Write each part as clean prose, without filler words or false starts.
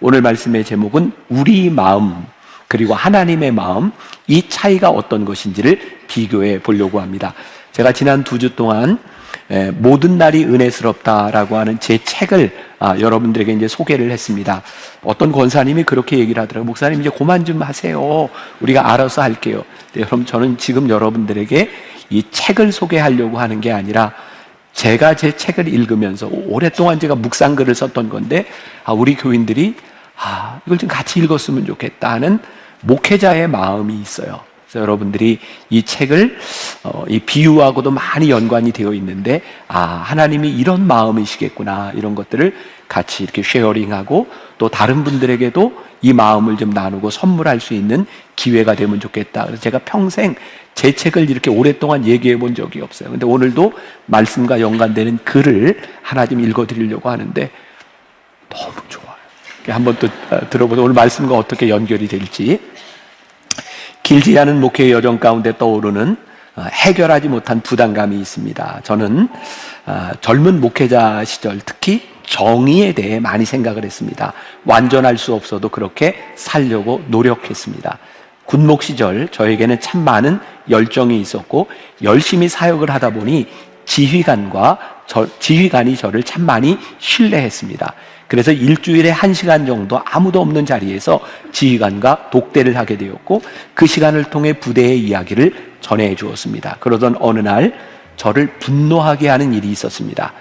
오늘 말씀의 제목은 우리 마음 그리고 하나님의 마음, 이 차이가 어떤 것인지를 비교해 보려고 합니다. 제가 지난 2주 동안 모든 날이 은혜스럽다라고 하는 제 책을 여러분들에게 이제 소개를 했습니다. 어떤 권사님이 그렇게 얘기를 하더라고요. 목사님 이제 그만 좀 하세요. 우리가 알아서 할게요. 네, 그럼 저는 지금 여러분들에게 이 책을 소개하려고 하는 게 아니라 제가 제 책을 읽으면서 오랫동안 제가 묵상글을 썼던 건데 우리 교인들이 이걸 좀 같이 읽었으면 좋겠다 하는 목회자의 마음이 있어요. 그래서 여러분들이 이 책을 이 비유하고도 많이 연관이 되어 있는데 하나님이 이런 마음이시겠구나, 이런 것들을 같이 이렇게 쉐어링하고 또 다른 분들에게도 이 마음을 좀 나누고 선물할 수 있는 기회가 되면 좋겠다. 그래서 제가 평생 제 책을 이렇게 오랫동안 얘기해 본 적이 없어요. 근데 오늘도 말씀과 연관되는 글을 하나 좀 읽어 드리려고 하는데 너무 좋아요. 한번 또 들어보세요. 오늘 말씀과 어떻게 연결이 될지. 길지 않은 목회의 여정 가운데 떠오르는 해결하지 못한 부담감이 있습니다. 저는 젊은 목회자 시절 특히 정의에 대해 많이 생각을 했습니다. 완전할 수 없어도 그렇게 살려고 노력했습니다. 군목 시절 저에게는 참 많은 열정이 있었고 열심히 사역을 하다 보니 지휘관이 저를 참 많이 신뢰했습니다. 그래서 일주일에 1시간 정도 아무도 없는 자리에서 지휘관과 독대를 하게 되었고 그 시간을 통해 부대의 이야기를 전해 주었습니다. 그러던 어느 날 저를 분노하게 하는 일이 있었습니다.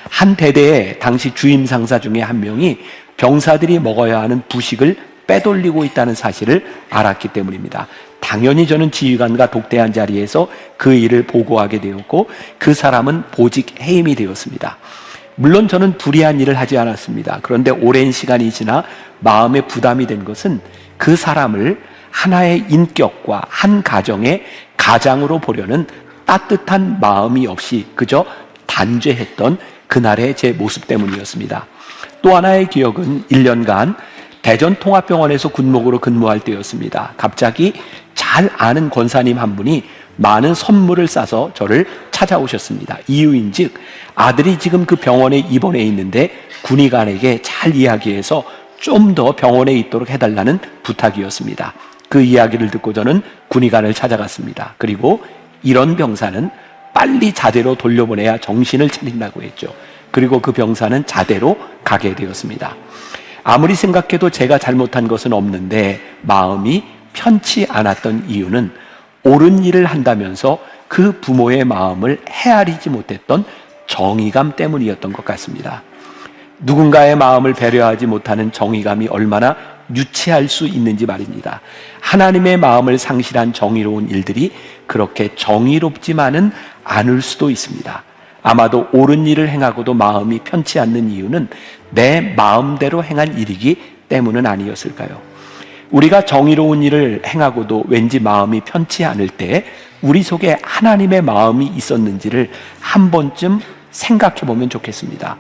한 대대에 당시 주임 상사 중에 한 명이 병사들이 먹어야 하는 부식을 빼돌리고 있다는 사실을 알았기 때문입니다. 당연히 저는 지휘관과 독대한 자리에서 그 일을 보고하게 되었고 그 사람은 보직 해임이 되었습니다. 물론 저는 불의한 일을 하지 않았습니다. 그런데 오랜 시간이 지나 마음에 부담이 된 것은 그 사람을 하나의 인격과 한 가정의 가장으로 보려는 따뜻한 마음이 없이 그저 단죄했던 그날의 제 모습 때문이었습니다. 또 하나의 기억은 1년간 대전통합병원에서 군목으로 근무할 때였습니다. 갑자기 잘 아는 권사님 한 분이 많은 선물을 싸서 저를 찾아오셨습니다. 이유인즉 아들이 지금 그 병원에 입원해 있는데 군의관에게 잘 이야기해서 좀 더 병원에 있도록 해달라는 부탁이었습니다. 그 이야기를 듣고 저는 군의관을 찾아갔습니다. 그리고 이런 병사는 빨리 자대로 돌려보내야 정신을 차린다고 했죠. 그리고 그 병사는 자대로 가게 되었습니다. 아무리 생각해도 제가 잘못한 것은 없는데 마음이 편치 않았던 이유는 옳은 일을 한다면서 그 부모의 마음을 헤아리지 못했던 정의감 때문이었던 것 같습니다. 누군가의 마음을 배려하지 못하는 정의감이 얼마나 유치할 수 있는지 말입니다. 하나님의 마음을 상실한 정의로운 일들이 그렇게 정의롭지만은 않을 수도 있습니다. 아마도 옳은 일을 행하고도 마음이 편치 않는 이유는 내 마음대로 행한 일이기 때문은 아니었을까요? 우리가 정의로운 일을 행하고도 왠지 마음이 편치 않을 때 우리 속에 하나님의 마음이 있었는지를 한 번쯤 생각해 보면 좋겠습니다.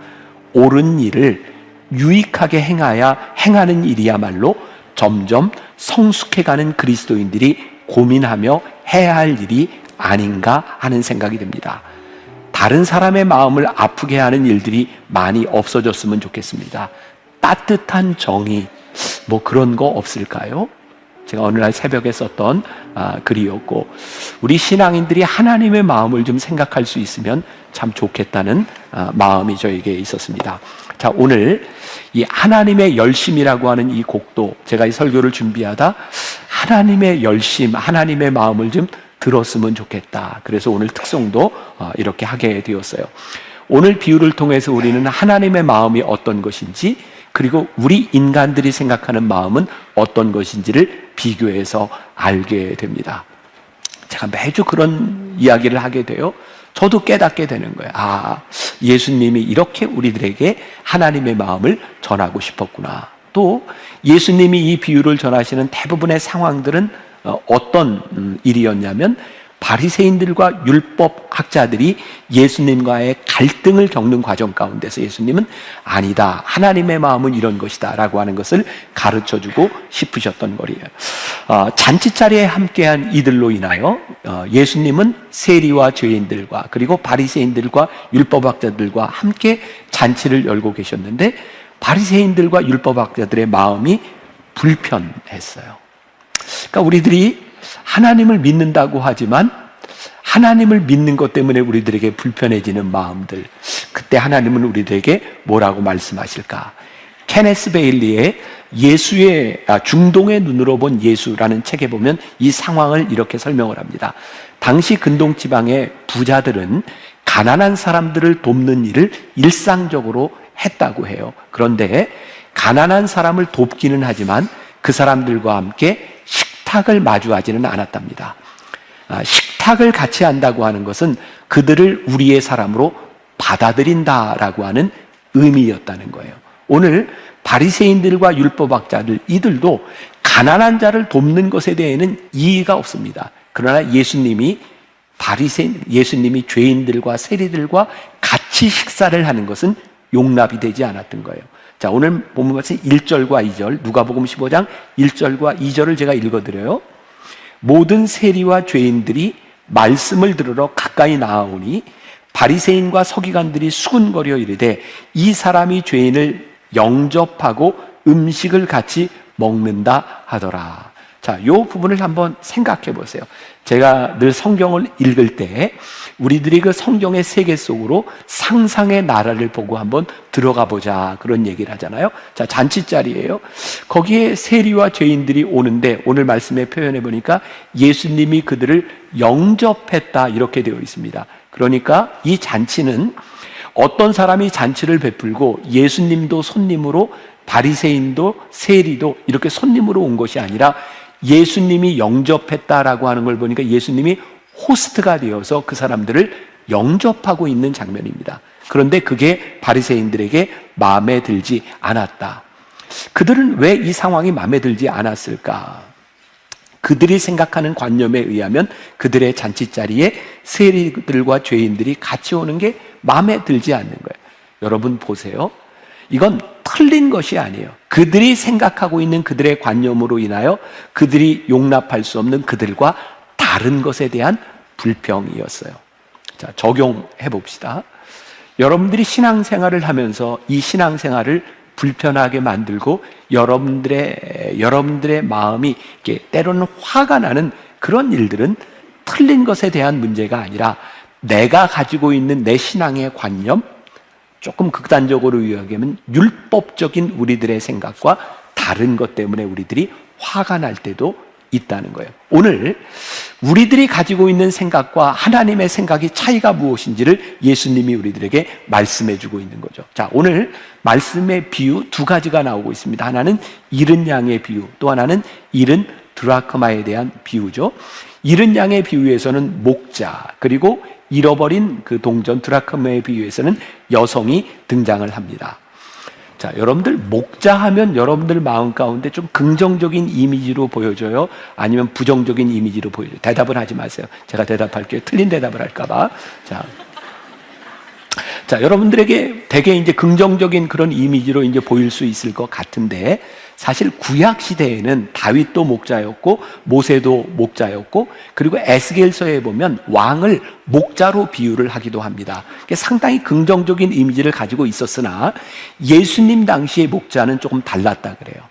옳은 일을 유익하게 행하야 행하는 일이야말로 점점 성숙해가는 그리스도인들이 고민하며 해야 할 일이 아닌가 하는 생각이 듭니다. 다른 사람의 마음을 아프게 하는 일들이 많이 없어졌으면 좋겠습니다. 따뜻한 정의, 그런 거 없을까요? 제가 어느 날 새벽에 썼던 글이었고, 우리 신앙인들이 하나님의 마음을 좀 생각할 수 있으면 참 좋겠다는 마음이 저에게 있었습니다. 자, 오늘 이 하나님의 열심이라고 하는 이 곡도 제가 이 설교를 준비하다 하나님의 열심, 하나님의 마음을 좀 들었으면 좋겠다. 그래서 오늘 특송도 이렇게 하게 되었어요. 오늘 비유를 통해서 우리는 하나님의 마음이 어떤 것인지, 그리고 우리 인간들이 생각하는 마음은 어떤 것인지를 비교해서 알게 됩니다. 제가 매주 그런 이야기를 하게 돼요. 저도 깨닫게 되는 거예요. 예수님이 이렇게 우리들에게 하나님의 마음을 전하고 싶었구나. 또 예수님이 이 비유를 전하시는 대부분의 상황들은 어떤 일이었냐면 바리새인들과 율법학자들이 예수님과의 갈등을 겪는 과정 가운데서 예수님은 아니다, 하나님의 마음은 이런 것이다 라고 하는 것을 가르쳐주고 싶으셨던 거리예요. 잔치자리에 함께한 이들로 인하여 예수님은 세리와 죄인들과 그리고 바리새인들과 율법학자들과 함께 잔치를 열고 계셨는데 바리새인들과 율법학자들의 마음이 불편했어요. 그러니까 우리들이 하나님을 믿는다고 하지만 하나님을 믿는 것 때문에 우리들에게 불편해지는 마음들, 그때 하나님은 우리들에게 뭐라고 말씀하실까? 케네스 베일리의 중동의 눈으로 본 예수라는 책에 보면 이 상황을 이렇게 설명을 합니다. 당시 근동 지방의 부자들은 가난한 사람들을 돕는 일을 일상적으로 했다고 해요. 그런데 가난한 사람을 돕기는 하지만 그 사람들과 함께 식탁을 마주하지는 않았답니다. 식탁을 같이 한다고 하는 것은 그들을 우리의 사람으로 받아들인다라고 하는 의미였다는 거예요. 오늘 바리새인들과 율법학자들, 이들도 가난한 자를 돕는 것에 대해서는 이의가 없습니다. 그러나 예수님이 죄인들과 세리들과 같이 식사를 하는 것은 용납이 되지 않았던 거예요. 자, 오늘 본문 말씀 1절과 2절, 누가복음 15장 1절과 2절을 제가 읽어드려요. 모든 세리와 죄인들이 말씀을 들으러 가까이 나아오니 바리새인과 서기관들이 수군거려 이르되 이 사람이 죄인을 영접하고 음식을 같이 먹는다 하더라. 자, 이 부분을 한번 생각해 보세요. 제가 늘 성경을 읽을 때 우리들이 그 성경의 세계 속으로 상상의 나라를 보고 한번 들어가 보자, 그런 얘기를 하잖아요. 자, 잔치자리예요. 거기에 세리와 죄인들이 오는데 오늘 말씀에 표현해 보니까 예수님이 그들을 영접했다, 이렇게 되어 있습니다. 그러니까 이 잔치는 어떤 사람이 잔치를 베풀고 예수님도 손님으로, 바리새인도 세리도 이렇게 손님으로 온 것이 아니라 예수님이 영접했다라고 하는 걸 보니까 예수님이 호스트가 되어서 그 사람들을 영접하고 있는 장면입니다. 그런데 그게 바리새인들에게 마음에 들지 않았다. 그들은 왜 이 상황이 마음에 들지 않았을까? 그들이 생각하는 관념에 의하면 그들의 잔치자리에 세리들과 죄인들이 같이 오는 게 마음에 들지 않는 거예요. 여러분 보세요. 이건 틀린 것이 아니에요. 그들이 생각하고 있는 그들의 관념으로 인하여 그들이 용납할 수 없는 그들과 다른 것에 대한 불평이었어요. 자, 적용해 봅시다. 여러분들이 신앙생활을 하면서 이 신앙생활을 불편하게 만들고 여러분들의 마음이 이렇게 때로는 화가 나는 그런 일들은 틀린 것에 대한 문제가 아니라 내가 가지고 있는 내 신앙의 관념, 조금 극단적으로 이야기하면 율법적인 우리들의 생각과 다른 것 때문에 우리들이 화가 날 때도 있다는 거예요. 오늘 우리들이 가지고 있는 생각과 하나님의 생각이 차이가 무엇인지를 예수님이 우리들에게 말씀해 주고 있는 거죠. 자, 오늘 말씀의 비유 두 가지가 나오고 있습니다. 하나는 잃은 양의 비유, 또 하나는 잃은 드라크마에 대한 비유죠. 잃은 양의 비유에서는 목자, 그리고 잃어버린 그 동전 드라크마의 비유에서는 여성이 등장을 합니다. 자, 여러분들 목자 하면 여러분들 마음 가운데 좀 긍정적인 이미지로 보여져요? 아니면 부정적인 이미지로 보여져요? 대답을 하지 마세요. 제가 대답할게요. 틀린 대답을 할까봐. 자, 여러분들에게 되게 이제 긍정적인 그런 이미지로 이제 보일 수 있을 것 같은데, 사실 구약 시대에는 다윗도 목자였고 모세도 목자였고, 그리고 에스겔서에 보면 왕을 목자로 비유를 하기도 합니다. 상당히 긍정적인 이미지를 가지고 있었으나 예수님 당시의 목자는 조금 달랐다 그래요.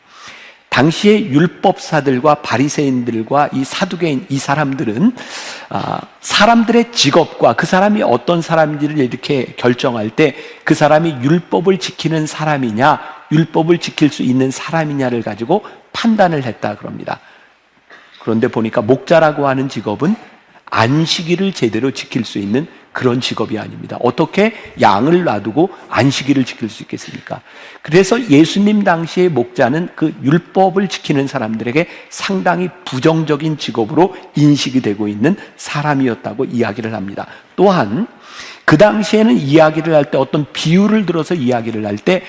당시의 율법사들과 바리새인들과 이 사두개인, 이 사람들은 사람들의 직업과 그 사람이 어떤 사람인지를 이렇게 결정할 때 그 사람이 율법을 지키는 사람이냐, 율법을 지킬 수 있는 사람이냐를 가지고 판단을 했다 그럽니다. 그런데 보니까 목자라고 하는 직업은 안식일을 제대로 지킬 수 있는 그런 직업이 아닙니다. 어떻게 양을 놔두고 안식일을 지킬 수 있겠습니까? 그래서 예수님 당시의 목자는 그 율법을 지키는 사람들에게 상당히 부정적인 직업으로 인식이 되고 있는 사람이었다고 이야기를 합니다. 또한 그 당시에는 이야기를 할 때, 어떤 비유를 들어서 이야기를 할 때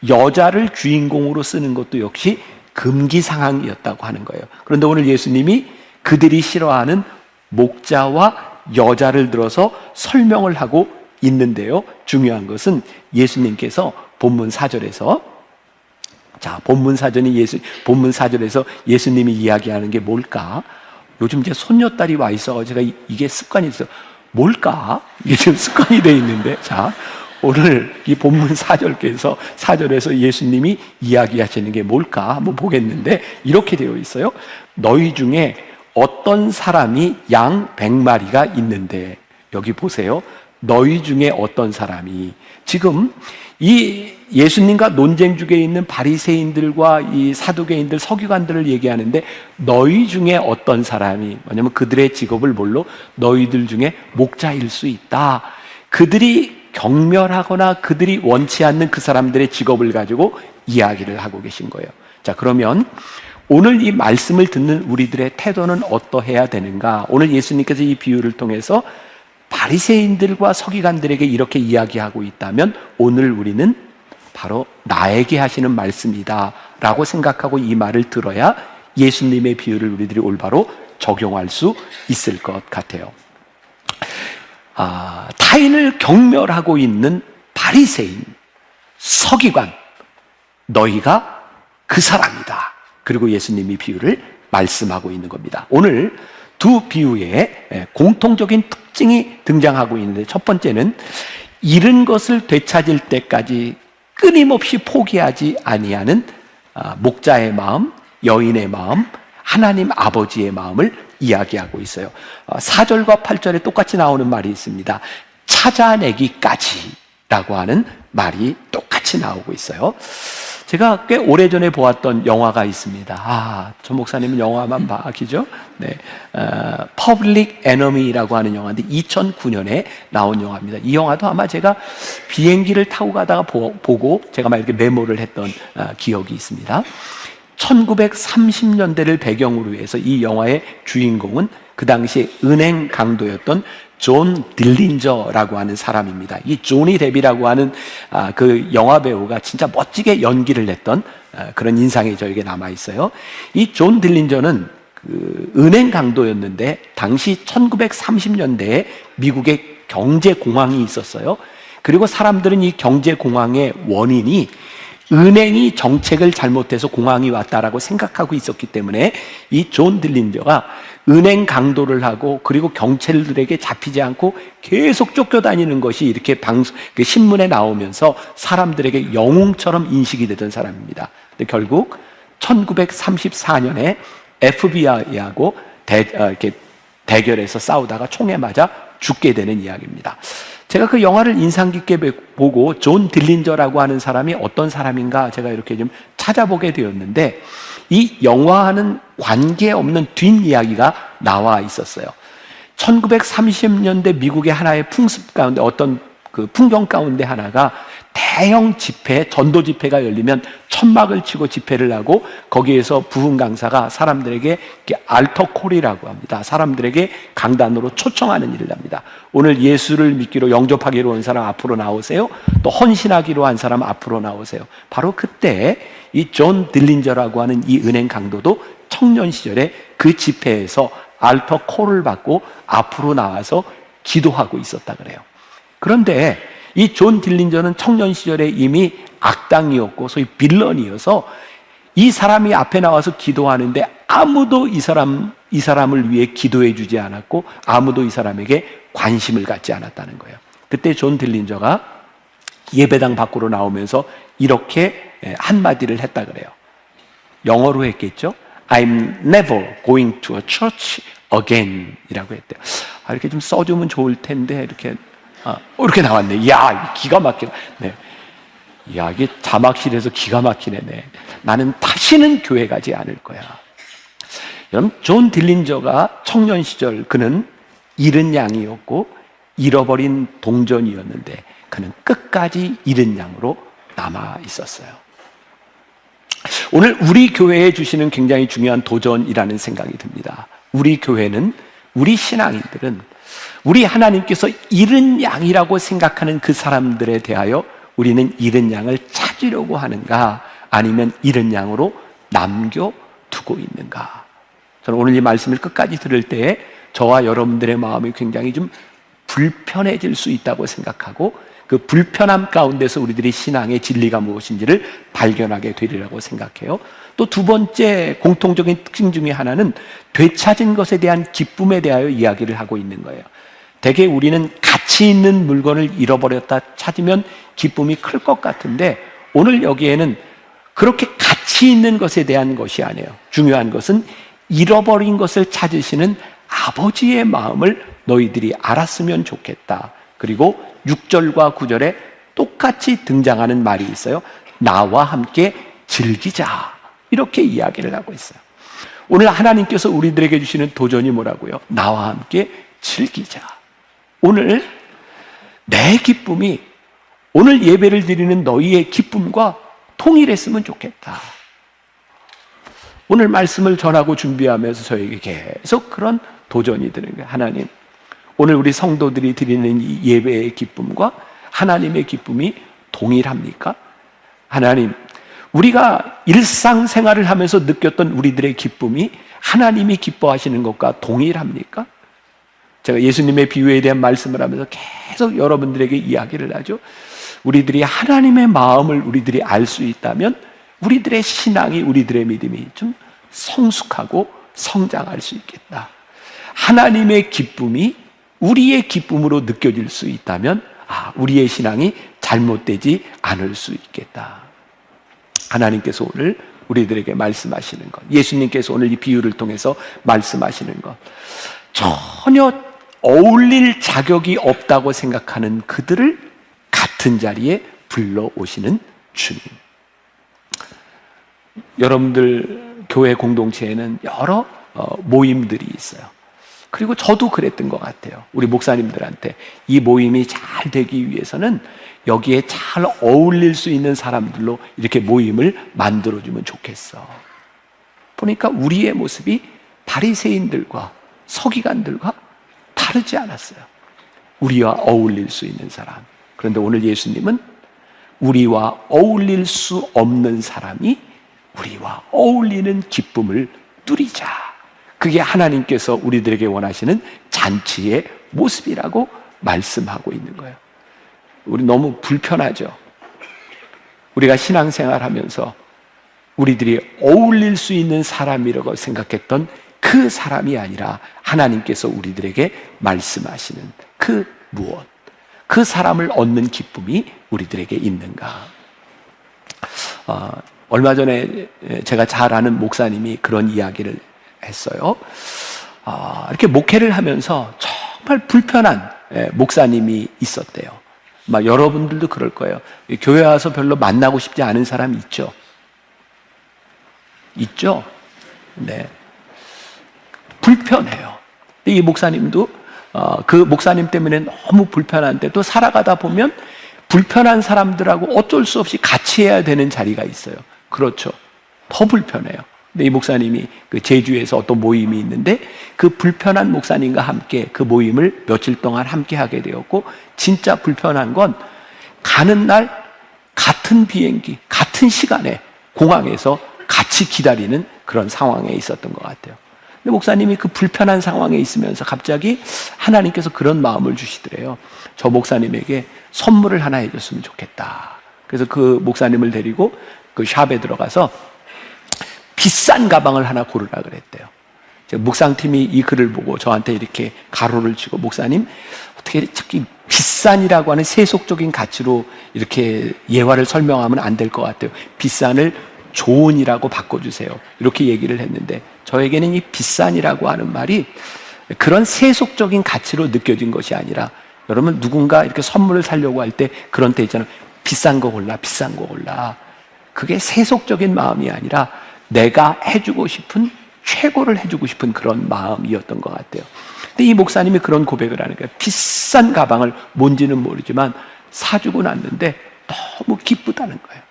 여자를 주인공으로 쓰는 것도 역시 금기 상황이었다고 하는 거예요. 그런데 오늘 예수님이 그들이 싫어하는 목자와 여자를 들어서 설명을 하고 있는데요. 중요한 것은 예수님께서 본문 4절에서, 본문 4절에서 예수님이 이야기하는 게 뭘까? 요즘 제 손녀딸이 와 있어 제가 이게 습관이 있어요. 뭘까? 이게 지금 습관이 돼 있는데, 오늘 이 본문 4절에서 예수님이 이야기하시는 게 뭘까 한번 보겠는데, 이렇게 되어 있어요. 너희 중에 어떤 사람이 양 100마리가 있는데, 여기 보세요. 너희 중에 어떤 사람이, 지금 이 예수님과 논쟁 중에 있는 바리새인들과 이 사두개인들, 서기관들을 얘기하는데, 너희 중에 어떤 사람이, 왜냐면 그들의 직업을 뭘로? 너희들 중에 목자일 수 있다. 그들이 경멸하거나 그들이 원치 않는 그 사람들의 직업을 가지고 이야기를 하고 계신 거예요. 자, 그러면 오늘 이 말씀을 듣는 우리들의 태도는 어떠해야 되는가? 오늘 예수님께서 이 비유를 통해서 바리새인들과 서기관들에게 이렇게 이야기하고 있다면, 오늘 우리는 바로 나에게 하시는 말씀이다 라고 생각하고 이 말을 들어야 예수님의 비유를 우리들이 올바로 적용할 수 있을 것 같아요. 타인을 경멸하고 있는 바리새인, 서기관, 너희가 그 사람이다. 그리고 예수님이 비유를 말씀하고 있는 겁니다. 오늘 두 비유에 공통적인 특징이 등장하고 있는데, 첫 번째는 잃은 것을 되찾을 때까지 끊임없이 포기하지 아니하는 목자의 마음, 여인의 마음, 하나님 아버지의 마음을 이야기하고 있어요. 4절과 8절에 똑같이 나오는 말이 있습니다. 찾아내기까지라고 하는 말이 똑같이 나오고 있어요. 제가 꽤 오래전에 보았던 영화가 있습니다. 저 목사님은 영화만 봐기죠? 네, Public Enemy라고 하는 영화인데 2009년에 나온 영화입니다. 이 영화도 아마 제가 비행기를 타고 가다가 보고 제가 막 이렇게 메모를 했던 기억이 있습니다. 1930년대를 배경으로 해서 이 영화의 주인공은 그 당시에 은행 강도였던 존 딜린저라고 하는 사람입니다. 이 조니 뎁이라고 하는 그 영화 배우가 진짜 멋지게 연기를 했던 그런 인상이 저에게 남아 있어요. 이 존 딜린저는 그 은행 강도였는데, 당시 1930년대에 미국에 경제 공황이 있었어요. 그리고 사람들은 이 경제 공황의 원인이 은행이 정책을 잘못해서 공황이 왔다라고 생각하고 있었기 때문에 이 존 딜린저가 은행 강도를 하고, 그리고 경찰들에게 잡히지 않고 계속 쫓겨다니는 것이 이렇게 신문에 나오면서 사람들에게 영웅처럼 인식이 되던 사람입니다. 근데 결국 1934년에 FBI하고 이렇게 대결해서 싸우다가 총에 맞아 죽게 되는 이야기입니다. 제가 그 영화를 인상 깊게 보고 존 딜린저라고 하는 사람이 어떤 사람인가 제가 이렇게 좀 찾아보게 되었는데, 이 영화와는 관계없는 뒷이야기가 나와 있었어요. 1930년대 미국의 하나의 풍습 가운데, 어떤 그 풍경 가운데 하나가 대형 집회, 전도 집회가 열리면 천막을 치고 집회를 하고, 거기에서 부흥 강사가 사람들에게 알터콜이라고 합니다. 사람들에게 강단으로 초청하는 일을 합니다. 오늘 예수를 믿기로 영접하기로 온 사람 앞으로 나오세요. 또 헌신하기로 한 사람 앞으로 나오세요. 바로 그때 이 존 딜린저라고 하는 이 은행 강도도 청년 시절에 그 집회에서 알터콜을 받고 앞으로 나와서 기도하고 있었다 그래요. 그런데 이 존 딜린저는 청년 시절에 이미 악당이었고 소위 빌런이어서 이 사람이 앞에 나와서 기도하는데 아무도 이 사람을 위해 기도해 주지 않았고, 아무도 이 사람에게 관심을 갖지 않았다는 거예요. 그때 존 딜린저가 예배당 밖으로 나오면서 이렇게 한마디를 했다 그래요. 영어로 했겠죠? I'm never going to a church again 이라고 했대요. 이렇게 좀 써주면 좋을 텐데, 이렇게 나왔네. 이야, 기가 막히네. 네. 이야, 이게 자막실에서 기가 막히네. 네. 나는 다시는 교회 가지 않을 거야. 여러분, 존 딜린저가 청년 시절 그는 잃은 양이었고 잃어버린 동전이었는데, 그는 끝까지 잃은 양으로 남아 있었어요. 오늘 우리 교회에 주시는 굉장히 중요한 도전이라는 생각이 듭니다. 우리 교회는, 우리 신앙인들은 우리 하나님께서 잃은 양이라고 생각하는 그 사람들에 대하여 우리는 잃은 양을 찾으려고 하는가, 아니면 잃은 양으로 남겨두고 있는가. 저는 오늘 이 말씀을 끝까지 들을 때에 저와 여러분들의 마음이 굉장히 좀 불편해질 수 있다고 생각하고, 그 불편함 가운데서 우리들이 신앙의 진리가 무엇인지를 발견하게 되리라고 생각해요. 또 두 번째 공통적인 특징 중에 하나는 되찾은 것에 대한 기쁨에 대하여 이야기를 하고 있는 거예요. 대개 우리는 가치 있는 물건을 잃어버렸다 찾으면 기쁨이 클 것 같은데, 오늘 여기에는 그렇게 가치 있는 것에 대한 것이 아니에요. 중요한 것은 잃어버린 것을 찾으시는 아버지의 마음을 너희들이 알았으면 좋겠다. 그리고 6절과 9절에 똑같이 등장하는 말이 있어요. 나와 함께 즐기자. 이렇게 이야기를 하고 있어요. 오늘 하나님께서 우리들에게 주시는 도전이 뭐라고요? 나와 함께 즐기자. 오늘 내 기쁨이 오늘 예배를 드리는 너희의 기쁨과 통일했으면 좋겠다. 오늘 말씀을 전하고 준비하면서 저에게 계속 그런 도전이 드는 거예요. 하나님, 오늘 우리 성도들이 드리는 이 예배의 기쁨과 하나님의 기쁨이 동일합니까? 하나님, 우리가 일상생활을 하면서 느꼈던 우리들의 기쁨이 하나님이 기뻐하시는 것과 동일합니까? 제가 예수님의 비유에 대한 말씀을 하면서 계속 여러분들에게 이야기를 하죠. 우리들이 하나님의 마음을 우리들이 알 수 있다면 우리들의 신앙이, 우리들의 믿음이 좀 성숙하고 성장할 수 있겠다. 하나님의 기쁨이 우리의 기쁨으로 느껴질 수 있다면 우리의 신앙이 잘못되지 않을 수 있겠다. 하나님께서 오늘 우리들에게 말씀하시는 것, 예수님께서 오늘 이 비유를 통해서 말씀하시는 것, 전혀 어울릴 자격이 없다고 생각하는 그들을 같은 자리에 불러오시는 주님. 여러분들 교회 공동체에는 여러 모임들이 있어요. 그리고 저도 그랬던 것 같아요. 우리 목사님들한테 이 모임이 잘 되기 위해서는 여기에 잘 어울릴 수 있는 사람들로 이렇게 모임을 만들어주면 좋겠어. 보니까 우리의 모습이 바리새인들과 서기관들과 다르지 않았어요. 우리와 어울릴 수 있는 사람. 그런데 오늘 예수님은 우리와 어울릴 수 없는 사람이 우리와 어울리는 기쁨을 누리자. 그게 하나님께서 우리들에게 원하시는 잔치의 모습이라고 말씀하고 있는 거예요. 우리 너무 불편하죠. 우리가 신앙생활 하면서 우리들이 어울릴 수 있는 사람이라고 생각했던 그 사람이 아니라 하나님께서 우리들에게 말씀하시는 그 무엇, 그 사람을 얻는 기쁨이 우리들에게 있는가. 얼마 전에 제가 잘 아는 목사님이 그런 이야기를 했어요. 이렇게 목회를 하면서 정말 불편한 목사님이 있었대요. 여러분들도 그럴 거예요. 교회 와서 별로 만나고 싶지 않은 사람 있죠? 있죠? 네. 불편해요. 이 목사님도 그 목사님 때문에 너무 불편한데 또 살아가다 보면 불편한 사람들하고 어쩔 수 없이 같이 해야 되는 자리가 있어요. 그렇죠. 더 불편해요. 근데 이 목사님이 그 제주에서 어떤 모임이 있는데 그 불편한 목사님과 함께 그 모임을 며칠 동안 함께 하게 되었고, 진짜 불편한 건 가는 날 같은 비행기, 같은 시간에 공항에서 같이 기다리는 그런 상황에 있었던 것 같아요. 근데 목사님이 그 불편한 상황에 있으면서 갑자기 하나님께서 그런 마음을 주시더래요. 저 목사님에게 선물을 하나 해줬으면 좋겠다. 그래서 그 목사님을 데리고 그 샵에 들어가서 비싼 가방을 하나 고르라 그랬대요. 묵상팀이 이 글을 보고 저한테 이렇게 가로를 치고, 목사님 어떻게 특히 비싼이라고 하는 세속적인 가치로 이렇게 예화를 설명하면 안 될 것 같아요. 비싼을 좋은이라고 바꿔주세요. 이렇게 얘기를 했는데, 저에게는 이 비싼이라고 하는 말이 그런 세속적인 가치로 느껴진 것이 아니라, 여러분 누군가 이렇게 선물을 사려고 할 때 그런 때 있잖아요. 비싼 거 골라, 비싼 거 골라. 그게 세속적인 마음이 아니라 내가 해주고 싶은, 최고를 해주고 싶은 그런 마음이었던 것 같아요. 근데 이 목사님이 그런 고백을 하는 거예요. 비싼 가방을 뭔지는 모르지만 사주고 났는데 너무 기쁘다는 거예요.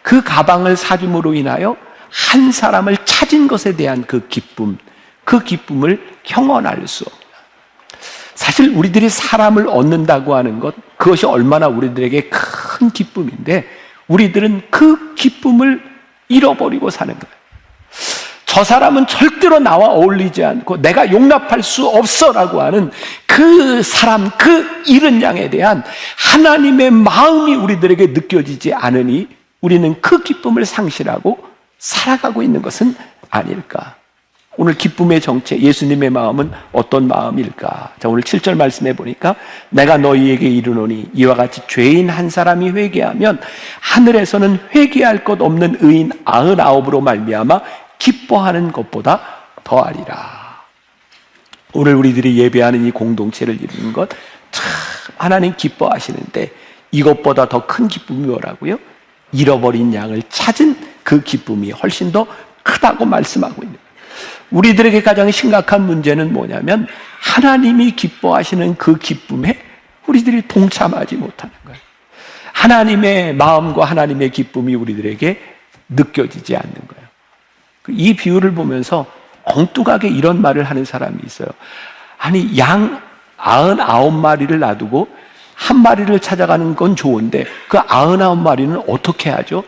그 가방을 사줌으로 인하여 한 사람을 찾은 것에 대한 그 기쁨, 그 기쁨을 형언할 수 없다. 사실 우리들이 사람을 얻는다고 하는 것, 그것이 얼마나 우리들에게 큰 기쁨인데 우리들은 그 기쁨을 잃어버리고 사는 거예요. 저 사람은 절대로 나와 어울리지 않고 내가 용납할 수 없어라고 하는 그 사람, 그 잃은 양에 대한 하나님의 마음이 우리들에게 느껴지지 않으니 우리는 그 기쁨을 상실하고 살아가고 있는 것은 아닐까. 오늘 기쁨의 정체, 예수님의 마음은 어떤 마음일까? 자, 오늘 7절 말씀해 보니까 내가 너희에게 이르노니 이와 같이 죄인 한 사람이 회개하면 하늘에서는 회개할 것 없는 의인 99으로 말미암아 기뻐하는 것보다 더하리라. 오늘 우리들이 예배하는 이 공동체를 이루는 것 참 하나님 기뻐하시는데 이것보다 더 큰 기쁨이 뭐라고요? 잃어버린 양을 찾은 그 기쁨이 훨씬 더 크다고 말씀하고 있는 거예요. 우리들에게 가장 심각한 문제는 뭐냐면 하나님이 기뻐하시는 그 기쁨에 우리들이 동참하지 못하는 거예요. 하나님의 마음과 하나님의 기쁨이 우리들에게 느껴지지 않는 거예요. 이 비유를 보면서 엉뚱하게 이런 말을 하는 사람이 있어요. 아니, 양 99마리를 놔두고 한 마리를 찾아가는 건 좋은데 그 99마리는 어떻게 하죠?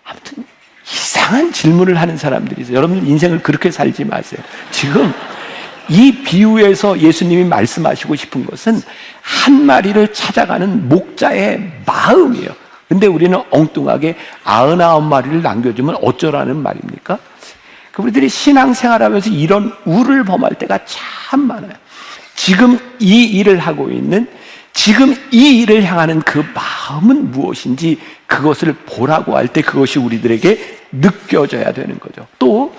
아무튼 이상한 질문을 하는 사람들이 있어요. 여러분 인생을 그렇게 살지 마세요. 지금 이 비유에서 예수님이 말씀하시고 싶은 것은 한 마리를 찾아가는 목자의 마음이에요. 근데 우리는 엉뚱하게 99마리를 남겨주면 어쩌라는 말입니까? 우리들이 신앙생활하면서 이런 우를 범할 때가 참 많아요. 지금 이 일을 하고 있는, 지금 이 일을 향하는 그 마음은 무엇인지 그것을 보라고 할 때 그것이 우리들에게 느껴져야 되는 거죠. 또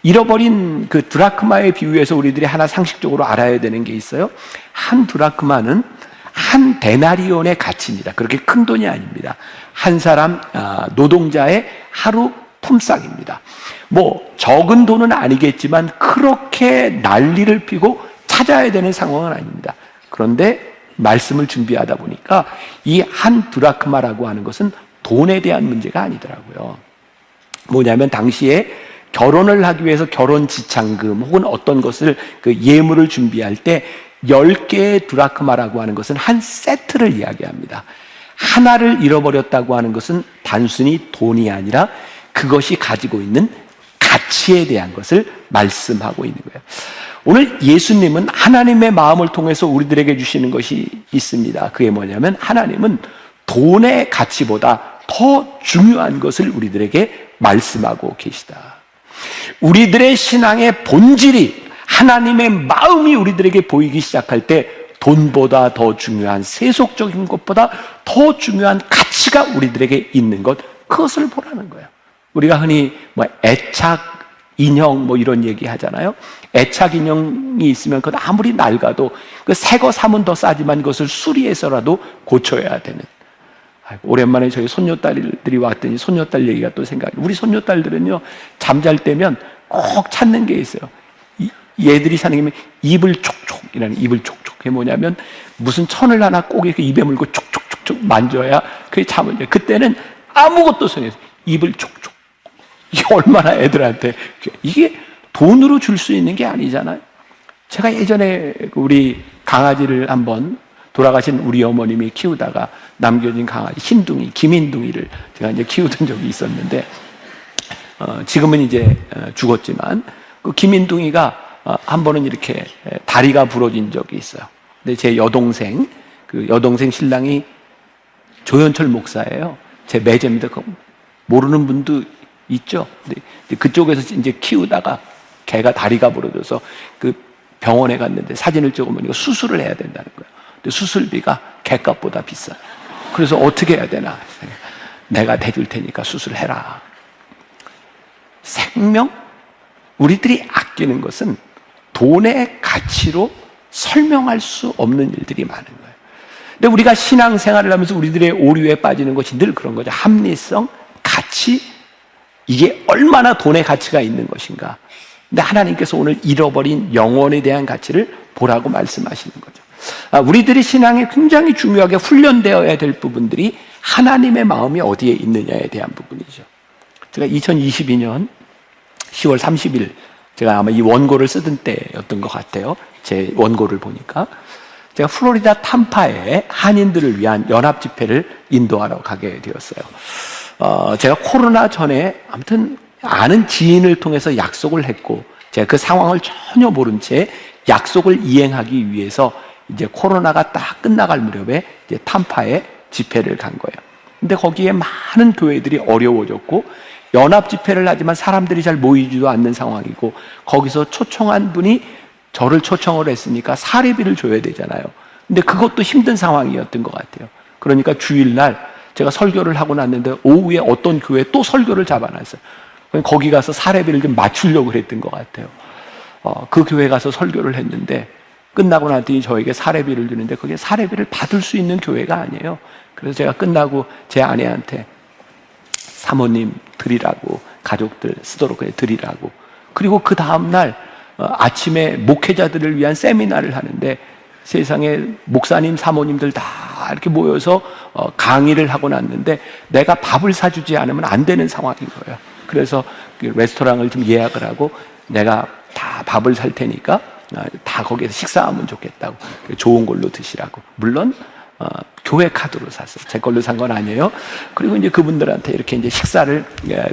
잃어버린 그 드라크마의 비유에서 우리들이 하나 상식적으로 알아야 되는 게 있어요. 한 드라크마는 한 데나리온의 가치입니다. 그렇게 큰 돈이 아닙니다. 한 사람 노동자의 하루 품삯입니다. 뭐 적은 돈은 아니겠지만 그렇게 난리를 피고 찾아야 되는 상황은 아닙니다. 그런데 말씀을 준비하다 보니까 이 한 드라크마라고 하는 것은 돈에 대한 문제가 아니더라고요. 뭐냐면 당시에 결혼을 하기 위해서 결혼 지참금 혹은 어떤 것을 그 예물을 준비할 때 10개의 드라크마라고 하는 것은 한 세트를 이야기합니다. 하나를 잃어버렸다고 하는 것은 단순히 돈이 아니라 그것이 가지고 있는 가치에 대한 것을 말씀하고 있는 거예요. 오늘 예수님은 하나님의 마음을 통해서 우리들에게 주시는 것이 있습니다. 그게 뭐냐면 하나님은 돈의 가치보다 더 중요한 것을 우리들에게 말씀하고 계시다. 우리들의 신앙의 본질이 하나님의 마음이 우리들에게 보이기 시작할 때 돈보다 더 중요한 세속적인 것보다 더 중요한 가치가 우리들에게 있는 것, 그것을 보라는 거예요. 우리가 흔히 애착 인형 이런 얘기 하잖아요. 애착 인형이 있으면 그건 아무리 낡아도 그 새 거 사면 더 싸지만 그것을 수리해서라도 고쳐야 되는. 오랜만에 저희 손녀딸들이 왔더니 손녀딸 얘기가 또 생각이. 우리 손녀딸들은요 잠잘 때면 꼭 찾는 게 있어요. 얘들이 사는 게 입을 촉촉이라는, 입을 촉촉. 그게 뭐냐면 무슨 천을 하나 꼭 이렇게 입에 물고 촉촉촉촉 만져야 그게 잠을 자요. 그때는 아무것도 손에서 입을 촉촉. 이게 얼마나 애들한테, 이게 돈으로 줄 수 있는 게 아니잖아요. 제가 예전에 우리 강아지를 한번, 돌아가신 우리 어머님이 키우다가 남겨진 강아지 흰둥이, 김흰둥이를 제가 이제 키우던 적이 있었는데, 지금은 이제 죽었지만 그 김흰둥이가 한 번은 이렇게 다리가 부러진 적이 있어요. 근데 제 여동생, 그 여동생 신랑이 조현철 목사예요. 제 매제입니다. 모르는 분도 있죠. 근데 그쪽에서 이제 키우다가 개가 다리가 부러져서 그 병원에 갔는데 사진을 찍어보니까 수술을 해야 된다는 거예요. 근데 수술비가 개값보다 비싸요. 그래서 어떻게 해야 되나? 내가 대줄 테니까 수술해라. 생명? 우리들이 아끼는 것은 돈의 가치로 설명할 수 없는 일들이 많은 거예요. 근데 우리가 신앙생활을 하면서 우리들의 오류에 빠지는 것이 늘 그런 거죠. 합리성, 가치, 이게 얼마나 돈의 가치가 있는 것인가. 근데 하나님께서 오늘 잃어버린 영혼에 대한 가치를 보라고 말씀하시는 거죠. 우리들이 신앙에 굉장히 중요하게 훈련되어야 될 부분들이 하나님의 마음이 어디에 있느냐에 대한 부분이죠. 제가 2022년 10월 30일 제가 아마 이 원고를 쓰던 때였던 것 같아요. 제 원고를 보니까 제가 플로리다 탐파에 한인들을 위한 연합 집회를 인도하러 가게 되었어요. 제가 코로나 전에 아무튼 아는 지인을 통해서 약속을 했고, 제가 그 상황을 전혀 모른 채 약속을 이행하기 위해서 이제 코로나가 딱 끝나갈 무렵에 이제 탐파에 집회를 간 거예요. 근데 거기에 많은 교회들이 어려워졌고, 연합 집회를 하지만 사람들이 잘 모이지도 않는 상황이고, 거기서 초청한 분이 저를 초청을 했으니까 사례비를 줘야 되잖아요. 근데 그것도 힘든 상황이었던 것 같아요. 그러니까 주일날 제가 설교를 하고 났는데 오후에 어떤 교회에 또 설교를 잡아놨어요. 거기 가서 사례비를 좀 맞추려고 그랬던 것 같아요. 그 교회 가서 설교를 했는데 끝나고 났더니 저에게 사례비를 주는데 그게 사례비를 받을 수 있는 교회가 아니에요. 그래서 제가 끝나고 제 아내한테 사모님 드리라고, 가족들 쓰도록 드리라고. 그리고 그 다음날 아침에 목회자들을 위한 세미나를 하는데 세상에 목사님, 사모님들 다 이렇게 모여서 강의를 하고 났는데 내가 밥을 사주지 않으면 안 되는 상황인 거예요. 그래서 레스토랑을 좀 예약을 하고 내가 다 밥을 살 테니까 다 거기에서 식사하면 좋겠다고, 좋은 걸로 드시라고. 물론 교회 카드로 샀어요. 제 걸로 산 건 아니에요. 그리고 이제 그분들한테 이렇게 이제 식사를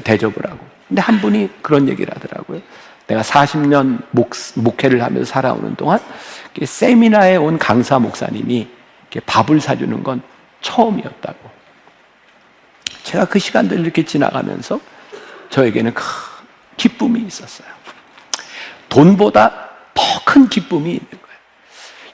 대접을 하고. 근데 한 분이 그런 얘기를 하더라고요. 내가 40년 목회를 하면서 살아오는 동안 세미나에 온 강사 목사님이 밥을 사주는 건 처음이었다고. 제가 그 시간들을 이렇게 지나가면서 저에게는 큰 기쁨이 있었어요. 돈보다 더 큰 기쁨이 있는 거예요.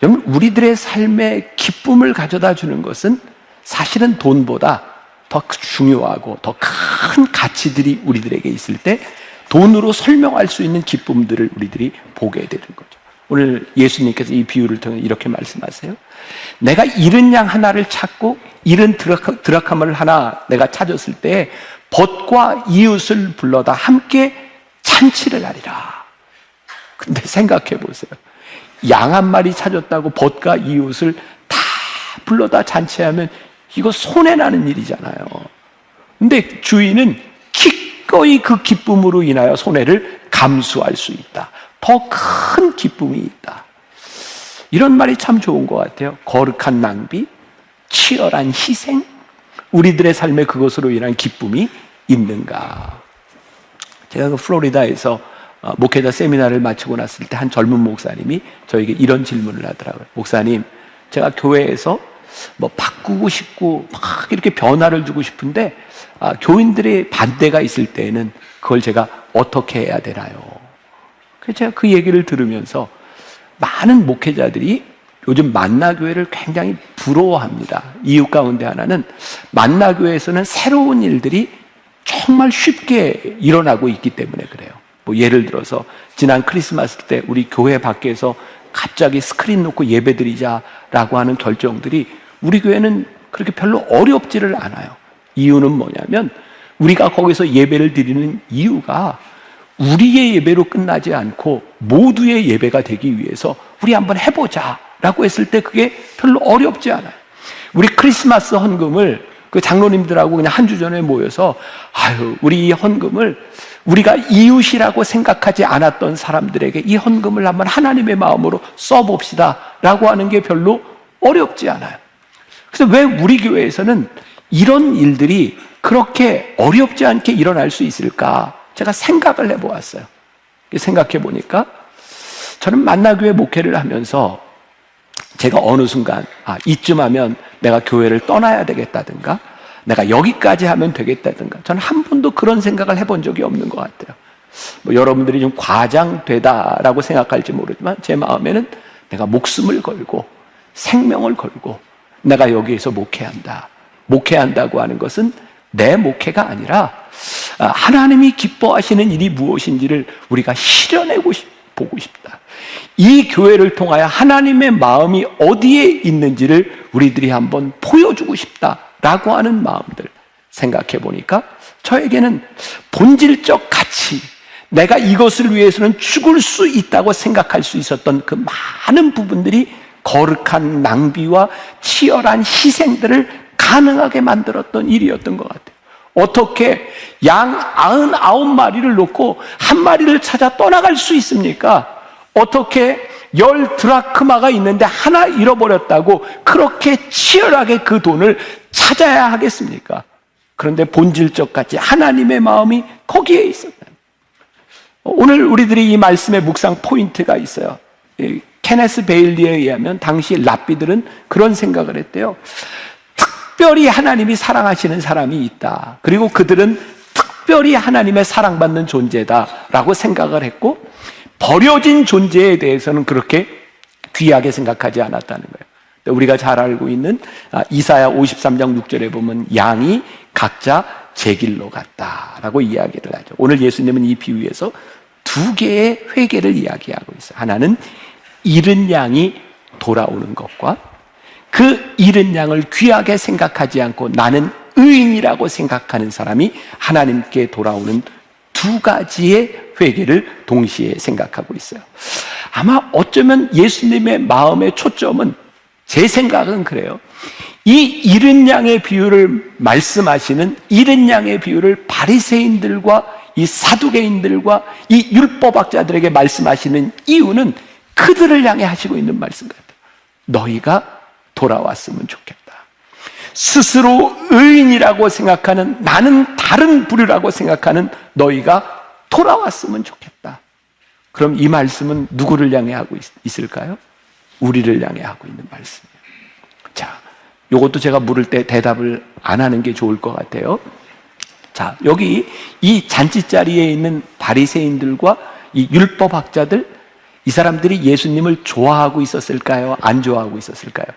여러분, 우리들의 삶에 기쁨을 가져다 주는 것은 사실은 돈보다 더 중요하고 더 큰 가치들이 우리들에게 있을 때 돈으로 설명할 수 있는 기쁨들을 우리들이 보게 되는 거죠. 오늘 예수님께서 이 비유를 통해 이렇게 말씀하세요. 내가 잃은 양 하나를 찾고 잃은 드라크마를 하나 내가 찾았을 때 벗과 이웃을 불러다 함께 잔치를 하리라. 근데 생각해 보세요. 양 한 마리 찾았다고 벗과 이웃을 다 불러다 잔치하면 이거 손해나는 일이잖아요. 근데 주인은 기꺼이 그 기쁨으로 인하여 손해를 감수할 수 있다. 더 큰 기쁨이 있다. 이런 말이 참 좋은 것 같아요. 거룩한 낭비, 치열한 희생, 우리들의 삶에 그것으로 인한 기쁨이 있는가? 제가 그 플로리다에서 목회자 세미나를 마치고 났을 때 한 젊은 목사님이 저에게 이런 질문을 하더라고요. 목사님, 제가 교회에서 뭐 바꾸고 싶고 막 이렇게 변화를 주고 싶은데 교인들의 반대가 있을 때에는 그걸 제가 어떻게 해야 되나요? 그래서 제가 그 얘기를 들으면서 많은 목회자들이 요즘 만나교회를 굉장히 부러워합니다. 이유 가운데 하나는 만나교회에서는 새로운 일들이 정말 쉽게 일어나고 있기 때문에 그래요. 뭐 예를 들어서 지난 크리스마스 때 우리 교회 밖에서 갑자기 스크린 놓고 예배드리자라고 하는 결정들이 우리 교회는 그렇게 별로 어렵지를 않아요. 이유는 뭐냐면 우리가 거기서 예배를 드리는 이유가 우리의 예배로 끝나지 않고 모두의 예배가 되기 위해서 우리 한번 해보자라고 했을 때 그게 별로 어렵지 않아요. 우리 크리스마스 헌금을 그 장로님들하고 그냥 한 주 전에 모여서 우리 이 헌금을 우리가 이웃이라고 생각하지 않았던 사람들에게 이 헌금을 한번 하나님의 마음으로 써봅시다 라고 하는 게 별로 어렵지 않아요. 그래서 왜 우리 교회에서는 이런 일들이 그렇게 어렵지 않게 일어날 수 있을까? 제가 생각을 해보았어요. 생각해 보니까 저는 만나교회 목회를 하면서 제가 어느 순간 이쯤 하면 내가 교회를 떠나야 되겠다든가 내가 여기까지 하면 되겠다든가 저는 한 번도 그런 생각을 해본 적이 없는 것 같아요. 뭐 여러분들이 좀 과장되다라고 생각할지 모르지만 제 마음에는 내가 목숨을 걸고 생명을 걸고 내가 여기에서 목회한다고 하는 것은 내 목회가 아니라 하나님이 기뻐하시는 일이 무엇인지를 우리가 실현하고 보고 싶다. 이 교회를 통하여 하나님의 마음이 어디에 있는지를 우리들이 한번 보여주고 싶다라고 하는 마음들 생각해 보니까 저에게는 본질적 가치, 내가 이것을 위해서는 죽을 수 있다고 생각할 수 있었던 그 많은 부분들이 거룩한 낭비와 치열한 희생들을 가능하게 만들었던 일이었던 것 같아요. 어떻게 양 99마리를 놓고 한 마리를 찾아 떠나갈 수 있습니까? 어떻게 10 드라크마가 있는데 하나 잃어버렸다고 그렇게 치열하게 그 돈을 찾아야 하겠습니까? 그런데 본질적 가치, 하나님의 마음이 거기에 있었다. 오늘 우리들이 이 말씀의 묵상 포인트가 있어요. 케네스 베일리에 의하면 당시 랍비들은 그런 생각을 했대요. 특별히 하나님이 사랑하시는 사람이 있다. 그리고 그들은 특별히 하나님의 사랑받는 존재다라고 생각을 했고, 버려진 존재에 대해서는 그렇게 귀하게 생각하지 않았다는 거예요. 우리가 잘 알고 있는 이사야 53장 6절에 보면 양이 각자 제 길로 갔다라고 이야기를 하죠. 오늘 예수님은 이 비유에서 두 개의 회개를 이야기하고 있어요. 하나는 잃은 양이 돌아오는 것과, 그 잃은 양을 귀하게 생각하지 않고 나는 의인이라고 생각하는 사람이 하나님께 돌아오는 두 가지의 회개를 동시에 생각하고 있어요. 아마 어쩌면 예수님의 마음의 초점은, 제 생각은 그래요, 이 잃은 양의 비유를 말씀하시는, 잃은 양의 비유를 바리새인들과 이 사두개인들과 이 율법학자들에게 말씀하시는 이유는 그들을 향해 하시고 있는 말씀 같아요. 너희가 돌아왔으면 좋겠다. 스스로 의인이라고 생각하는, 나는 다른 부류라고 생각하는 너희가 돌아왔으면 좋겠다. 그럼 이 말씀은 누구를 향해 하고 있을까요? 우리를 향해 하고 있는 말씀이에요. 자, 이것도 제가 물을 때 대답을 안 하는 게 좋을 것 같아요. 자, 여기 이 잔치자리에 있는 바리새인들과 이 율법학자들, 이 사람들이 예수님을 좋아하고 있었을까요? 안 좋아하고 있었을까요?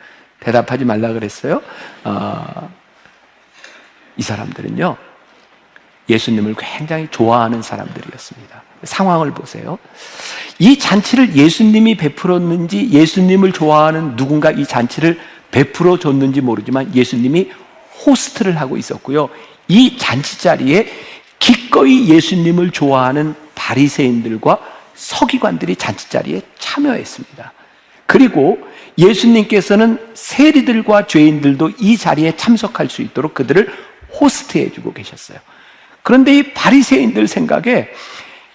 대답하지 말라 그랬어요. 이 사람들은요, 예수님을 굉장히 좋아하는 사람들이었습니다. 상황을 보세요. 이 잔치를 예수님이 베풀었는지, 예수님을 좋아하는 누군가 이 잔치를 베풀어 줬는지 모르지만 예수님이 호스트를 하고 있었고요. 이 잔치 자리에 기꺼이 예수님을 좋아하는 바리새인들과 서기관들이 잔치 자리에 참여했습니다. 그리고 예수님께서는 세리들과 죄인들도 이 자리에 참석할 수 있도록 그들을 호스트해 주고 계셨어요. 그런데 이 바리새인들 생각에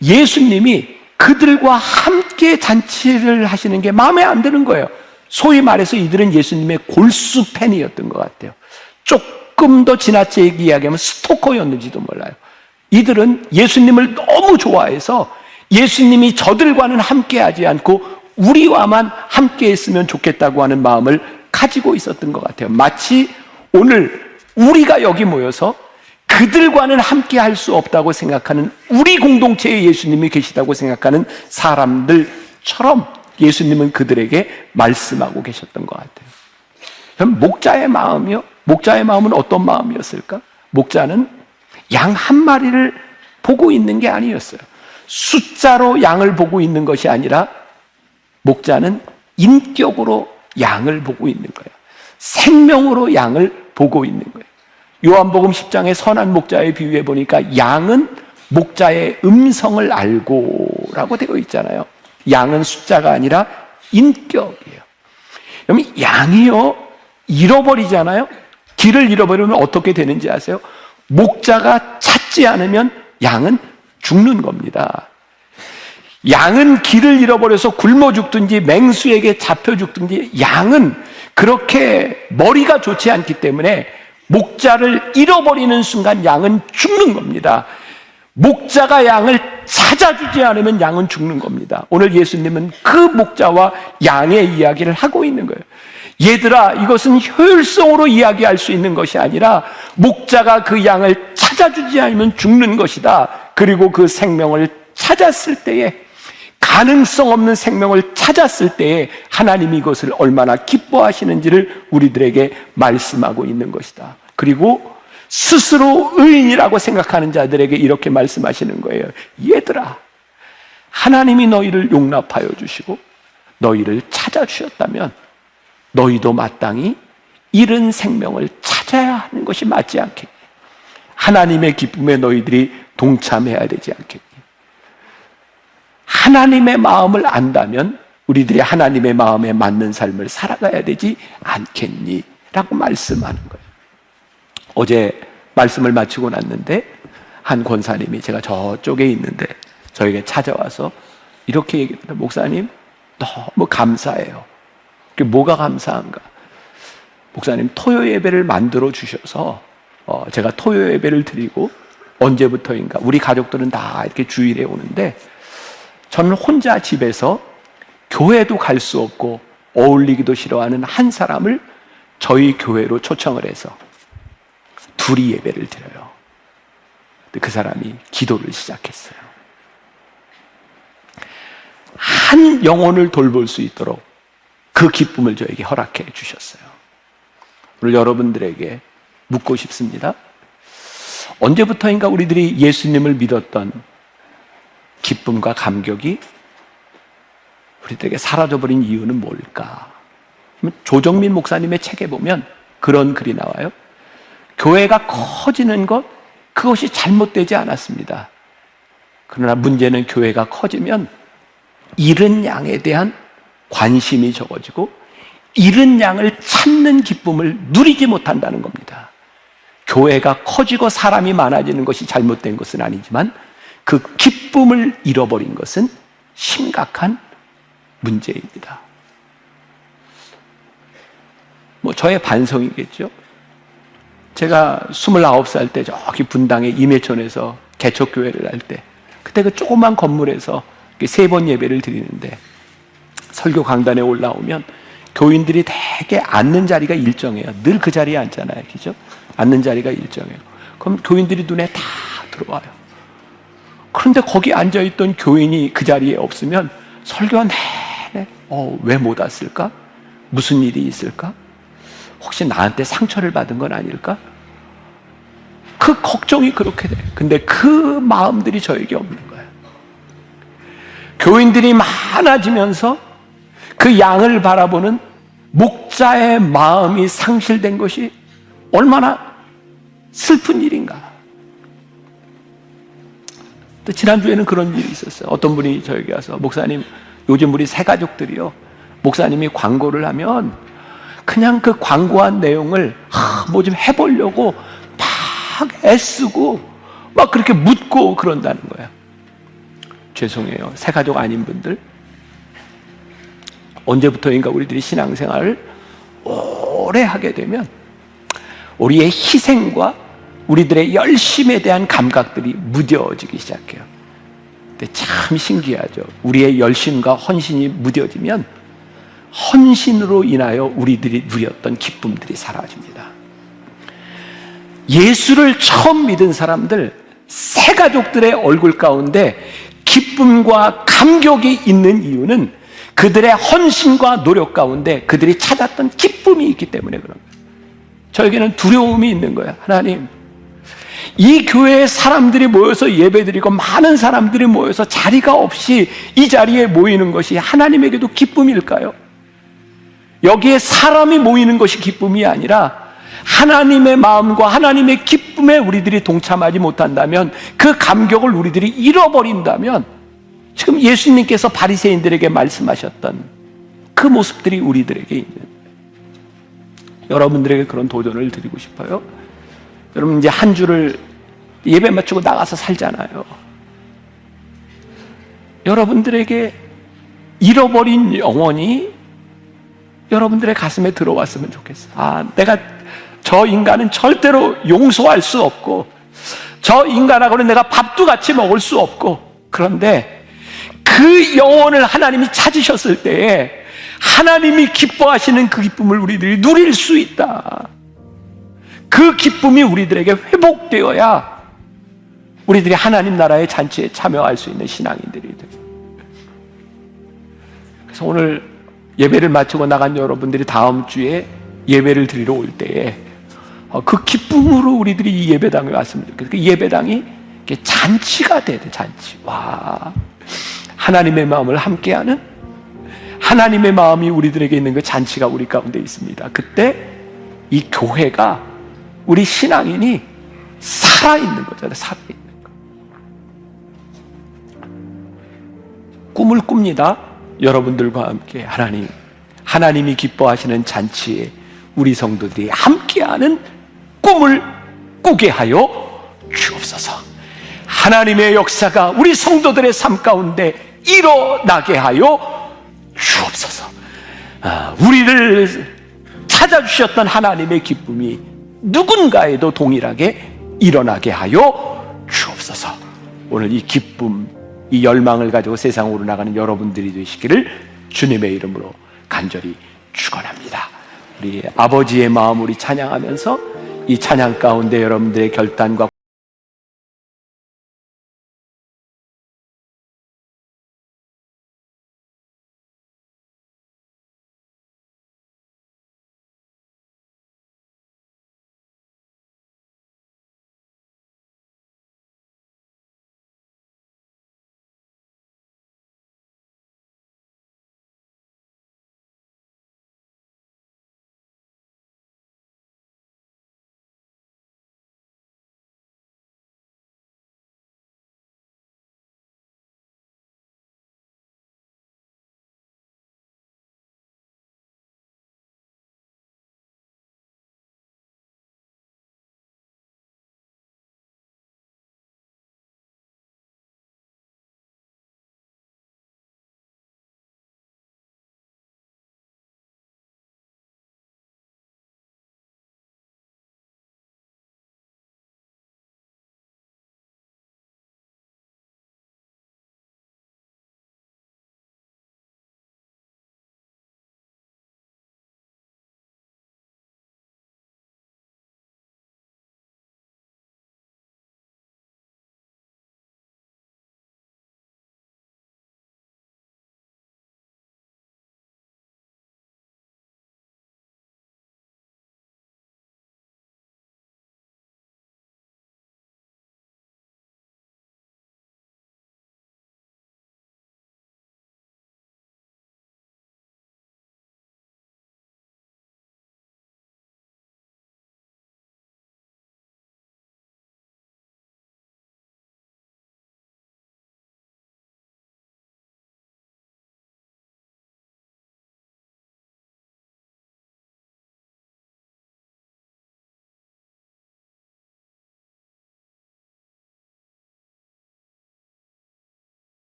예수님이 그들과 함께 잔치를 하시는 게 마음에 안 드는 거예요. 소위 말해서 이들은 예수님의 골수 팬이었던 것 같아요. 조금 더 지나치게 이야기하면 스토커였는지도 몰라요. 이들은 예수님을 너무 좋아해서 예수님이 저들과는 함께하지 않고 우리와만 함께했으면 좋겠다고 하는 마음을 가지고 있었던 것 같아요. 마치 오늘 우리가 여기 모여서 그들과는 함께할 수 없다고 생각하는, 우리 공동체에 예수님이 계시다고 생각하는 사람들처럼 예수님은 그들에게 말씀하고 계셨던 것 같아요. 그럼 목자의 마음이요? 목자의 마음은 어떤 마음이었을까? 목자는 양 한 마리를 보고 있는 게 아니었어요. 숫자로 양을 보고 있는 것이 아니라 목자는 인격으로 양을 보고 있는 거예요. 생명으로 양을 보고 있는 거예요. 요한복음 10장의 선한 목자의 비유에 보니까 양은 목자의 음성을 알고 라고 되어 있잖아요. 양은 숫자가 아니라 인격이에요. 그럼 양이요, 잃어버리잖아요. 길을 잃어버리면 어떻게 되는지 아세요? 목자가 찾지 않으면 양은 죽는 겁니다. 양은 길을 잃어버려서 굶어 죽든지 맹수에게 잡혀 죽든지, 양은 그렇게 머리가 좋지 않기 때문에 목자를 잃어버리는 순간 양은 죽는 겁니다. 목자가 양을 찾아주지 않으면 양은 죽는 겁니다. 오늘 예수님은 그 목자와 양의 이야기를 하고 있는 거예요. 얘들아, 이것은 효율성으로 이야기할 수 있는 것이 아니라 목자가 그 양을 찾아주지 않으면 죽는 것이다. 그리고 그 생명을 찾았을 때에, 가능성 없는 생명을 찾았을 때에 하나님이 이것을 얼마나 기뻐하시는지를 우리들에게 말씀하고 있는 것이다. 그리고 스스로 의인이라고 생각하는 자들에게 이렇게 말씀하시는 거예요. 얘들아, 하나님이 너희를 용납하여 주시고 너희를 찾아주셨다면 너희도 마땅히 잃은 생명을 찾아야 하는 것이 맞지 않겠니? 하나님의 기쁨에 너희들이 동참해야 되지 않겠니? 하나님의 마음을 안다면 우리들이 하나님의 마음에 맞는 삶을 살아가야 되지 않겠니? 라고 말씀하는 거예요. 어제 말씀을 마치고 났는데 한 권사님이, 제가 저쪽에 있는데 저에게 찾아와서 이렇게 얘기합니다. 목사님, 너무 감사해요. 그게 뭐가 감사한가? 목사님, 토요 예배를 만들어 주셔서 제가 토요 예배를 드리고, 언제부터인가 우리 가족들은 다 이렇게 주일에 오는데 저는 혼자 집에서 교회도 갈 수 없고 어울리기도 싫어하는 한 사람을 저희 교회로 초청을 해서 둘이 예배를 드려요. 근데 그 사람이 기도를 시작했어요. 한 영혼을 돌볼 수 있도록 그 기쁨을 저에게 허락해 주셨어요. 오늘 여러분들에게 묻고 싶습니다. 언제부터인가 우리들이 예수님을 믿었던 기쁨과 감격이 우리들에게 사라져버린 이유는 뭘까? 조정민 목사님의 책에 보면 그런 글이 나와요. 교회가 커지는 것, 그것이 잘못되지 않았습니다. 그러나 문제는 교회가 커지면 잃은 양에 대한 관심이 적어지고 잃은 양을 찾는 기쁨을 누리지 못한다는 겁니다. 교회가 커지고 사람이 많아지는 것이 잘못된 것은 아니지만 그 기쁨을 잃어버린 것은 심각한 문제입니다. 저의 반성이겠죠. 제가 29살 때 저기 분당의 임해촌에서 개척교회를 할 때, 그때 그 조그만 건물에서 3번 예배를 드리는데 설교 강단에 올라오면 교인들이 대개 앉는 자리가 일정해요. 늘 그 자리에 앉잖아요. 그죠? 앉는 자리가 일정해요. 그럼 교인들이 눈에 다 들어와요. 그런데 거기 앉아있던 교인이 그 자리에 없으면 설교가 내내 왜 못 왔을까? 무슨 일이 있을까? 혹시 나한테 상처를 받은 건 아닐까? 그 걱정이 그렇게 돼. 근데 그 마음들이 저에게 없는 거예요. 교인들이 많아지면서 그 양을 바라보는 목자의 마음이 상실된 것이 얼마나 슬픈 일인가. 또 지난주에는 그런 일이 있었어요. 어떤 분이 저에게 와서, 목사님, 요즘 우리 새가족들이요, 목사님이 광고를 하면 그냥 그 광고한 내용을 뭐 좀 해보려고 막 애쓰고 막 그렇게 묻고 그런다는 거예요. 죄송해요. 새가족 아닌 분들, 언제부터인가 우리들이 신앙생활을 오래 하게 되면 우리의 희생과 우리들의 열심에 대한 감각들이 무뎌지기 시작해요. 근데 참 신기하죠. 우리의 열심과 헌신이 무뎌지면 헌신으로 인하여 우리들이 누렸던 기쁨들이 사라집니다. 예수를 처음 믿은 사람들, 새가족들의 얼굴 가운데 기쁨과 감격이 있는 이유는 그들의 헌신과 노력 가운데 그들이 찾았던 기쁨이 있기 때문에 그런 거예요. 저에게는 두려움이 있는 거예요. 하나님, 이 교회에 사람들이 모여서 예배드리고 많은 사람들이 모여서 자리가 없이 이 자리에 모이는 것이 하나님에게도 기쁨일까요? 여기에 사람이 모이는 것이 기쁨이 아니라 하나님의 마음과 하나님의 기쁨에 우리들이 동참하지 못한다면, 그 감격을 우리들이 잃어버린다면, 지금 예수님께서 바리새인들에게 말씀하셨던 그 모습들이 우리들에게 있는, 여러분들에게 그런 도전을 드리고 싶어요. 여러분, 이제 한 주를 예배 마치고 나가서 살잖아요. 여러분들에게 잃어버린 영혼이 여러분들의 가슴에 들어왔으면 좋겠어요. 내가 저 인간은 절대로 용서할 수 없고, 저 인간하고는 내가 밥도 같이 먹을 수 없고, 그런데 그 영혼을 하나님이 찾으셨을 때에 하나님이 기뻐하시는 그 기쁨을 우리들이 누릴 수 있다. 그 기쁨이 우리들에게 회복되어야 우리들이 하나님 나라의 잔치에 참여할 수 있는 신앙인들이 돼요. 그래서 오늘 예배를 마치고 나간 여러분들이 다음 주에 예배를 드리러 올 때에 그 기쁨으로 우리들이 이 예배당에 왔으면 좋겠어요. 그 예배당이 잔치가 돼야 돼, 잔치. 와, 하나님의 마음을 함께하는, 하나님의 마음이 우리들에게 있는 그 잔치가 우리 가운데 있습니다. 그때 이 교회가, 우리 신앙인이 살아있는 거잖아요. 살아있는 거. 꿈을 꿉니다. 여러분들과 함께 하나님이 기뻐하시는 잔치에 우리 성도들이 함께하는 꿈을 꾸게 하여 주옵소서. 하나님의 역사가 우리 성도들의 삶 가운데 일어나게 하여 주옵소서. 우리를 찾아주셨던 하나님의 기쁨이 누군가에도 동일하게 일어나게 하여 주옵소서. 오늘 이 기쁨, 이 열망을 가지고 세상으로 나가는 여러분들이 되시기를 주님의 이름으로 간절히 축원합니다. 우리 아버지의 마음 우리 찬양하면서 이 찬양 가운데 여러분들의 결단과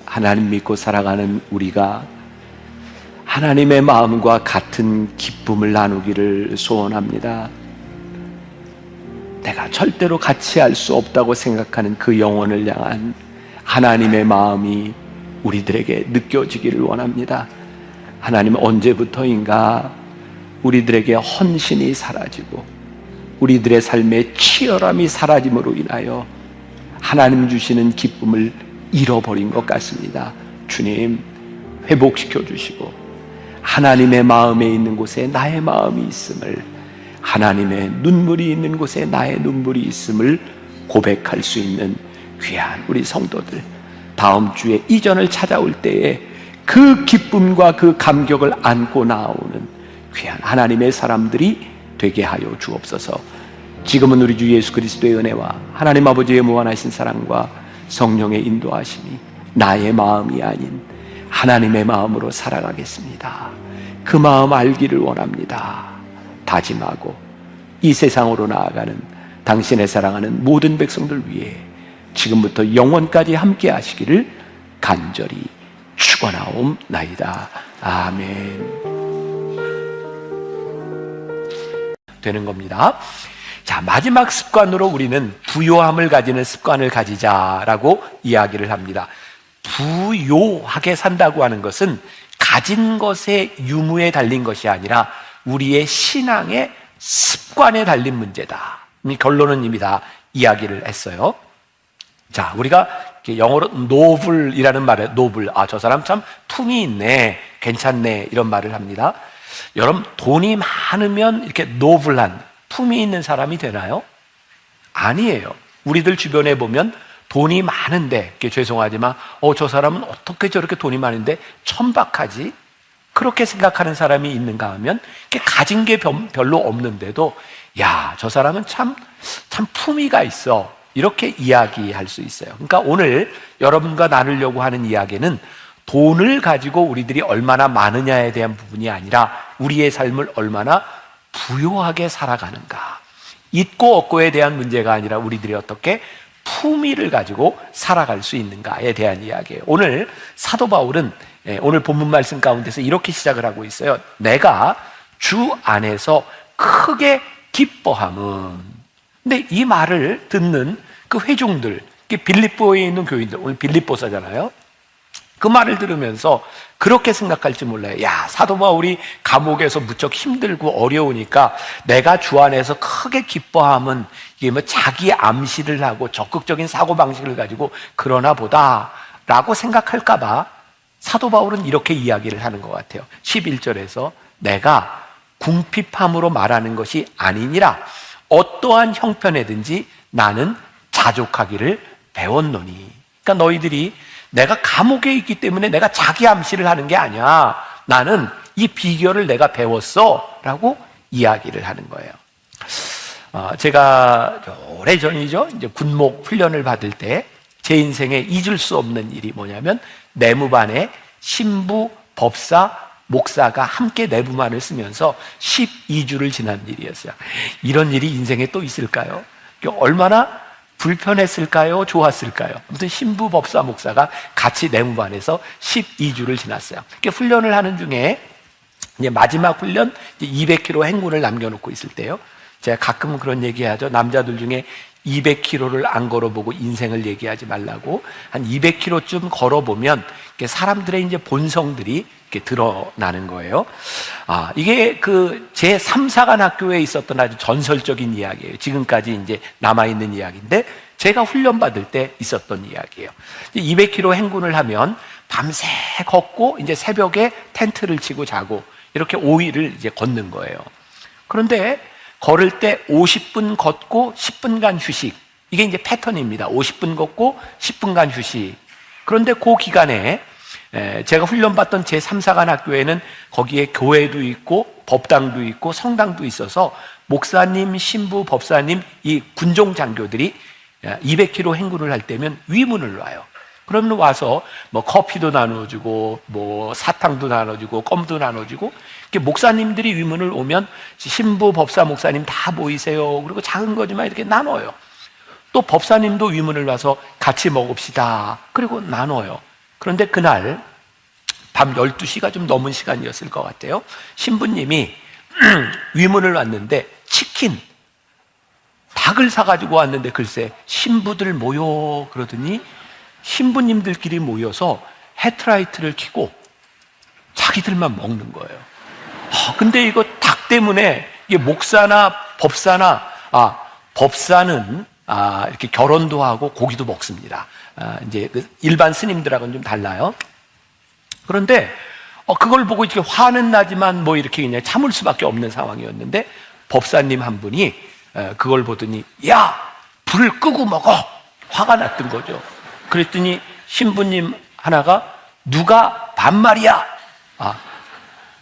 하나님 믿고 살아가는 우리가 하나님의 마음과 같은 기쁨을 나누기를 소원합니다. 내가 절대로 같이 할 수 없다고 생각하는 그 영혼을 향한 하나님의 마음이 우리들에게 느껴지기를 원합니다. 하나님은 언제부터인가 우리들에게 헌신이 사라지고 우리들의 삶의 치열함이 사라짐으로 인하여 하나님 주시는 기쁨을 잃어버린 것 같습니다. 주님, 회복시켜 주시고 하나님의 마음에 있는 곳에 나의 마음이 있음을, 하나님의 눈물이 있는 곳에 나의 눈물이 있음을 고백할 수 있는 귀한 우리 성도들, 다음 주에 이전을 찾아올 때에 그 기쁨과 그 감격을 안고 나오는 귀한 하나님의 사람들이 되게 하여 주옵소서. 지금은 우리 주 예수 그리스도의 은혜와 하나님 아버지의 무한하신 사랑과 성령의 인도하심이 나의 마음이 아닌 하나님의 마음으로 살아가겠습니다. 그 마음 알기를 원합니다. 다짐하고 이 세상으로 나아가는 당신의 사랑하는 모든 백성들 위해 지금부터 영원까지 함께 하시기를 간절히 축원하옵나이다. 아멘. 되는 겁니다. 자, 마지막 습관으로 우리는 부요함을 가지는 습관을 가지자라고 이야기를 합니다. 부요하게 산다고 하는 것은 가진 것의 유무에 달린 것이 아니라 우리의 신앙의 습관에 달린 문제다. 이 결론은 이미 다 이야기를 했어요. 자, 우리가 영어로 노블이라는 말에 노블, 저 사람 참 품이 있네, 괜찮네, 이런 말을 합니다. 여러분, 돈이 많으면 이렇게 노블한 품이 있는 사람이 되나요? 아니에요. 우리들 주변에 보면 돈이 많은데, 죄송하지만 저 사람은 어떻게 저렇게 돈이 많은데 천박하지? 그렇게 생각하는 사람이 있는가 하면 가진 게 별로 없는데도 야, 저 사람은 참 품위가 있어, 이렇게 이야기할 수 있어요. 그러니까 오늘 여러분과 나누려고 하는 이야기는 돈을 가지고 우리들이 얼마나 많으냐에 대한 부분이 아니라 우리의 삶을 얼마나 부요하게 살아가는가, 있고 없고에 대한 문제가 아니라 우리들이 어떻게 품위를 가지고 살아갈 수 있는가에 대한 이야기예요. 오늘 사도 바울은 오늘 본문 말씀 가운데서 이렇게 시작을 하고 있어요. 내가 주 안에서 크게 기뻐함은. 근데 이 말을 듣는 그 회중들, 빌립보에 있는 교인들, 오늘 빌립보서잖아요. 그 말을 들으면서 그렇게 생각할지 몰라요. 야, 사도 바울이 감옥에서 무척 힘들고 어려우니까 내가 주 안에서 크게 기뻐함은 이게 뭐 자기 암시를 하고 적극적인 사고방식을 가지고 그러나 보다 라고 생각할까봐 사도 바울은 이렇게 이야기를 하는 것 같아요. 11절에서 내가 궁핍함으로 말하는 것이 아니니라 어떠한 형편에든지 나는 자족하기를 배웠노니. 그러니까 너희들이 내가 감옥에 있기 때문에 내가 자기 암시를 하는 게 아니야, 나는 이 비결을 내가 배웠어 라고 이야기를 하는 거예요. 제가 오래전이죠, 이제 군목 훈련을 받을 때 제 인생에 잊을 수 없는 일이 뭐냐면 내무반에 신부, 법사, 목사가 함께 내무반을 쓰면서 12주를 지난 일이었어요. 이런 일이 인생에 또 있을까요? 얼마나 불편했을까요? 좋았을까요? 아무튼 신부, 법사, 목사가 같이 내무반에서 12주를 지났어요. 훈련을 하는 중에 이제 마지막 훈련 200km 행군을 남겨놓고 있을 때요, 제가 가끔 그런 얘기하죠. 남자들 중에 200km를 안 걸어보고 인생을 얘기하지 말라고. 한 200km쯤 걸어보면 사람들의 이제 본성들이 이렇게 드러나는 거예요. 이게 제 3사관 학교에 있었던 아주 전설적인 이야기예요. 지금까지 이제 남아있는 이야기인데 제가 훈련받을 때 있었던 이야기예요. 200km 행군을 하면 밤새 걷고 이제 새벽에 텐트를 치고 자고 이렇게 5일을 이제 걷는 거예요. 그런데 걸을 때 50분 걷고 10분간 휴식. 이게 이제 패턴입니다. 50분 걷고 10분간 휴식. 그런데 그 기간에 제가 훈련받던 제 3사관 학교에는 거기에 교회도 있고 법당도 있고 성당도 있어서 목사님, 신부, 법사님, 이 군종 장교들이 200km 행군을 할 때면 위문을 놔요. 그러면 와서 뭐 커피도 나눠주고 뭐 사탕도 나눠주고 껌도 나눠주고, 목사님들이 위문을 오면 신부, 법사, 목사님 다 모이세요. 그리고 작은 거지만 이렇게 나눠요. 또 법사님도 위문을 와서 같이 먹읍시다. 그리고 나눠요. 그런데 그날 밤 12시가 좀 넘은 시간이었을 것 같아요. 신부님이 위문을 왔는데 치킨, 닭을 사가지고 왔는데 글쎄 신부들 모여 그러더니 신부님들끼리 모여서 헤드라이트를 켜고 자기들만 먹는 거예요. 근데 이거 닭 때문에 이게 목사나 법사나 법사는 이렇게 결혼도 하고 고기도 먹습니다. 이제 그 일반 스님들하고는 좀 달라요. 그런데 그걸 보고 이렇게 화는 나지만 뭐 이렇게 그냥 참을 수밖에 없는 상황이었는데 법사님 한 분이 그걸 보더니 야, 불을 끄고 먹어. 화가 났던 거죠. 그랬더니 신부님 하나가 누가 반말이야?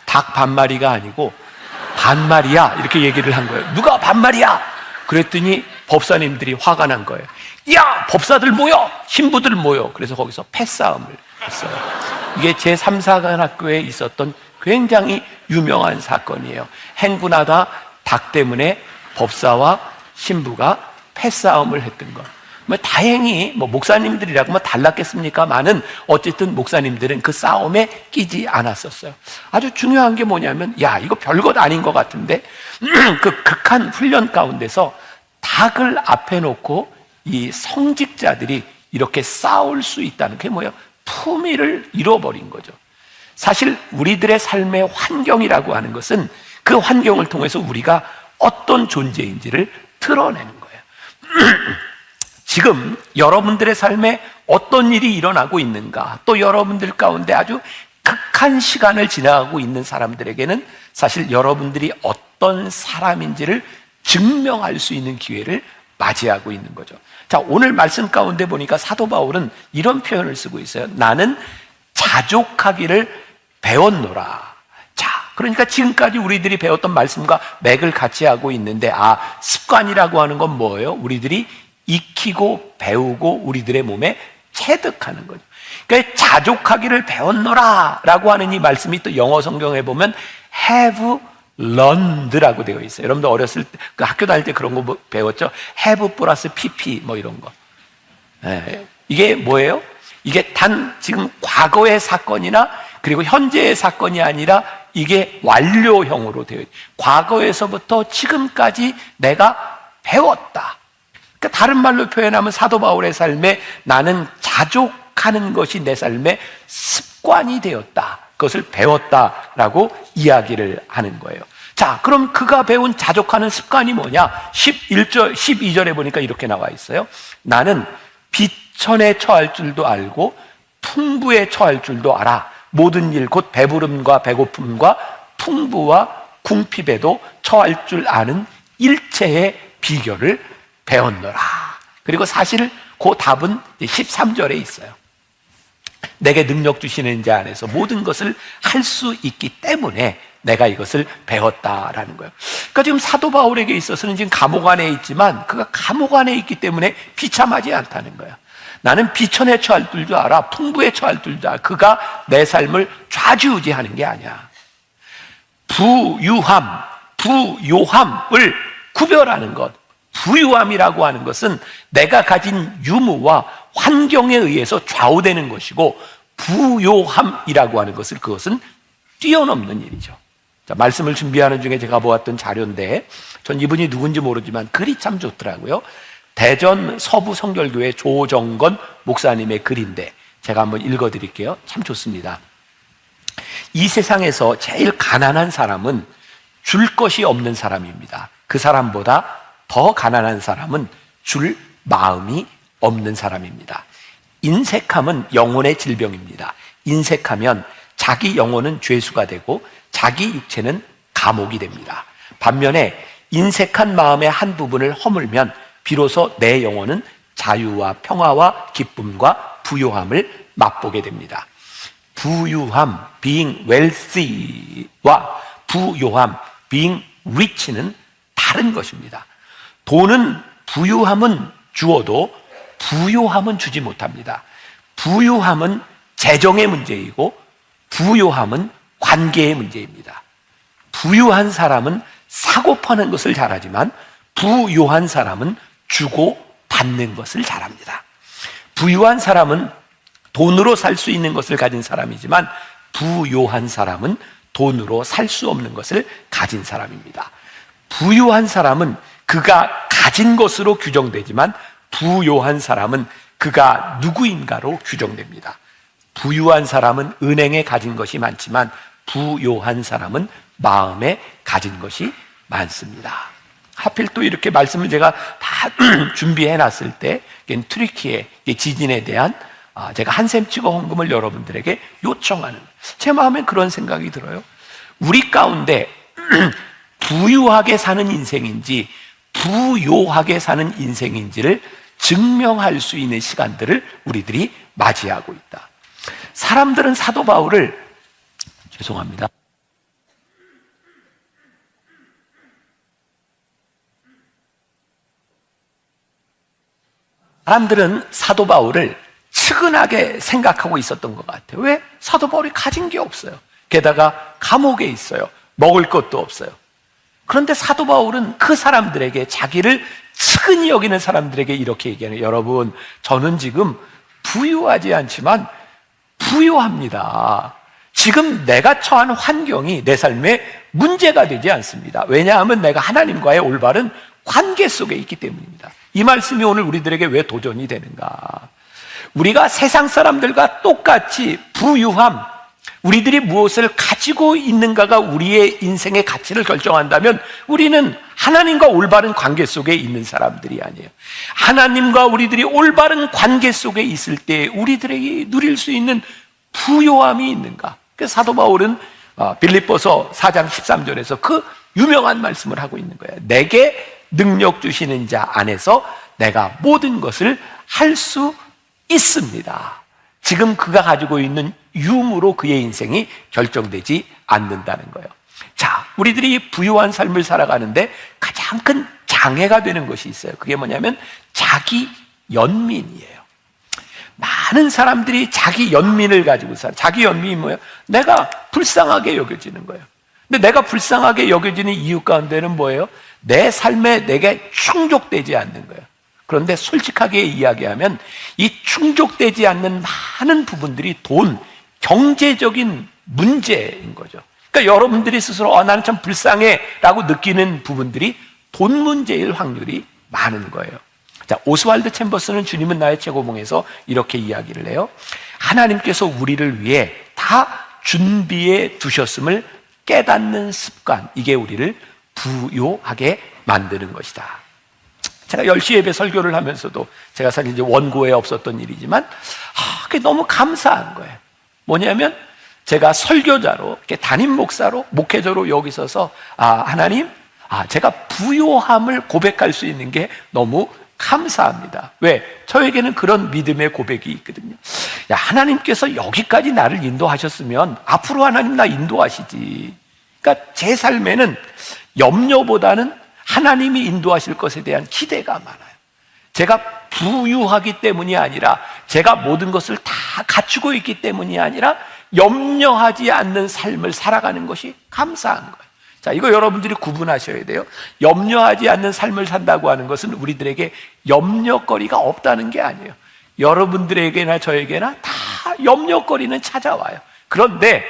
닭 반마리가 아니고 반말이야 이렇게 얘기를 한 거예요. 누가 반말이야? 그랬더니 법사님들이 화가 난 거예요. 야, 법사들 모여, 신부들 모여. 그래서 거기서 패싸움을 했어요. 이게 제3사관학교에 있었던 굉장히 유명한 사건이에요. 행군하다 닭 때문에 법사와 신부가 패싸움을 했던 것. 다행히 목사님들이라고 달랐겠습니까만은 어쨌든 목사님들은 그 싸움에 끼지 않았었어요. 아주 중요한 게 뭐냐면 이거 별것 아닌 것 같은데 그 극한 훈련 가운데서 닭을 앞에 놓고 이 성직자들이 이렇게 싸울 수 있다는 게 뭐예요? 품위를 잃어버린 거죠. 사실 우리들의 삶의 환경이라고 하는 것은 그 환경을 통해서 우리가 어떤 존재인지를 드러내는 거예요. 지금 여러분들의 삶에 어떤 일이 일어나고 있는가, 또 여러분들 가운데 아주 극한 시간을 지나가고 있는 사람들에게는 사실 여러분들이 어떤 사람인지를 증명할 수 있는 기회를 맞이하고 있는 거죠. 자, 오늘 말씀 가운데 보니까 사도 바울은 이런 표현을 쓰고 있어요. 나는 자족하기를 배웠노라. 자, 그러니까 지금까지 우리들이 배웠던 말씀과 맥을 같이 하고 있는데 습관이라고 하는 건 뭐예요? 우리들이 익히고 배우고 우리들의 몸에 체득하는 거죠. 그러니까 자족하기를 배웠노라 라고 하는 이 말씀이 또 영어 성경에 보면 have learned라고 되어 있어요. 여러분들 어렸을 때 그 학교 다닐 때 그런 거 배웠죠? have 플러스 pp 이런 거. 이게 뭐예요? 이게 단 지금 과거의 사건이나 그리고 현재의 사건이 아니라 이게 완료형으로 되어 있어요. 과거에서부터 지금까지 내가 배웠다. 그러니까 다른 말로 표현하면 사도 바울의 삶에 나는 자족하는 것이 내 삶의 습관이 되었다. 그것을 배웠다라고 이야기를 하는 거예요. 자, 그럼 그가 배운 자족하는 습관이 뭐냐? 11절, 12절에 보니까 이렇게 나와 있어요. 나는 비천에 처할 줄도 알고 풍부에 처할 줄도 알아. 모든 일 곧 배부름과 배고픔과 풍부와 궁핍에도 처할 줄 아는 일체의 비결을 배웠노라. 그리고 사실 그 답은 13절에 있어요. 내게 능력 주시는 자 안에서 모든 것을 할 수 있기 때문에 내가 이것을 배웠다라는 거예요. 그러니까 지금 사도 바울에게 있어서는 지금 감옥 안에 있지만 그가 감옥 안에 있기 때문에 비참하지 않다는 거예요. 나는 비천에 처할 줄도 알아, 풍부에 처할 줄도 알아. 그가 내 삶을 좌지우지하는 게 아니야. 부유함, 부요함을 구별하는 것. 부유함이라고 하는 것은 내가 가진 유무와 환경에 의해서 좌우되는 것이고, 부요함이라고 하는 것은 그것은 뛰어넘는 일이죠. 자, 말씀을 준비하는 중에 제가 보았던 자료인데, 전 이분이 누군지 모르지만 글이 참 좋더라고요. 대전 서부 성결교회 조정건 목사님의 글인데 제가 한번 읽어드릴게요. 참 좋습니다. 이 세상에서 제일 가난한 사람은 줄 것이 없는 사람입니다. 그 사람보다 더 가난한 사람은 줄 마음이 없는 사람입니다. 인색함은 영혼의 질병입니다. 인색하면 자기 영혼은 죄수가 되고 자기 육체는 감옥이 됩니다. 반면에 인색한 마음의 한 부분을 허물면 비로소 내 영혼은 자유와 평화와 기쁨과 부요함을 맛보게 됩니다. 부유함, being wealthy와 부요함, being rich는 다른 것입니다. 돈은 부유함은 주어도 부요함은 주지 못합니다. 부유함은 재정의 문제이고 부요함은 관계의 문제입니다. 부유한 사람은 사고 파는 것을 잘하지만 부요한 사람은 주고 갖는 것을 잘합니다. 부유한 사람은 돈으로 살 수 있는 것을 가진 사람이지만 부요한 사람은 돈으로 살 수 없는 것을 가진 사람입니다. 부유한 사람은 그가 가진 것으로 규정되지만 부요한 사람은 그가 누구인가로 규정됩니다. 부유한 사람은 은행에 가진 것이 많지만 부요한 사람은 마음에 가진 것이 많습니다. 하필 또 이렇게 말씀을 제가 다 준비해 놨을 때 트리키의 지진에 대한 제가 한샘 찍어 헌금을 여러분들에게 요청하는, 제 마음에 그런 생각이 들어요. 우리 가운데 부유하게 사는 인생인지 부요하게 사는 인생인지를 증명할 수 있는 시간들을 우리들이 맞이하고 있다. 사람들은 사도 바울을, 죄송합니다. 사람들은 사도 바울을 측은하게 생각하고 있었던 것 같아요. 왜? 사도 바울이 가진 게 없어요. 게다가 감옥에 있어요. 먹을 것도 없어요. 그런데 사도 바울은 그 사람들에게, 자기를 측은히 여기는 사람들에게 이렇게 얘기하는 거예요. 여러분, 저는 지금 부유하지 않지만 부유합니다. 지금 내가 처한 환경이 내 삶에 문제가 되지 않습니다. 왜냐하면 내가 하나님과의 올바른 관계 속에 있기 때문입니다. 이 말씀이 오늘 우리들에게 왜 도전이 되는가? 우리가 세상 사람들과 똑같이 부유함, 우리들이 무엇을 가지고 있는가가 우리의 인생의 가치를 결정한다면 우리는 하나님과 올바른 관계 속에 있는 사람들이 아니에요. 하나님과 우리들이 올바른 관계 속에 있을 때 우리들에게 누릴 수 있는 부요함이 있는가? 그래서 사도 바울은 빌립보서 4장 13절에서 그 유명한 말씀을 하고 있는 거예요. 내게 능력 주시는 자 안에서 내가 모든 것을 할 수 있습니다. 지금 그가 가지고 있는 유무로 그의 인생이 결정되지 않는다는 거예요. 자, 우리들이 부유한 삶을 살아가는데 가장 큰 장애가 되는 것이 있어요. 그게 뭐냐면 자기 연민이에요. 많은 사람들이 자기 연민을 가지고 살아요. 자기 연민이 뭐예요? 내가 불쌍하게 여겨지는 거예요. 근데 내가 불쌍하게 여겨지는 이유 가운데는 뭐예요? 내 삶에 내게 충족되지 않는 거예요. 그런데 솔직하게 이야기하면 이 충족되지 않는 많은 부분들이 돈, 경제적인 문제인 거죠. 그러니까 여러분들이 스스로 나는 참 불쌍해 라고 느끼는 부분들이 돈 문제일 확률이 많은 거예요. 자, 오스왈드 챔버스는 주님은 나의 최고봉에서 이렇게 이야기를 해요. 하나님께서 우리를 위해 다 준비해 두셨음을 깨닫는 습관, 이게 우리를 부요하게 만드는 것이다. 제가 10시 예배 설교를 하면서도, 제가 사실 이제 원고에 없었던 일이지만 그게 너무 감사한 거예요. 뭐냐면 제가 설교자로, 이렇게 담임 목사로, 목회자로 여기 서서 하나님, 제가 부요함을 고백할 수 있는 게 너무 감사합니다. 왜? 저에게는 그런 믿음의 고백이 있거든요. 야, 하나님께서 여기까지 나를 인도하셨으면 앞으로 하나님 나 인도하시지. 그러니까 제 삶에는 염려보다는 하나님이 인도하실 것에 대한 기대가 많아요. 제가 부유하기 때문이 아니라, 제가 모든 것을 다 갖추고 있기 때문이 아니라 염려하지 않는 삶을 살아가는 것이 감사한 거예요. 자, 이거 여러분들이 구분하셔야 돼요. 염려하지 않는 삶을 산다고 하는 것은 우리들에게 염려거리가 없다는 게 아니에요. 여러분들에게나 저에게나 다 염려거리는 찾아와요. 그런데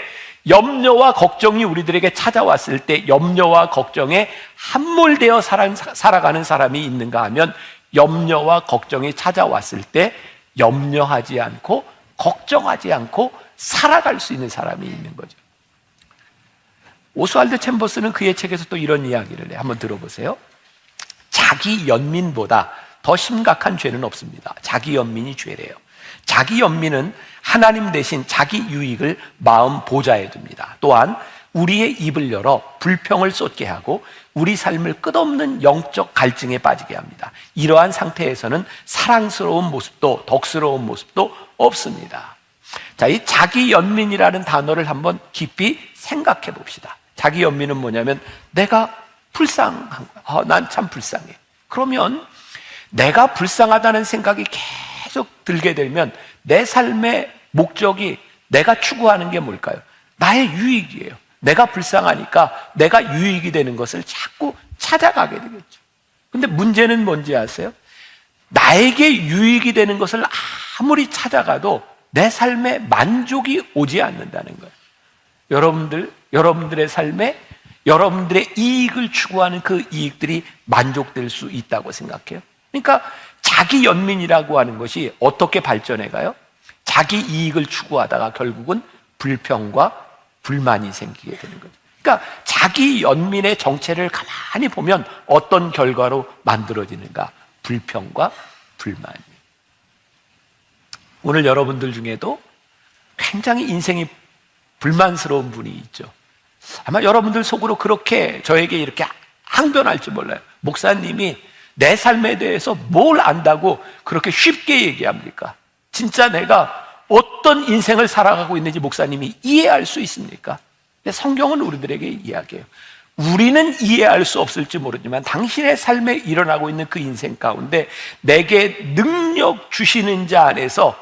염려와 걱정이 우리들에게 찾아왔을 때 염려와 걱정에 함몰되어 살아가는 사람이 있는가 하면, 염려와 걱정이 찾아왔을 때 염려하지 않고 걱정하지 않고 살아갈 수 있는 사람이 있는 거죠. 오스왈드 챔버스는 그의 책에서 또 이런 이야기를 해요. 한번 들어보세요. 자기 연민보다 더 심각한 죄는 없습니다. 자기 연민이 죄래요. 자기 연민은 하나님 대신 자기 유익을 마음 보좌에 둡니다. 또한 우리의 입을 열어 불평을 쏟게 하고 우리 삶을 끝없는 영적 갈증에 빠지게 합니다. 이러한 상태에서는 사랑스러운 모습도 덕스러운 모습도 없습니다. 자, 이 자기 연민이라는 단어를 한번 깊이 생각해 봅시다. 자기 연민은 뭐냐면 내가 불쌍한 거야. 난 참 불쌍해. 그러면 내가 불쌍하다는 생각이 계속 들게 되면 내 삶의 목적이, 내가 추구하는 게 뭘까요? 나의 유익이에요. 내가 불쌍하니까 내가 유익이 되는 것을 자꾸 찾아가게 되겠죠. 근데 문제는 뭔지 아세요? 나에게 유익이 되는 것을 아무리 찾아가도 내 삶에 만족이 오지 않는다는 거예요. 여러분들의 삶에 여러분들의 이익을 추구하는 그 이익들이 만족될 수 있다고 생각해요. 그러니까 자기 연민이라고 하는 것이 어떻게 발전해 가요? 자기 이익을 추구하다가 결국은 불평과 불만이 생기게 되는 거죠. 그러니까 자기 연민의 정체를 가만히 보면 어떤 결과로 만들어지는가? 불평과 불만이. 오늘 여러분들 중에도 굉장히 인생이 불만스러운 분이 있죠. 아마 여러분들 속으로 그렇게 저에게 이렇게 항변할지 몰라요. 목사님이 내 삶에 대해서 뭘 안다고 그렇게 쉽게 얘기합니까? 진짜 내가 어떤 인생을 살아가고 있는지 목사님이 이해할 수 있습니까? 근데 성경은 우리들에게 이야기해요. 우리는 이해할 수 없을지 모르지만 당신의 삶에 일어나고 있는 그 인생 가운데 내게 능력 주시는 자 안에서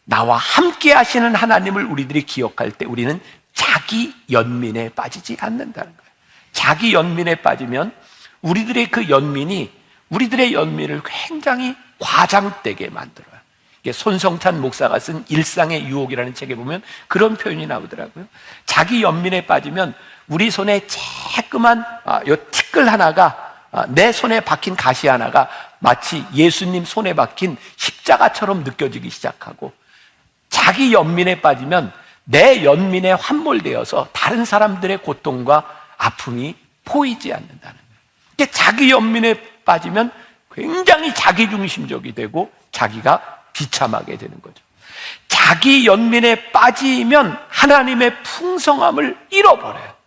나와 함께 하시는 하나님을 우리들이 기억할 때 우리는 자기 연민에 빠지지 않는다는 거예요. 자기 연민에 빠지면 우리들의 그 연민이 우리들의 연민을 굉장히 과장되게 만들어요. 이게 손성찬 목사가 쓴 일상의 유혹이라는 책에 보면 그런 표현이 나오더라고요. 자기 연민에 빠지면 우리 손에 쬐끄만 요 티끌 하나가 내 손에 박힌 가시 하나가 마치 예수님 손에 박힌 십자가처럼 느껴지기 시작하고, 자기 연민에 빠지면 내 연민에 함몰되어서 다른 사람들의 고통과 아픔이 보이지 않는다는 거예요. 자기 연민에 빠지면 굉장히 자기중심적이 되고 자기가 비참하게 되는 거죠. 자기 연민에 빠지면 하나님의 풍성함을 잃어버려요.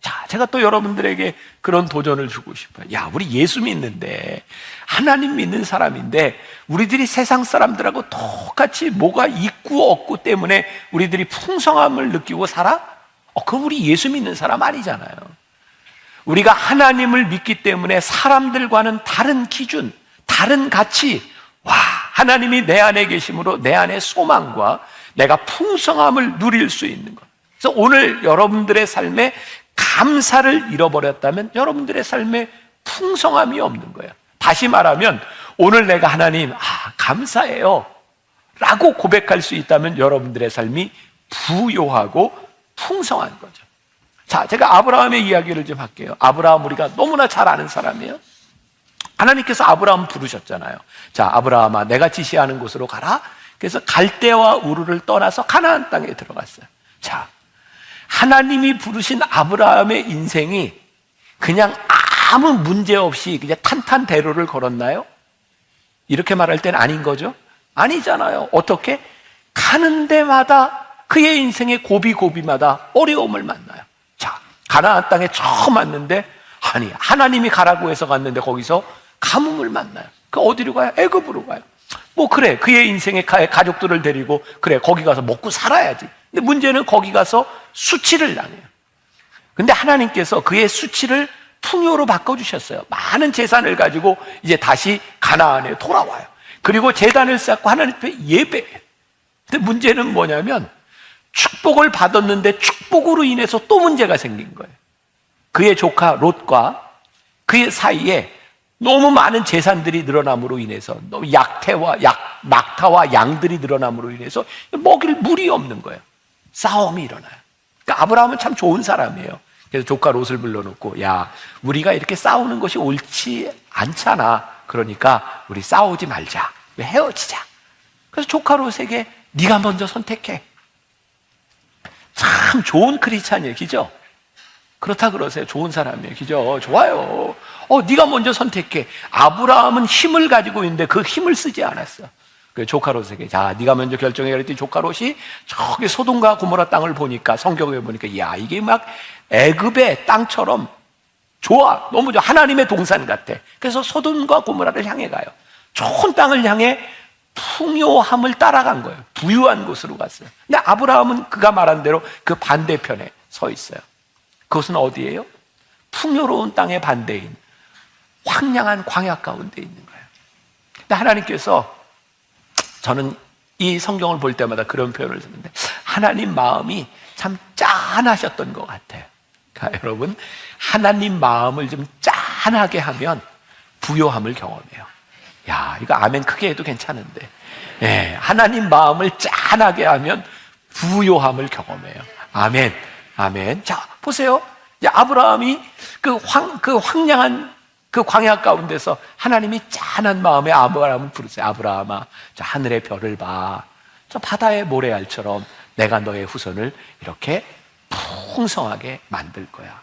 자, 제가 또 여러분들에게 그런 도전을 주고 싶어요. 야, 우리 예수 믿는데, 하나님 믿는 사람인데 우리들이 세상 사람들하고 똑같이 뭐가 있고 없고 때문에 우리들이 풍성함을 느끼고 살아? 그럼 우리 예수 믿는 사람 아니잖아요. 우리가 하나님을 믿기 때문에 사람들과는 다른 기준, 다른 가치, 하나님이 내 안에 계심으로 내 안에 소망과 내가 풍성함을 누릴 수 있는 것. 그래서 오늘 여러분들의 삶에 감사를 잃어버렸다면 여러분들의 삶에 풍성함이 없는 거예요. 다시 말하면 오늘 내가 하나님 감사해요 라고 고백할 수 있다면 여러분들의 삶이 부요하고 풍성한 거죠. 자, 제가 아브라함의 이야기를 좀 할게요. 아브라함 우리가 너무나 잘 아는 사람이에요. 하나님께서 아브라함 부르셨잖아요. 자, 아브라함아, 내가 지시하는 곳으로 가라. 그래서 갈대와 우르를 떠나서 가나안 땅에 들어갔어요. 자, 하나님이 부르신 아브라함의 인생이 그냥 아무 문제 없이 그냥 탄탄대로를 걸었나요? 이렇게 말할 땐 아닌 거죠? 아니잖아요. 어떻게? 가는 데마다 그의 인생의 고비고비마다 어려움을 만나요. 자, 가나안 땅에 처음 왔는데 하나님이 가라고 해서 갔는데 거기서 가뭄을 만나요. 그 어디로 가요? 애굽으로 가요. 그래, 그의 인생의 가족들을 데리고 그래, 거기 가서 먹고 살아야지. 근데 문제는 거기 가서 수치를 당해요. 근데 하나님께서 그의 수치를 풍요로 바꿔주셨어요. 많은 재산을 가지고 이제 다시 가나안에 돌아와요. 그리고 제단을 쌓고 하나님 앞에 예배해요. 근데 문제는 뭐냐면 축복을 받았는데 축복으로 인해서 또 문제가 생긴 거예요. 그의 조카 롯과 그의 사이에 너무 많은 재산들이 늘어남으로 인해서, 너무 낙타와 양들이 늘어남으로 인해서 먹일 물이 없는 거예요. 싸움이 일어나요. 그러니까 아브라함은 참 좋은 사람이에요. 그래서 조카 롯을 불러놓고, 야, 우리가 이렇게 싸우는 것이 옳지 않잖아. 그러니까 우리 싸우지 말자. 헤어지자. 그래서 조카 롯에게 네가 먼저 선택해. 참 좋은 크리스찬 얘기죠. 그렇다 그러세요. 좋은 사람이에요. 그죠? 좋아요. 네가 먼저 선택해. 아브라함은 힘을 가지고 있는데 그 힘을 쓰지 않았어. 그 조카 롯에게, 자, 네가 먼저 결정해. 그랬더니 조카 롯이 저기 소돔과 고모라 땅을 보니까, 성경에 보니까, 야, 이게 막 애굽의 땅처럼 좋아. 너무 좋아. 하나님의 동산 같아. 그래서 소돔과 고모라를 향해 가요. 좋은 땅을 향해 풍요함을 따라간 거예요. 부유한 곳으로 갔어요. 근데 아브라함은 그가 말한 대로 그 반대편에 서 있어요. 그것은 어디예요? 풍요로운 땅의 반대인 황량한 광야 가운데 있는 거예요. 근데 하나님께서, 저는 이 성경을 볼 때마다 그런 표현을 쓰는데, 하나님 마음이 참 짠하셨던 것 같아요. 그러니까 여러분, 하나님 마음을 좀 짠하게 하면 부요함을 경험해요. 야, 이거 아멘 크게 해도 괜찮은데. 예, 하나님 마음을 짠하게 하면 부요함을 경험해요. 아멘, 아멘. 자, 보세요. 이제 아브라함이 그 황량한 그 광야 가운데서 하나님이 짠한 마음에 아브라함을 부르세요. 아브라함아, 저 하늘의 별을 봐. 저 바다의 모래알처럼 내가 너의 후손을 이렇게 풍성하게 만들 거야.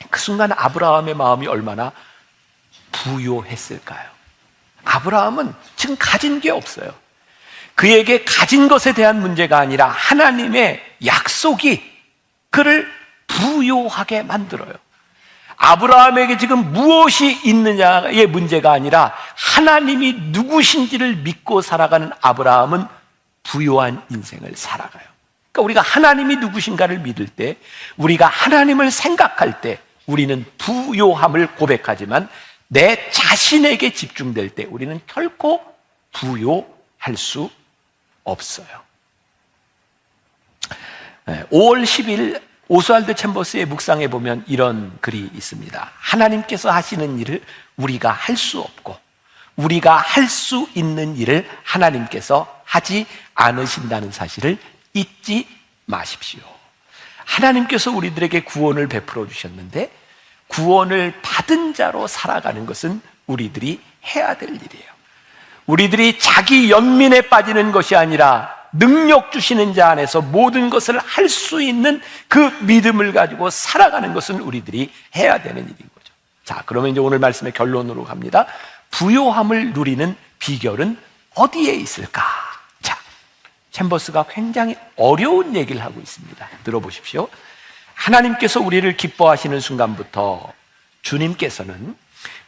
그 순간 아브라함의 마음이 얼마나 부요했을까요? 아브라함은 지금 가진 게 없어요. 그에게 가진 것에 대한 문제가 아니라 하나님의 약속이 그를 부요하게 만들어요. 아브라함에게 지금 무엇이 있느냐의 문제가 아니라 하나님이 누구신지를 믿고 살아가는 아브라함은 부요한 인생을 살아가요. 그러니까 우리가 하나님이 누구신가를 믿을 때, 우리가 하나님을 생각할 때 우리는 부요함을 고백하지만 내 자신에게 집중될 때 우리는 결코 부요할 수 없어요. 5월 10일 오스왈드 챔버스의 묵상에 보면 이런 글이 있습니다. 하나님께서 하시는 일을 우리가 할 수 없고 우리가 할 수 있는 일을 하나님께서 하지 않으신다는 사실을 잊지 마십시오. 하나님께서 우리들에게 구원을 베풀어 주셨는데 구원을 받은 자로 살아가는 것은 우리들이 해야 될 일이에요. 우리들이 자기 연민에 빠지는 것이 아니라 능력 주시는 자 안에서 모든 것을 할 수 있는 그 믿음을 가지고 살아가는 것은 우리들이 해야 되는 일인 거죠. 자, 그러면 이제 오늘 말씀의 결론으로 갑니다. 부요함을 누리는 비결은 어디에 있을까? 자, 챔버스가 굉장히 어려운 얘기를 하고 있습니다. 들어보십시오. 하나님께서 우리를 기뻐하시는 순간부터 주님께서는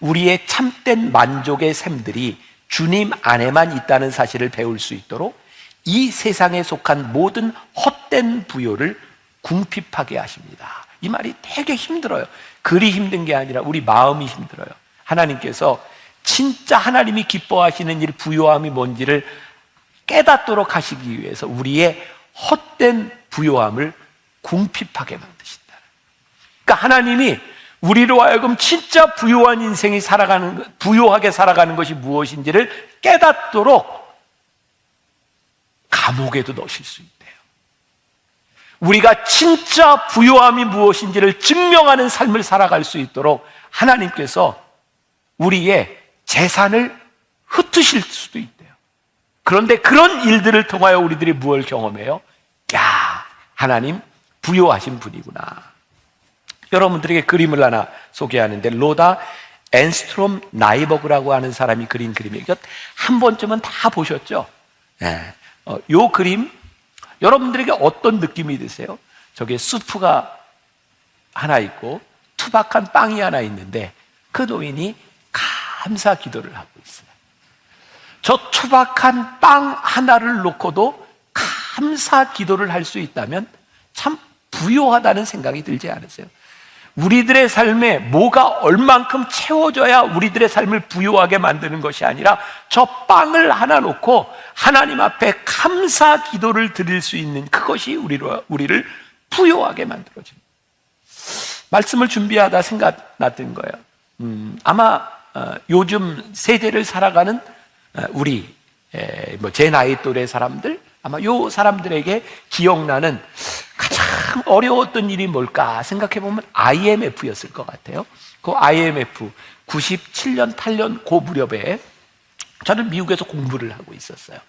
우리의 참된 만족의 셈들이 주님 안에만 있다는 사실을 배울 수 있도록 이 세상에 속한 모든 헛된 부요를 궁핍하게 하십니다. 이 말이 되게 힘들어요. 글이 힘든 게 아니라 우리 마음이 힘들어요. 하나님께서 진짜 하나님이 기뻐하시는 일, 부요함이 뭔지를 깨닫도록 하시기 위해서 우리의 헛된 부요함을 궁핍하게 만드신다. 그러니까 하나님이 우리로 하여금 진짜 부요한 인생이 부요하게 살아가는 것이 무엇인지를 깨닫도록 감옥에도 넣으실 수 있대요. 우리가 진짜 부요함이 무엇인지를 증명하는 삶을 살아갈 수 있도록 하나님께서 우리의 재산을 흩으실 수도 있대요. 그런데 그런 일들을 통하여 우리들이 무엇을 경험해요? 야, 하나님 부요하신 분이구나. 여러분들에게 그림을 하나 소개하는데 로다 앤스트롬 나이버그라고 하는 사람이 그린 그림이에요. 한 번쯤은 다 보셨죠? 네. 요 그림 여러분들에게 어떤 느낌이 드세요? 저게 수프가 하나 있고 투박한 빵이 하나 있는데 그 노인이 감사 기도를 하고 있어요. 저 투박한 빵 하나를 놓고도 감사 기도를 할 수 있다면 참 부요하다는 생각이 들지 않으세요? 우리들의 삶에 뭐가 얼만큼 채워져야 우리들의 삶을 부요하게 만드는 것이 아니라 저 빵을 하나 놓고 하나님 앞에 감사 기도를 드릴 수 있는 그것이 우리를 부요하게 만들어줍니다. 말씀을 준비하다 생각났던 거예요. 아마 요즘 세대를 살아가는 우리 제 나이 또래 사람들, 아마 요 사람들에게 기억나는 가장 어려웠던 일이 뭘까 생각해 보면 IMF였을 것 같아요. 그 IMF 97년, 8년 그 무렵에 저는 미국에서 공부를 하고 있었어요.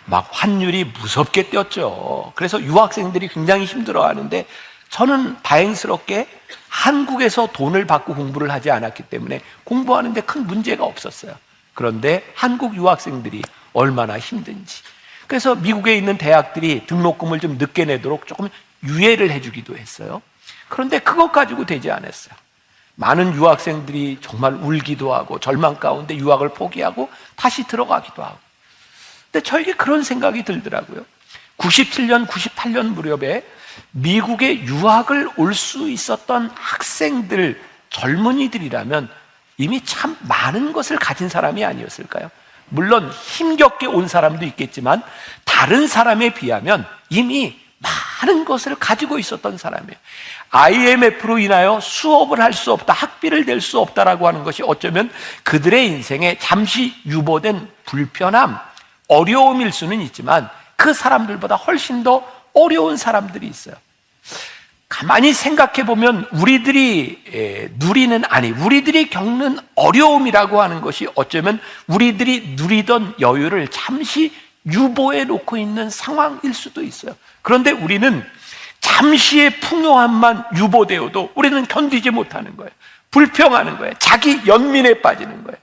막 환율이 무섭게 뛰었죠. 그래서 유학생들이 굉장히 힘들어하는데 저는 다행스럽게 한국에서 돈을 받고 공부를 하지 않았기 때문에 공부하는데 큰 문제가 없었어요. 그런데 한국 유학생들이 얼마나 힘든지. 그래서 미국에 있는 대학들이 등록금을 좀 늦게 내도록 조금 유예를 해주기도 했어요. 그런데 그것 가지고 되지 않았어요. 많은 유학생들이 정말 울기도 하고 절망 가운데 유학을 포기하고 다시 들어가기도 하고. 근데 저에게 그런 생각이 들더라고요. 97년, 98년 무렵에 미국에 유학을 올 수 있었던 학생들, 젊은이들이라면 이미 참 많은 것을 가진 사람이 아니었을까요? 물론 힘겹게 온 사람도 있겠지만 다른 사람에 비하면 이미 많은 것을 가지고 있었던 사람이에요. IMF로 인하여 수업을 할 수 없다, 학비를 낼 수 없다라고 하는 것이 어쩌면 그들의 인생에 잠시 유보된 불편함, 어려움일 수는 있지만 그 사람들보다 훨씬 더 어려운 사람들이 있어요. 가만히 생각해 보면 우리들이 우리들이 겪는 어려움이라고 하는 것이 어쩌면 우리들이 누리던 여유를 잠시 유보해 놓고 있는 상황일 수도 있어요. 그런데 우리는 잠시의 풍요함만 유보되어도 우리는 견디지 못하는 거예요. 불평하는 거예요. 자기 연민에 빠지는 거예요.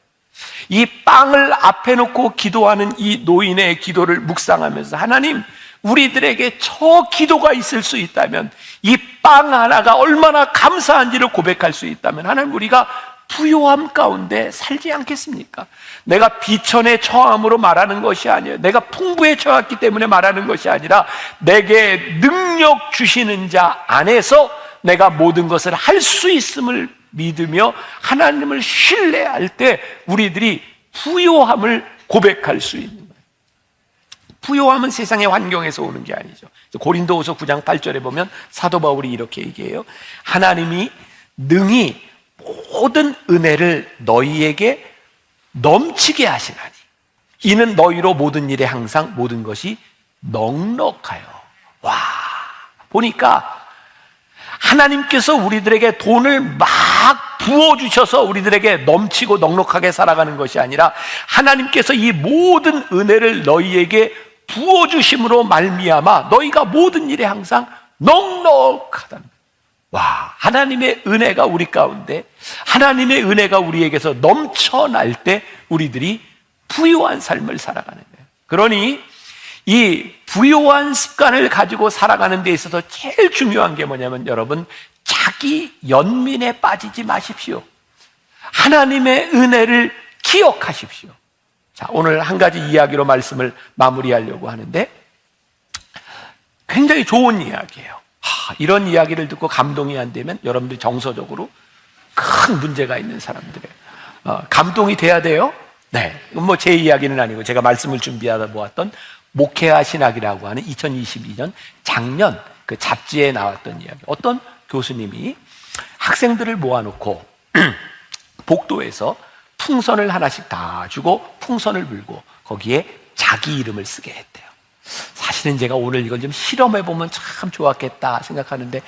이 빵을 앞에 놓고 기도하는 이 노인의 기도를 묵상하면서, 하나님, 우리들에게 저 기도가 있을 수 있다면, 이 빵 하나가 얼마나 감사한지를 고백할 수 있다면, 하나님, 우리가 부요함 가운데 살지 않겠습니까? 내가 비천에 처함으로 말하는 것이 아니에요. 내가 풍부에 처했기 때문에 말하는 것이 아니라 내게 능력 주시는 자 안에서 내가 모든 것을 할 수 있음을 믿으며 하나님을 신뢰할 때 우리들이 부요함을 고백할 수 있는 거예요. 부요함은 세상의 환경에서 오는 게 아니죠. 고린도후서 9장 8절에 보면 사도 바울이 이렇게 얘기해요. 하나님이 능히 모든 은혜를 너희에게 넘치게 하시나니 이는 너희로 모든 일에 항상 모든 것이 넉넉하여. 와, 보니까 하나님께서 우리들에게 돈을 막 부어주셔서 우리들에게 넘치고 넉넉하게 살아가는 것이 아니라 하나님께서 이 모든 은혜를 너희에게 부어주심으로 말미암아 너희가 모든 일에 항상 넉넉하다는 거예요. 와, 하나님의 은혜가 우리 가운데, 하나님의 은혜가 우리에게서 넘쳐날 때 우리들이 부유한 삶을 살아가는 거예요. 그러니 이 부유한 습관을 가지고 살아가는 데 있어서 제일 중요한 게 뭐냐면, 여러분, 자기 연민에 빠지지 마십시오. 하나님의 은혜를 기억하십시오. 자, 오늘 한 가지 이야기로 말씀을 마무리하려고 하는데, 굉장히 좋은 이야기예요. 이런 이야기를 듣고 감동이 안 되면 여러분들 정서적으로 큰 문제가 있는 사람들이에요. 감동이 돼야 돼요. 네, 뭐 제 이야기는 아니고 제가 말씀을 준비하다 보았던 목회와 신학이라고 하는 2022년 작년 그 잡지에 나왔던 이야기. 어떤 교수님이 학생들을 모아놓고 복도에서 풍선을 하나씩 다 주고 풍선을 불고 거기에 자기 이름을 쓰게 했대요. 사실은 제가 오늘 이걸 좀 실험해보면 참 좋았겠다 생각하는데,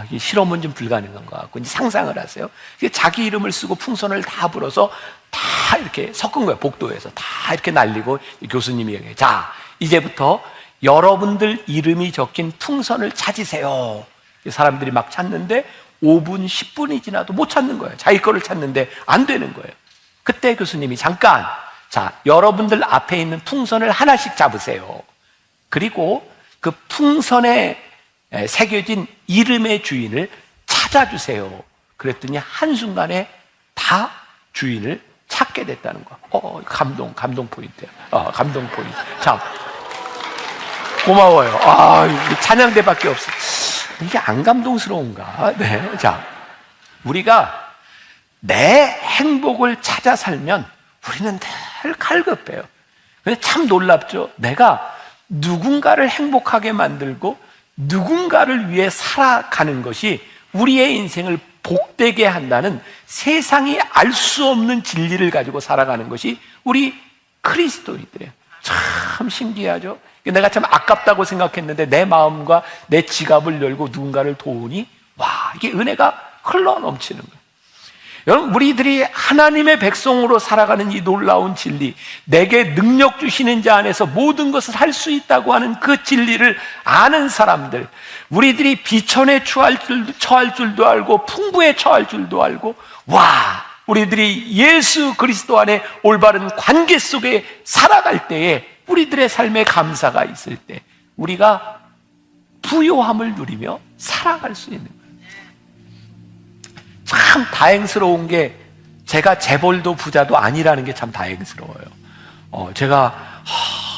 이게 실험은 좀 불가능한 것 같고, 이제 상상을 하세요. 자기 이름을 쓰고 풍선을 다 불어서 다 이렇게 섞은 거예요. 복도에서 다 이렇게 날리고 교수님이 얘기해요. 자, 이제부터 여러분들 이름이 적힌 풍선을 찾으세요. 사람들이 막 찾는데 5분, 10분이 지나도 못 찾는 거예요. 자기 거를 찾는데 안 되는 거예요. 그때 교수님이 잠깐, 자, 여러분들 앞에 있는 풍선을 하나씩 잡으세요. 그리고 그 풍선에 새겨진 이름의 주인을 찾아주세요. 그랬더니 한순간에 다 주인을 찾게 됐다는 거. 감동 포인트예요. 감동 포인트. 자, 고마워요. 찬양대밖에 없어. 이게 안 감동스러운가? 네. 자, 우리가 내 행복을 찾아 살면 우리는 늘 갈급해요. 근데 참 놀랍죠? 내가 누군가를 행복하게 만들고 누군가를 위해 살아가는 것이 우리의 인생을 복되게 한다는 세상이 알 수 없는 진리를 가지고 살아가는 것이 우리 그리스도인들이에요. 참 신기하죠? 내가 참 아깝다고 생각했는데 내 마음과 내 지갑을 열고 누군가를 도우니, 와, 이게 은혜가 흘러 넘치는 거예요. 여러분, 우리들이 하나님의 백성으로 살아가는 이 놀라운 진리, 내게 능력 주시는 자 안에서 모든 것을 할 수 있다고 하는 그 진리를 아는 사람들, 우리들이 비천에 처할 줄도 알고 풍부에 처할 줄도 알고, 와, 우리들이 예수 그리스도 안에 올바른 관계 속에 살아갈 때에 우리들의 삶에 감사가 있을 때 우리가 부요함을 누리며 살아갈 수 있는 거예요. 참 다행스러운 게 제가 재벌도 부자도 아니라는 게 참 다행스러워요. 제가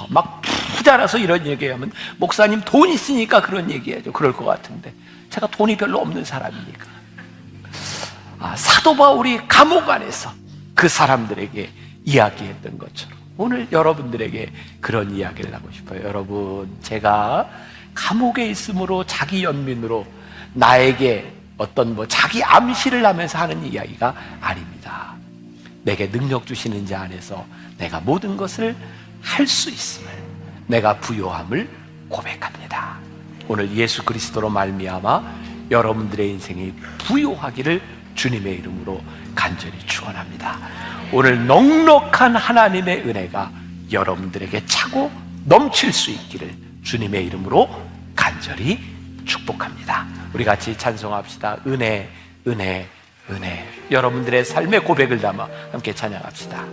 막 부자라서 이런 얘기하면 목사님 돈 있으니까 그런 얘기해야죠. 그럴 것 같은데 제가 돈이 별로 없는 사람이니까. 사도 바울이 감옥 안에서 그 사람들에게 이야기했던 것처럼 오늘 여러분들에게 그런 이야기를 하고 싶어요. 여러분, 제가 감옥에 있으므로 자기 연민으로 나에게 어떤 자기 암시를 하면서 하는 이야기가 아닙니다. 내게 능력 주시는 자 안에서 내가 모든 것을 할 수 있음을, 내가 부요함을 고백합니다. 오늘 예수 그리스도로 말미암아 여러분들의 인생이 부요하기를 주님의 이름으로 간절히 축원합니다. 오늘 넉넉한 하나님의 은혜가 여러분들에게 차고 넘칠 수 있기를 주님의 이름으로 간절히 축복합니다. 우리 같이 찬송합시다. 은혜, 은혜, 은혜. 여러분들의 삶의 고백을 담아 함께 찬양합시다.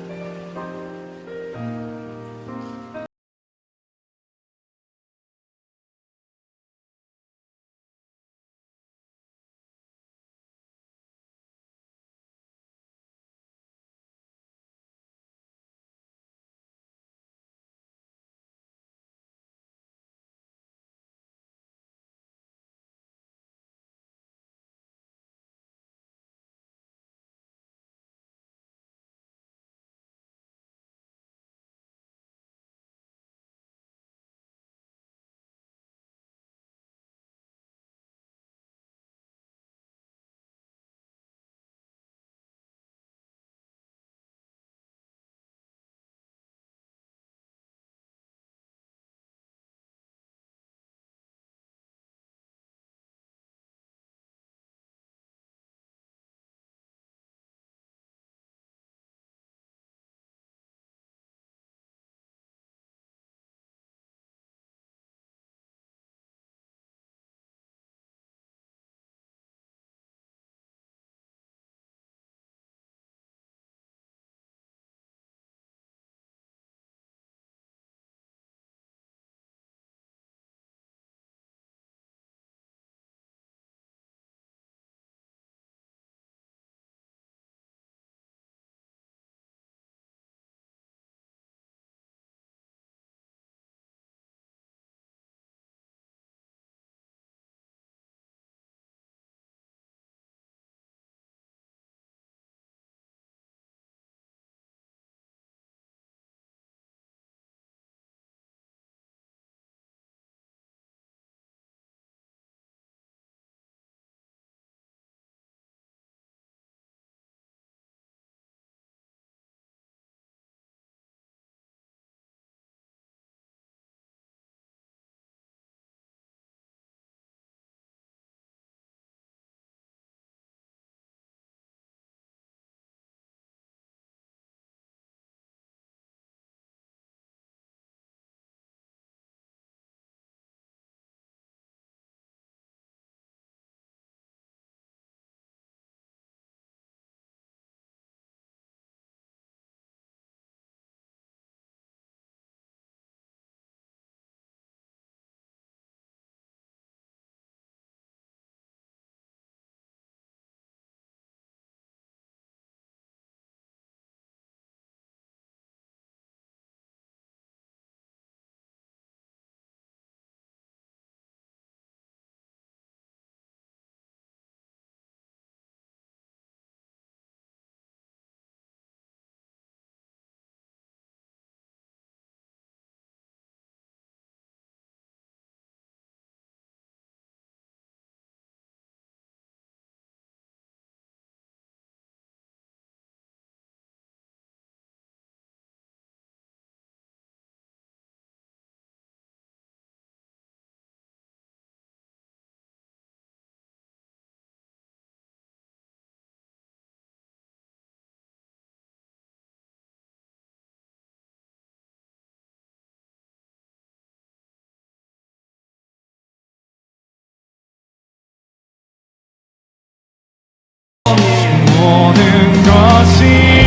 모든 것이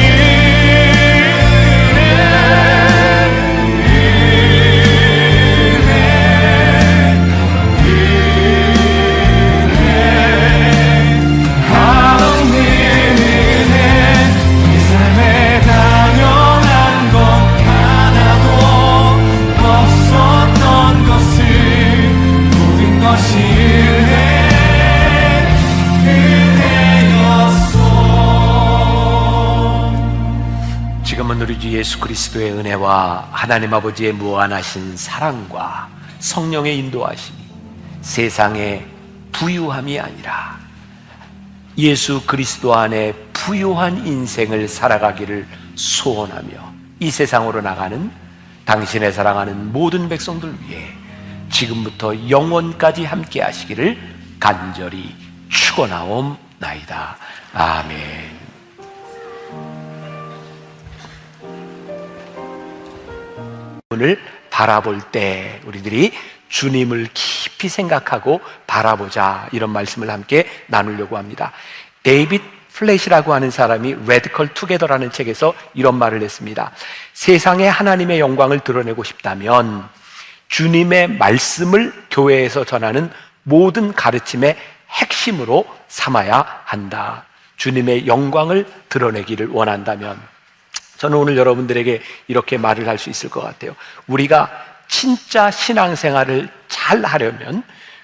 우리 주 예수 그리스도의 은혜와 하나님 아버지의 무한하신 사랑과 성령의 인도하심이 세상의 부유함이 아니라 예수 그리스도 안에 부유한 인생을 살아가기를 소원하며 이 세상으로 나가는 당신의 사랑하는 모든 백성들 위해 지금부터 영원까지 함께 하시기를 간절히 축원하옵나이다. 아멘. 오늘 바라볼 때 우리들이 주님을 깊이 생각하고 바라보자, 이런 말씀을 함께 나누려고 합니다. 데이빗 플랫이라고 하는 사람이 레디컬 투게더라는 책에서 이런 말을 했습니다. 세상에 하나님의 영광을 드러내고 싶다면 주님의 말씀을 교회에서 전하는 모든 가르침의 핵심으로 삼아야 한다. 주님의 영광을 드러내기를 원한다면, 저는 오늘 여러분들에게 이렇게 말을 할 수 있을 것 같아요. 우리가 진짜 신앙생활을 잘 하려면,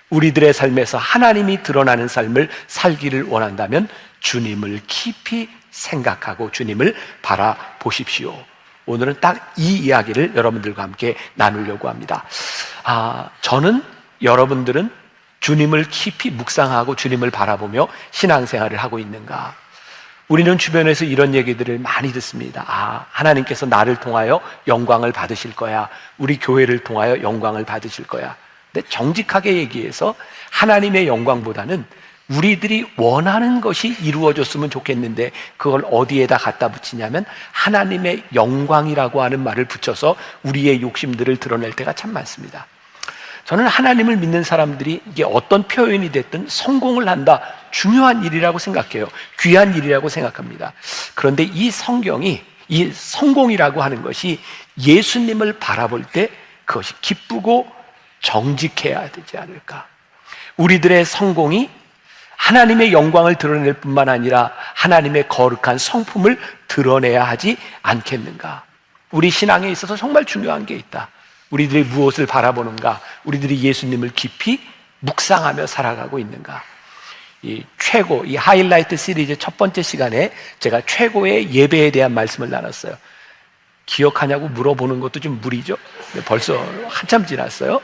우리들의 삶에서 하나님이 드러나는 삶을 살기를 원한다면 주님을 깊이 생각하고 주님을 바라보십시오. 오늘은 딱 이 이야기를 여러분들과 함께 나누려고 합니다. 저는, 여러분들은 주님을 깊이 묵상하고 주님을 바라보며 신앙생활을 하고 있는가? 우리는 주변에서 이런 얘기들을 많이 듣습니다. 하나님께서 나를 통하여 영광을 받으실 거야. 우리 교회를 통하여 영광을 받으실 거야. 근데 정직하게 얘기해서 하나님의 영광보다는 우리들이 원하는 것이 이루어졌으면 좋겠는데 그걸 어디에다 갖다 붙이냐면 하나님의 영광이라고 하는 말을 붙여서 우리의 욕심들을 드러낼 때가 참 많습니다. 저는 하나님을 믿는 사람들이 이게 어떤 표현이 됐든 성공을 한다, 중요한 일이라고 생각해요. 귀한 일이라고 생각합니다. 그런데 이 성경이, 이 성공이라고 하는 것이 예수님을 바라볼 때 그것이 기쁘고 정직해야 되지 않을까? 우리들의 성공이 하나님의 영광을 드러낼 뿐만 아니라 하나님의 거룩한 성품을 드러내야 하지 않겠는가? 우리 신앙에 있어서 정말 중요한 게 있다. 우리들이 무엇을 바라보는가? 우리들이 예수님을 깊이 묵상하며 살아가고 있는가? 이 하이라이트 시리즈 첫 번째 시간에 제가 최고의 예배에 대한 말씀을 나눴어요. 기억하냐고 물어보는 것도 좀 무리죠? 벌써 한참 지났어요.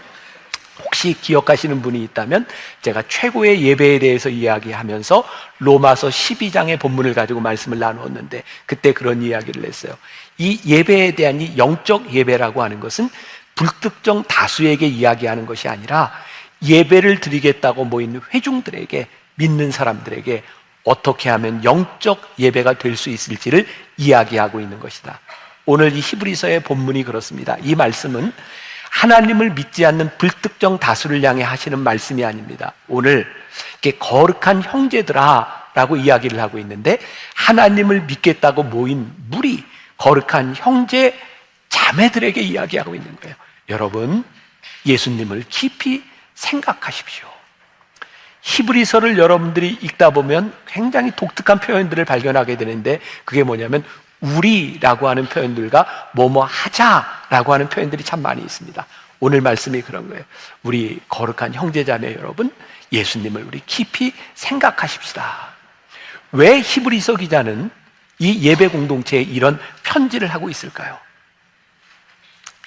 혹시 기억하시는 분이 있다면 제가 최고의 예배에 대해서 이야기하면서 로마서 12장의 본문을 가지고 말씀을 나누었는데 그때 그런 이야기를 했어요. 이 예배에 대한 이 영적 예배라고 하는 것은 불특정 다수에게 이야기하는 것이 아니라 예배를 드리겠다고 모인 회중들에게, 믿는 사람들에게 어떻게 하면 영적 예배가 될 수 있을지를 이야기하고 있는 것이다. 오늘 이 히브리서의 본문이 그렇습니다. 이 말씀은 하나님을 믿지 않는 불특정 다수를 향해 하시는 말씀이 아닙니다. 오늘 이렇게 거룩한 형제들아 라고 이야기를 하고 있는데 하나님을 믿겠다고 모인 무리, 거룩한 형제 자매들에게 이야기하고 있는 거예요. 여러분, 예수님을 깊이 생각하십시오. 히브리서를 여러분들이 읽다 보면 굉장히 독특한 표현들을 발견하게 되는데 그게 뭐냐면 우리라고 하는 표현들과 뭐뭐 하자라고 하는 표현들이 참 많이 있습니다. 오늘 말씀이 그런 거예요. 우리 거룩한 형제자매 여러분, 예수님을 우리 깊이 생각하십시다. 왜 히브리서 기자는 이 예배 공동체에 이런 편지를 하고 있을까요?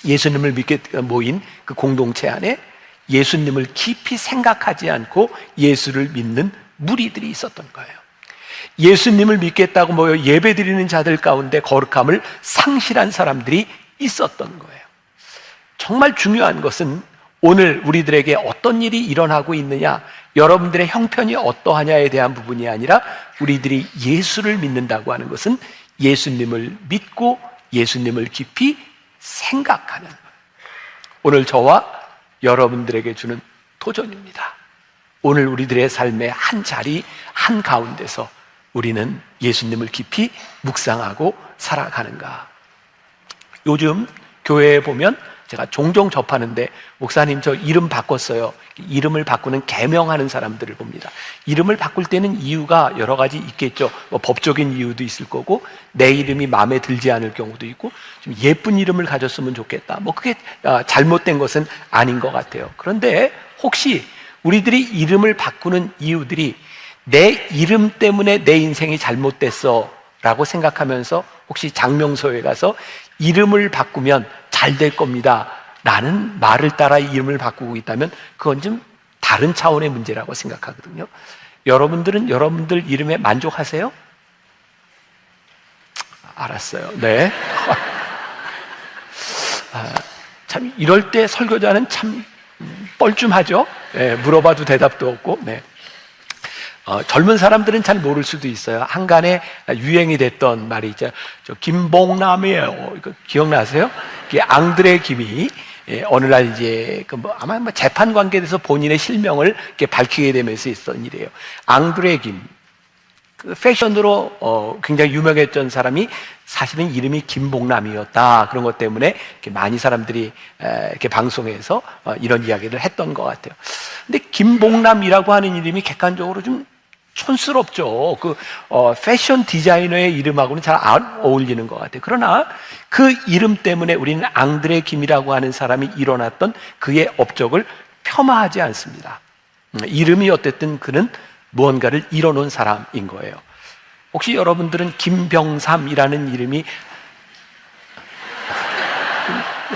예수님을 믿게 모인 그 공동체 안에 예수님을 깊이 생각하지 않고 예수를 믿는 무리들이 있었던 거예요. 예수님을 믿겠다고 모여 예배드리는 자들 가운데 거룩함을 상실한 사람들이 있었던 거예요. 정말 중요한 것은 오늘 우리들에게 어떤 일이 일어나고 있느냐, 여러분들의 형편이 어떠하냐에 대한 부분이 아니라 우리들이 예수를 믿는다고 하는 것은 예수님을 믿고 예수님을 깊이 생각하는 거예요. 오늘 저와 여러분들에게 주는 도전입니다. 오늘 우리들의 삶의 한 자리, 한 가운데서 우리는 예수님을 깊이 묵상하고 살아가는가? 요즘 교회에 보면 제가 종종 접하는데 목사님 저 이름 바꿨어요. 이름을 바꾸는 계명하는 사람들을 봅니다. 이름을 바꿀 때는 이유가 여러 가지 있겠죠. 뭐 법적인 이유도 있을 거고 내 이름이 마음에 들지 않을 경우도 있고 좀 예쁜 이름을 가졌으면 좋겠다. 뭐 그게 잘못된 것은 아닌 것 같아요. 그런데 혹시 우리들이 이름을 바꾸는 이유들이 내 이름 때문에 내 인생이 잘못됐어 라고 생각하면서 혹시 장명소에 가서 이름을 바꾸면 잘 될 겁니다 라는 말을 따라 이름을 바꾸고 있다면 그건 좀 다른 차원의 문제라고 생각하거든요. 여러분들은 여러분들 이름에 만족하세요? 알았어요. 네. 참 이럴 때 설교자는 참 뻘쭘하죠. 네, 물어봐도 대답도 없고. 네. 젊은 사람들은 잘 모를 수도 있어요. 한간에 유행이 됐던 말이 있죠. 저 김봉남이에요. 이거 기억나세요? 앙드레 김이 어느 날 이제 아마 재판 관계에 대해서 본인의 실명을 이렇게 밝히게 되면서 있었던 일이에요. 앙드레 김. 그 패션으로 굉장히 유명했던 사람이 사실은 이름이 김봉남이었다. 그런 것 때문에 이렇게 많이 사람들이 이렇게 방송에서 이런 이야기를 했던 것 같아요. 근데 김봉남이라고 하는 이름이 객관적으로 좀 촌스럽죠. 패션 디자이너의 이름하고는 잘 안 어울리는 것 같아요. 그러나 그 이름 때문에 우리는 앙드레 김이라고 하는 사람이 일어났던 그의 업적을 폄하하지 않습니다. 이름이 어쨌든 그는 무언가를 이뤄놓은 사람인 거예요. 혹시 여러분들은 김병삼이라는 이름이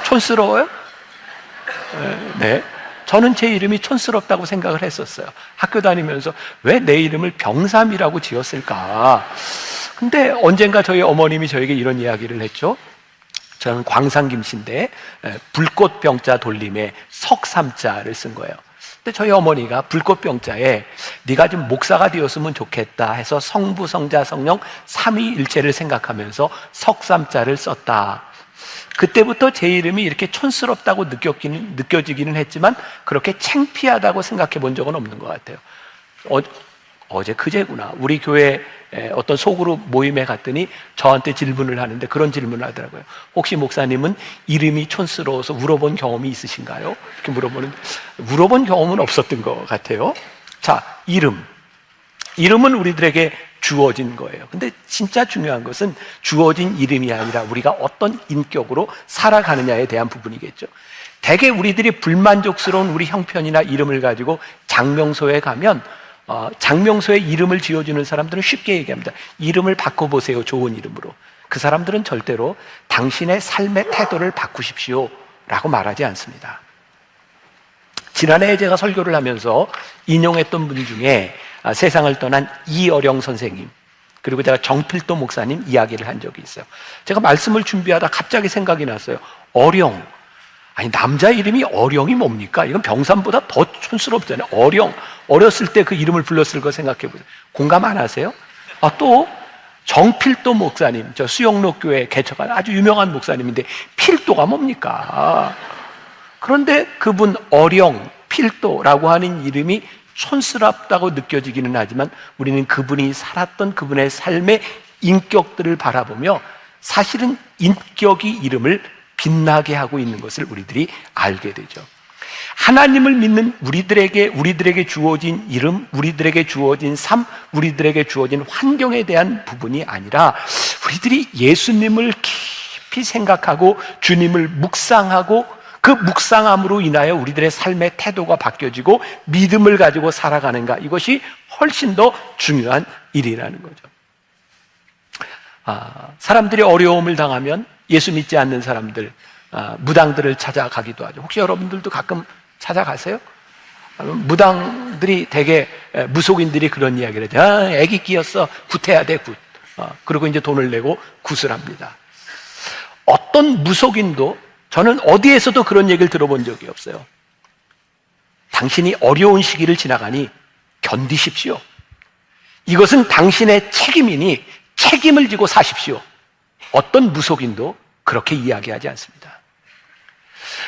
촌스러워요? 네. 저는 제 이름이 촌스럽다고 생각을 했었어요. 학교 다니면서 왜 내 이름을 병삼이라고 지었을까? 근데 언젠가 저희 어머님이 저에게 이런 이야기를 했죠. 저는 광산김씨인데 불꽃병자 돌림에 석삼자를 쓴 거예요. 근데 저희 어머니가 불꽃병자에 네가 좀 목사가 되었으면 좋겠다 해서 성부, 성자, 성령 삼위일체를 생각하면서 석삼자를 썼다. 그때부터 제 이름이 이렇게 촌스럽다고 느껴지기는 했지만 그렇게 창피하다고 생각해 본 적은 없는 것 같아요. 어제 그제구나. 우리 교회 어떤 소그룹 모임에 갔더니 저한테 질문을 하는데 그런 질문을 하더라고요. 혹시 목사님은 이름이 촌스러워서 울어본 경험이 있으신가요? 이렇게 물어본 경험은 없었던 것 같아요. 자, 이름은 우리들에게 주어진 거예요. 근데 진짜 중요한 것은 주어진 이름이 아니라 우리가 어떤 인격으로 살아가느냐에 대한 부분이겠죠. 대개 우리들이 불만족스러운 우리 형편이나 이름을 가지고 장명소에 가면 장명소에 이름을 지어주는 사람들은 쉽게 얘기합니다. 이름을 바꿔보세요. 좋은 이름으로. 그 사람들은 절대로 당신의 삶의 태도를 바꾸십시오 라고 말하지 않습니다. 지난해 제가 설교를 하면서 인용했던 분 중에 세상을 떠난 이어령 선생님, 그리고 제가 정필도 목사님 이야기를 한 적이 있어요. 제가 말씀을 준비하다 갑자기 생각이 났어요. 어령. 아니, 남자 이름이 어령이 뭡니까? 이건 병삼보다 더 촌스럽잖아요. 어령. 어렸을 때 그 이름을 불렀을 거 생각해 보세요. 공감 안 하세요? 또 정필도 목사님, 저 수영로 교회 개척한 아주 유명한 목사님인데 필도가 뭡니까? 그런데 그분 어령, 필도라고 하는 이름이 촌스럽다고 느껴지기는 하지만 우리는 그분이 살았던 그분의 삶의 인격들을 바라보며 사실은 인격이 이름을 빛나게 하고 있는 것을 우리들이 알게 되죠. 하나님을 믿는 우리들에게 주어진 이름, 우리들에게 주어진 삶, 우리들에게 주어진 환경에 대한 부분이 아니라 우리들이 예수님을 깊이 생각하고 주님을 묵상하고 그 묵상함으로 인하여 우리들의 삶의 태도가 바뀌어지고 믿음을 가지고 살아가는가, 이것이 훨씬 더 중요한 일이라는 거죠. 사람들이 어려움을 당하면 예수 믿지 않는 사람들, 무당들을 찾아가기도 하죠. 혹시 여러분들도 가끔 찾아가세요? 무당들이 되게 무속인들이 그런 이야기를 하죠. 애기 끼었어, 굿해야 돼, 굿. 그리고 이제 돈을 내고 굿을 합니다. 어떤 무속인도 저는 어디에서도 그런 얘기를 들어본 적이 없어요. 당신이 어려운 시기를 지나가니 견디십시오. 이것은 당신의 책임이니 책임을 지고 사십시오. 어떤 무속인도 그렇게 이야기하지 않습니다.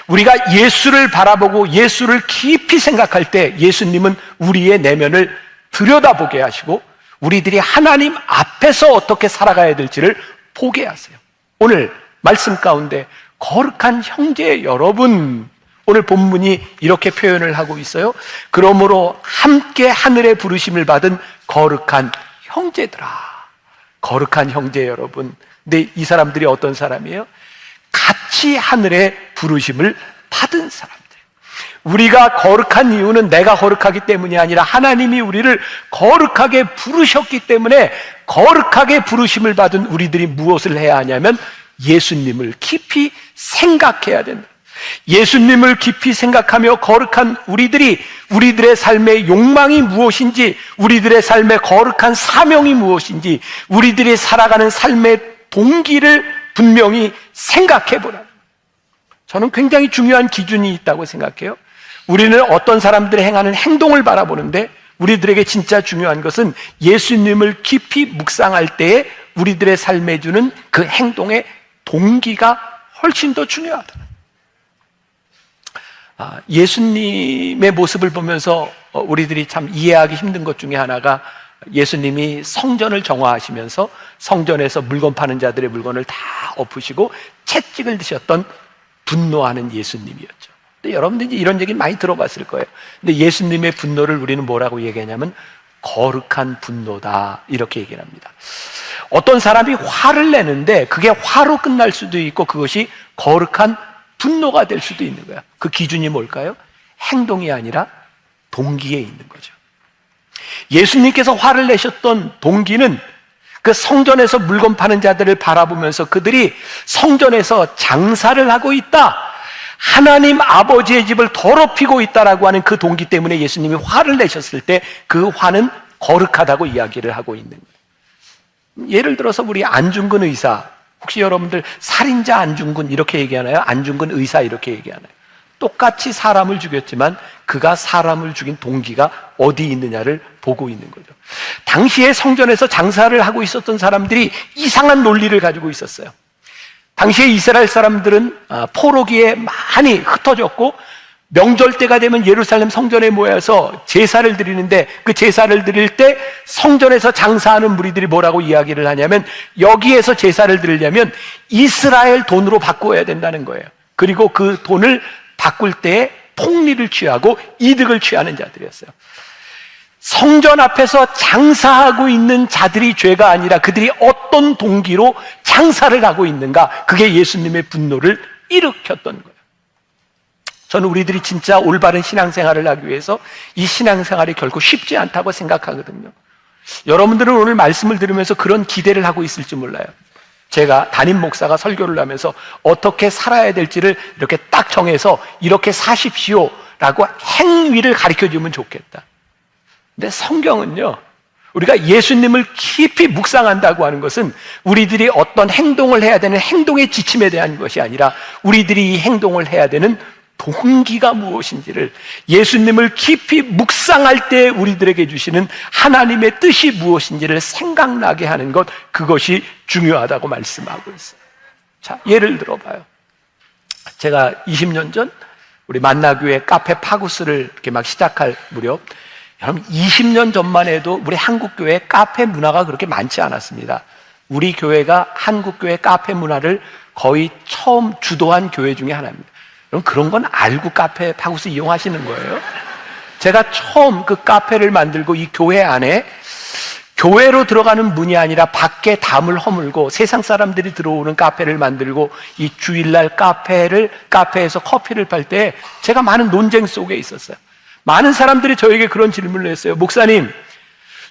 우리가 예수를 바라보고 예수를 깊이 생각할 때 예수님은 우리의 내면을 들여다보게 하시고 우리들이 하나님 앞에서 어떻게 살아가야 될지를 보게 하세요. 오늘 말씀 가운데 거룩한 형제 여러분, 오늘 본문이 이렇게 표현을 하고 있어요. 그러므로 함께 하늘의 부르심을 받은 거룩한 형제들아. 거룩한 형제 여러분. 근데 이 사람들이 어떤 사람이에요? 같이 하늘의 부르심을 받은 사람들. 우리가 거룩한 이유는 내가 거룩하기 때문이 아니라 하나님이 우리를 거룩하게 부르셨기 때문에 거룩하게 부르심을 받은 우리들이 무엇을 해야 하냐면 예수님을 깊이 생각해야 된다. 예수님을 깊이 생각하며 거룩한 우리들의 삶의 욕망이 무엇인지, 우리들의 삶의 거룩한 사명이 무엇인지, 우리들이 살아가는 삶의 동기를 분명히 생각해 보라. 저는 굉장히 중요한 기준이 있다고 생각해요. 우리는 어떤 사람들이 행하는 행동을 바라보는데 우리들에게 진짜 중요한 것은 예수님을 깊이 묵상할 때에 우리들의 삶에 주는 그 행동의 동기가 훨씬 더 중요하다. 예수님의 모습을 보면서 우리들이 참 이해하기 힘든 것 중에 하나가 예수님이 성전을 정화하시면서 성전에서 물건 파는 자들의 물건을 다 엎으시고 채찍을 드셨던 분노하는 예수님이었죠. 근데 여러분들이 이런 얘기 많이 들어봤을 거예요. 근데 예수님의 분노를 우리는 뭐라고 얘기하냐면 거룩한 분노다, 이렇게 얘기를 합니다. 어떤 사람이 화를 내는데 그게 화로 끝날 수도 있고 그것이 거룩한 분노가 될 수도 있는 거야. 그 기준이 뭘까요? 행동이 아니라 동기에 있는 거죠. 예수님께서 화를 내셨던 동기는 그 성전에서 물건 파는 자들을 바라보면서 그들이 성전에서 장사를 하고 있다, 하나님 아버지의 집을 더럽히고 있다라고 하는 그 동기 때문에 예수님이 화를 내셨을 때 그 화는 거룩하다고 이야기를 하고 있는 거예요. 예를 들어서 우리 안중근 의사, 혹시 여러분들 살인자 안중근 이렇게 얘기하나요? 안중근 의사 이렇게 얘기하나요? 똑같이 사람을 죽였지만 그가 사람을 죽인 동기가 어디 있느냐를 보고 있는 거죠. 당시에 성전에서 장사를 하고 있었던 사람들이 이상한 논리를 가지고 있었어요. 당시에 이스라엘 사람들은 포로기에 많이 흩어졌고 명절 때가 되면 예루살렘 성전에 모여서 제사를 드리는데 그 제사를 드릴 때 성전에서 장사하는 무리들이 뭐라고 이야기를 하냐면 여기에서 제사를 드리려면 이스라엘 돈으로 바꿔야 된다는 거예요. 그리고 그 돈을 바꿀 때에 폭리를 취하고 이득을 취하는 자들이었어요. 성전 앞에서 장사하고 있는 자들이 죄가 아니라 그들이 어떤 동기로 장사를 하고 있는가, 그게 예수님의 분노를 일으켰던 거예요. 저는 우리들이 진짜 올바른 신앙생활을 하기 위해서 이 신앙생활이 결코 쉽지 않다고 생각하거든요. 여러분들은 오늘 말씀을 들으면서 그런 기대를 하고 있을지 몰라요. 제가 담임 목사가 설교를 하면서 어떻게 살아야 될지를 이렇게 딱 정해서 이렇게 사십시오라고 행위를 가르쳐주면 좋겠다. 근데 성경은요, 우리가 예수님을 깊이 묵상한다고 하는 것은 우리들이 어떤 행동을 해야 되는 행동의 지침에 대한 것이 아니라 우리들이 이 행동을 해야 되는 동기가 무엇인지를, 예수님을 깊이 묵상할 때 우리들에게 주시는 하나님의 뜻이 무엇인지를 생각나게 하는 것, 그것이 중요하다고 말씀하고 있어요. 자, 예를 들어봐요. 제가 20년 전 우리 만나교회 카페 파구스를 이렇게 막 시작할 무렵, 여러분 20년 전만 해도 우리 한국교회 카페 문화가 그렇게 많지 않았습니다. 우리 교회가 한국교회 카페 문화를 거의 처음 주도한 교회 중에 하나입니다. 그럼 그런 건 알고 카페 파구스 이용하시는 거예요? 제가 처음 그 카페를 만들고 이 교회 안에 교회로 들어가는 문이 아니라 밖에 담을 허물고 세상 사람들이 들어오는 카페를 만들고 이 주일날 카페에서 커피를 팔 때 제가 많은 논쟁 속에 있었어요. 많은 사람들이 저에게 그런 질문을 했어요. 목사님,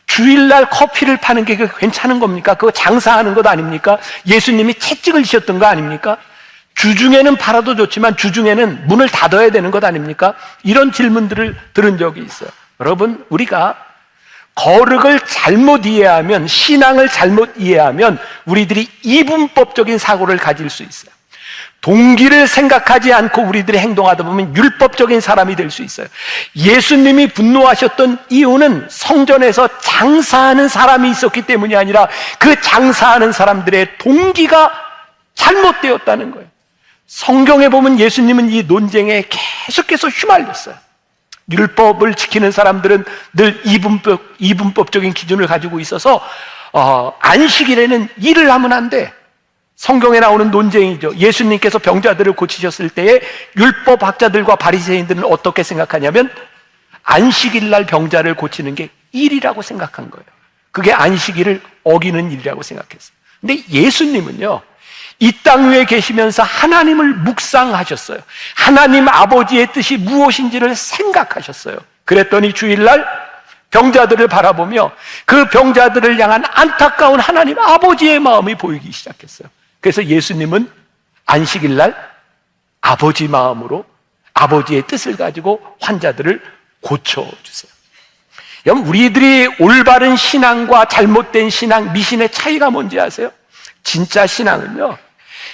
주일날 커피를 파는 게 괜찮은 겁니까? 그거 장사하는 것 아닙니까? 예수님이 채찍을 지셨던 거 아닙니까? 주중에는 팔아도 좋지만 주중에는 문을 닫아야 되는 것 아닙니까? 이런 질문들을 들은 적이 있어요. 여러분, 우리가 거룩을 잘못 이해하면, 신앙을 잘못 이해하면 우리들이 이분법적인 사고를 가질 수 있어요. 동기를 생각하지 않고 우리들이 행동하다 보면 율법적인 사람이 될 수 있어요. 예수님이 분노하셨던 이유는 성전에서 장사하는 사람이 있었기 때문이 아니라 그 장사하는 사람들의 동기가 잘못되었다는 거예요. 성경에 보면 예수님은 이 논쟁에 계속해서 휘말렸어요. 율법을 지키는 사람들은 늘 이분법적인 기준을 가지고 있어서 안식일에는 일을 하면 안 돼. 성경에 나오는 논쟁이죠. 예수님께서 병자들을 고치셨을 때에 율법학자들과 바리새인들은 어떻게 생각하냐면 안식일날 병자를 고치는 게 일이라고 생각한 거예요. 그게 안식일을 어기는 일이라고 생각했어요. 근데 예수님은요, 이 땅 위에 계시면서 하나님을 묵상하셨어요. 하나님 아버지의 뜻이 무엇인지를 생각하셨어요. 그랬더니 주일날 병자들을 바라보며 그 병자들을 향한 안타까운 하나님 아버지의 마음이 보이기 시작했어요. 그래서 예수님은 안식일날 아버지 마음으로 아버지의 뜻을 가지고 환자들을 고쳐주세요. 여러분, 우리들이 올바른 신앙과 잘못된 신앙, 미신의 차이가 뭔지 아세요? 진짜 신앙은요,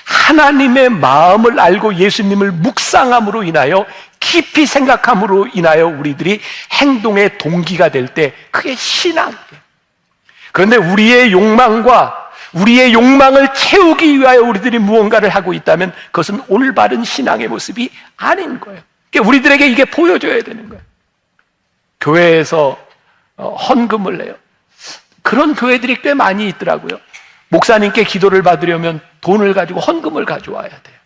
하나님의 마음을 알고 예수님을 묵상함으로 인하여 깊이 생각함으로 인하여 우리들이 행동의 동기가 될 때 그게 신앙이에요. 그런데 우리의 욕망을 채우기 위하여 우리들이 무언가를 하고 있다면 그것은 올바른 신앙의 모습이 아닌 거예요. 그러니까 우리들에게 이게 보여줘야 되는 거예요. 교회에서 헌금을 내요. 그런 교회들이 꽤 많이 있더라고요. 목사님께 기도를 받으려면 돈을 가지고 헌금을 가져와야 돼요.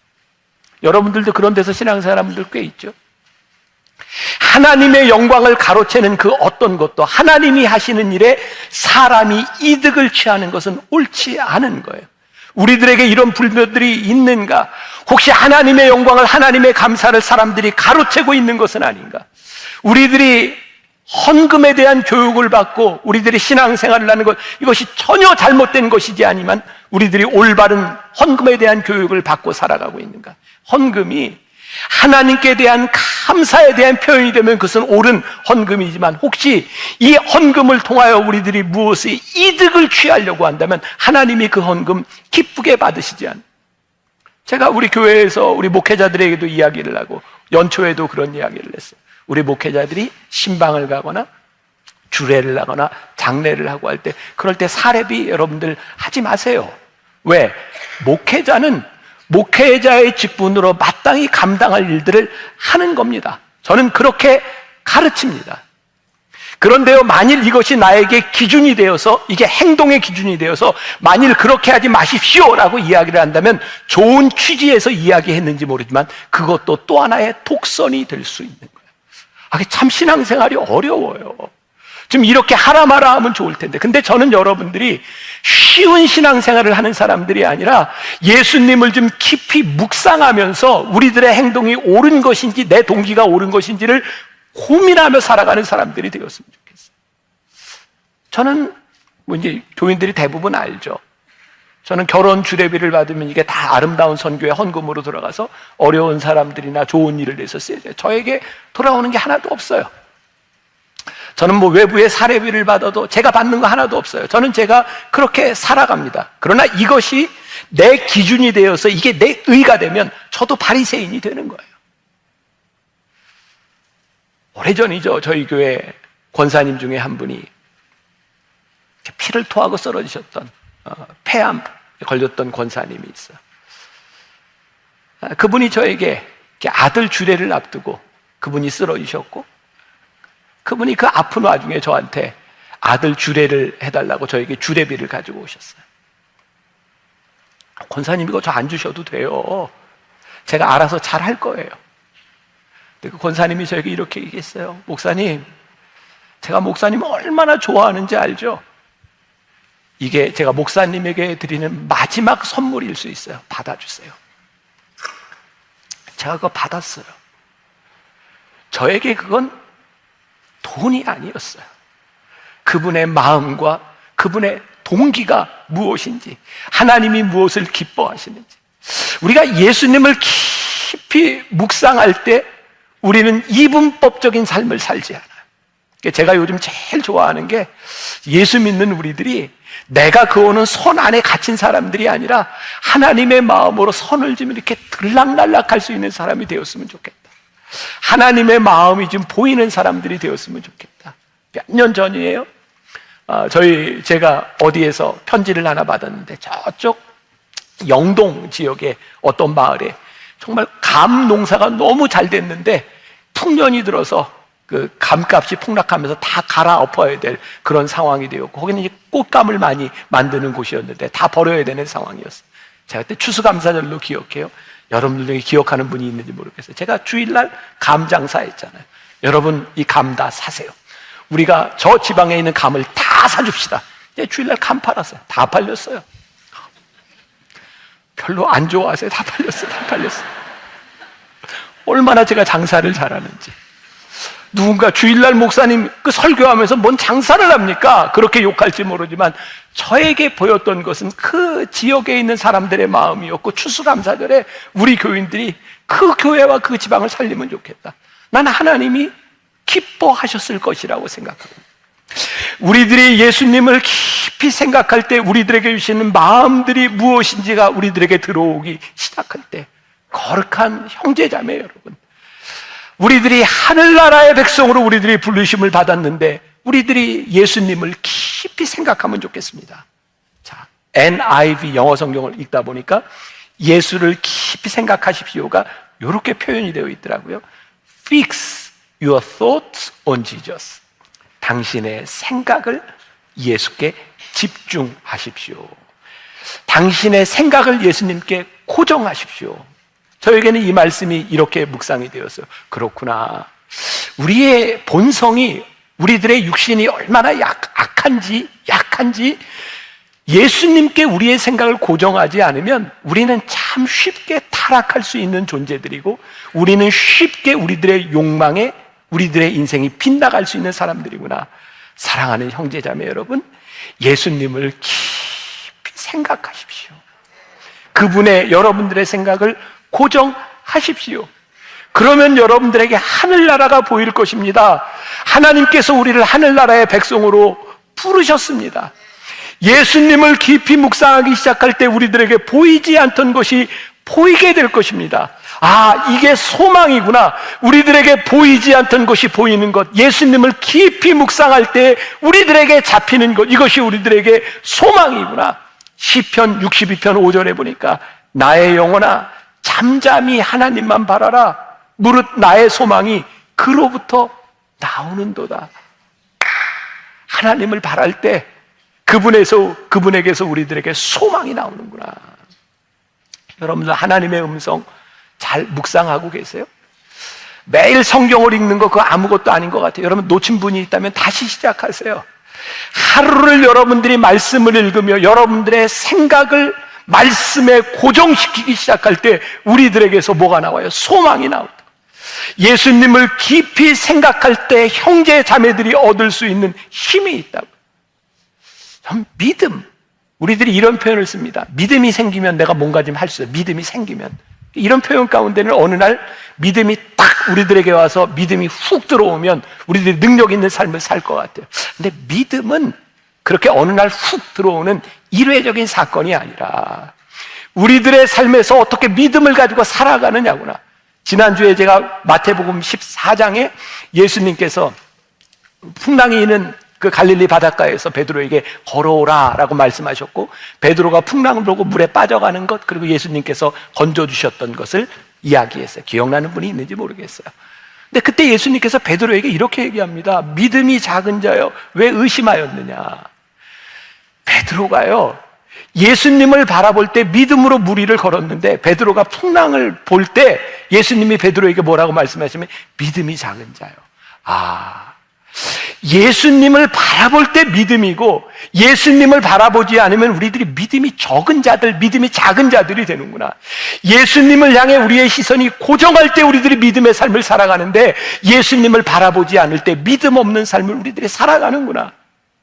여러분들도 그런 데서 신앙사람들 꽤 있죠. 하나님의 영광을 가로채는 그 어떤 것도 하나님이 하시는 일에 사람이 이득을 취하는 것은 옳지 않은 거예요. 우리들에게 이런 불면들이 있는가? 혹시 하나님의 영광을, 하나님의 감사를 사람들이 가로채고 있는 것은 아닌가? 우리들이 헌금에 대한 교육을 받고 우리들이 신앙생활을 하는 것, 이것이 전혀 잘못된 것이지 아니면 우리들이 올바른 헌금에 대한 교육을 받고 살아가고 있는가? 헌금이 하나님께 대한 감사에 대한 표현이 되면 그것은 옳은 헌금이지만 혹시 이 헌금을 통하여 우리들이 무엇의 이득을 취하려고 한다면 하나님이 그 헌금 기쁘게 받으시지 않아요. 제가 우리 교회에서 우리 목회자들에게도 이야기를 하고 연초에도 그런 이야기를 했어요. 우리 목회자들이 신방을 가거나 주례를 하거나 장례를 하고 할 때, 그럴 때 사례비 여러분들 하지 마세요. 왜? 목회자는 목회자의 직분으로 마땅히 감당할 일들을 하는 겁니다. 저는 그렇게 가르칩니다. 그런데요, 만일 이것이 나에게 기준이 되어서, 이게 행동의 기준이 되어서 만일 그렇게 하지 마십시오라고 이야기를 한다면 좋은 취지에서 이야기했는지 모르지만 그것도 또 하나의 독선이 될 수 있는 거예요. 참 신앙생활이 어려워요. 지금 이렇게 하라 마라 하면 좋을 텐데, 근데 저는 여러분들이 쉬운 신앙생활을 하는 사람들이 아니라 예수님을 좀 깊이 묵상하면서 우리들의 행동이 옳은 것인지 내 동기가 옳은 것인지를 고민하며 살아가는 사람들이 되었으면 좋겠어요. 저는 이제 교인들이 대부분 알죠. 저는 결혼 주례비를 받으면 이게 다 아름다운 선교의 헌금으로 돌아가서 어려운 사람들이나 좋은 일을 위해서 쓰여져요. 저에게 돌아오는 게 하나도 없어요. 저는 외부의 사례비를 받아도 제가 받는 거 하나도 없어요. 저는 제가 그렇게 살아갑니다. 그러나 이것이 내 기준이 되어서 이게 내 의가 되면 저도 바리새인이 되는 거예요. 오래전이죠. 저희 교회 권사님 중에 한 분이 피를 토하고 쓰러지셨던 폐암 걸렸던 권사님이 있어요. 그분이 저에게 아들 주례를 앞두고 그분이 쓰러지셨고, 그분이 그 아픈 와중에 저한테 아들 주례를 해달라고 저에게 주례비를 가지고 오셨어요. 권사님, 이거 저 안 주셔도 돼요. 제가 알아서 잘 할 거예요. 근데 그 권사님이 저에게 이렇게 얘기했어요. 목사님, 제가 목사님 얼마나 좋아하는지 알죠? 이게 제가 목사님에게 드리는 마지막 선물일 수 있어요. 받아주세요. 제가 그거 받았어요. 저에게 그건 돈이 아니었어요. 그분의 마음과 그분의 동기가 무엇인지, 하나님이 무엇을 기뻐하시는지. 우리가 예수님을 깊이 묵상할 때 우리는 이분법적인 삶을 살지 않아요. 제가 요즘 제일 좋아하는 게 예수 믿는 우리들이 내가 그어놓은 선 안에 갇힌 사람들이 아니라 하나님의 마음으로 선을 좀 이렇게 들락날락할 수 있는 사람이 되었으면 좋겠다. 하나님의 마음이 좀 보이는 사람들이 되었으면 좋겠다. 몇 년 전이에요. 제가 어디에서 편지를 하나 받았는데 저쪽 영동 지역의 어떤 마을에 정말 감 농사가 너무 잘 됐는데 풍년이 들어서 그 감값이 폭락하면서 다 갈아엎어야 될 그런 상황이 되었고, 거기는 이제 꽃감을 많이 만드는 곳이었는데 다 버려야 되는 상황이었어요. 제가 그때 추수감사절로 기억해요. 여러분들 중에 기억하는 분이 있는지 모르겠어요. 제가 주일날 감 장사했잖아요. 여러분, 이 감 다 사세요. 우리가 저 지방에 있는 감을 다 사줍시다. 이제 주일날 감 팔았어요. 다 팔렸어요. 별로 안 좋아하세요. 다 팔렸어. 얼마나 제가 장사를 잘하는지. 누군가 주일날 목사님 그 설교하면서 뭔 장사를 합니까? 그렇게 욕할지 모르지만 저에게 보였던 것은 그 지역에 있는 사람들의 마음이었고, 추수감사절에 우리 교인들이 그 교회와 그 지방을 살리면 좋겠다. 난 하나님이 기뻐하셨을 것이라고 생각합니다. 우리들이 예수님을 깊이 생각할 때 우리들에게 주시는 마음들이 무엇인지가 우리들에게 들어오기 시작할 때, 거룩한 형제자매 여러분, 우리들이 하늘나라의 백성으로 우리들이 부르심을 받았는데 우리들이 예수님을 깊이 생각하면 좋겠습니다. 자, NIV 영어 성경을 읽다 보니까 예수를 깊이 생각하십시오가 이렇게 표현이 되어 있더라고요. Fix your thoughts on Jesus. 당신의 생각을 예수께 집중하십시오. 당신의 생각을 예수님께 고정하십시오. 저에게는 이 말씀이 이렇게 묵상이 되었어요. 그렇구나. 우리의 본성이, 우리들의 육신이 얼마나 약한지 예수님께 우리의 생각을 고정하지 않으면 우리는 참 쉽게 타락할 수 있는 존재들이고, 우리는 쉽게 우리들의 욕망에 우리들의 인생이 빗나갈 수 있는 사람들이구나. 사랑하는 형제자매 여러분, 예수님을 깊이 생각하십시오. 그분의 여러분들의 생각을 고정하십시오. 그러면 여러분들에게 하늘나라가 보일 것입니다. 하나님께서 우리를 하늘나라의 백성으로 부르셨습니다. 예수님을 깊이 묵상하기 시작할 때 우리들에게 보이지 않던 것이 보이게 될 것입니다. 아, 이게 소망이구나. 우리들에게 보이지 않던 것이 보이는 것, 예수님을 깊이 묵상할 때 우리들에게 잡히는 것, 이것이 우리들에게 소망이구나. 시편 62편 5절에 보니까 나의 영혼아 잠잠히 하나님만 바라라. 무릇 나의 소망이 그로부터 나오는도다. 하나님을 바랄 때 그분에게서 우리들에게 소망이 나오는구나. 여러분들 하나님의 음성 잘 묵상하고 계세요? 매일 성경을 읽는 거 그거 아무것도 아닌 것 같아요. 여러분 놓친 분이 있다면 다시 시작하세요. 하루를 여러분들이 말씀을 읽으며 여러분들의 생각을 말씀에 고정시키기 시작할 때 우리들에게서 뭐가 나와요? 소망이 나온다. 예수님을 깊이 생각할 때 형제 자매들이 얻을 수 있는 힘이 있다고. 믿음. 우리들이 이런 표현을 씁니다. 믿음이 생기면 내가 뭔가 좀 할 수 있어요. 믿음이 생기면. 이런 표현 가운데는 어느 날 믿음이 딱 우리들에게 와서 믿음이 훅 들어오면 우리들이 능력 있는 삶을 살 것 같아요. 근데 믿음은 그렇게 어느 날 훅 들어오는 일회적인 사건이 아니라 우리들의 삶에서 어떻게 믿음을 가지고 살아가느냐구나. 지난주에 제가 마태복음 14장에 예수님께서 풍랑이 있는 그 갈릴리 바닷가에서 베드로에게 걸어오라 라고 말씀하셨고, 베드로가 풍랑을 보고 물에 빠져가는 것, 그리고 예수님께서 건져주셨던 것을 이야기했어요. 기억나는 분이 있는지 모르겠어요. 근데 그때 예수님께서 베드로에게 이렇게 얘기합니다. 믿음이 작은 자여 왜 의심하였느냐. 베드로가요 예수님을 바라볼 때 믿음으로 무리를 걸었는데, 베드로가 풍랑을 볼 때 예수님이 베드로에게 뭐라고 말씀하시면 믿음이 작은 자요. 예수님을 바라볼 때 믿음이고, 예수님을 바라보지 않으면 우리들이 믿음이 적은 자들, 믿음이 작은 자들이 되는구나. 예수님을 향해 우리의 시선이 고정할 때 우리들이 믿음의 삶을 살아가는데, 예수님을 바라보지 않을 때 믿음 없는 삶을 우리들이 살아가는구나.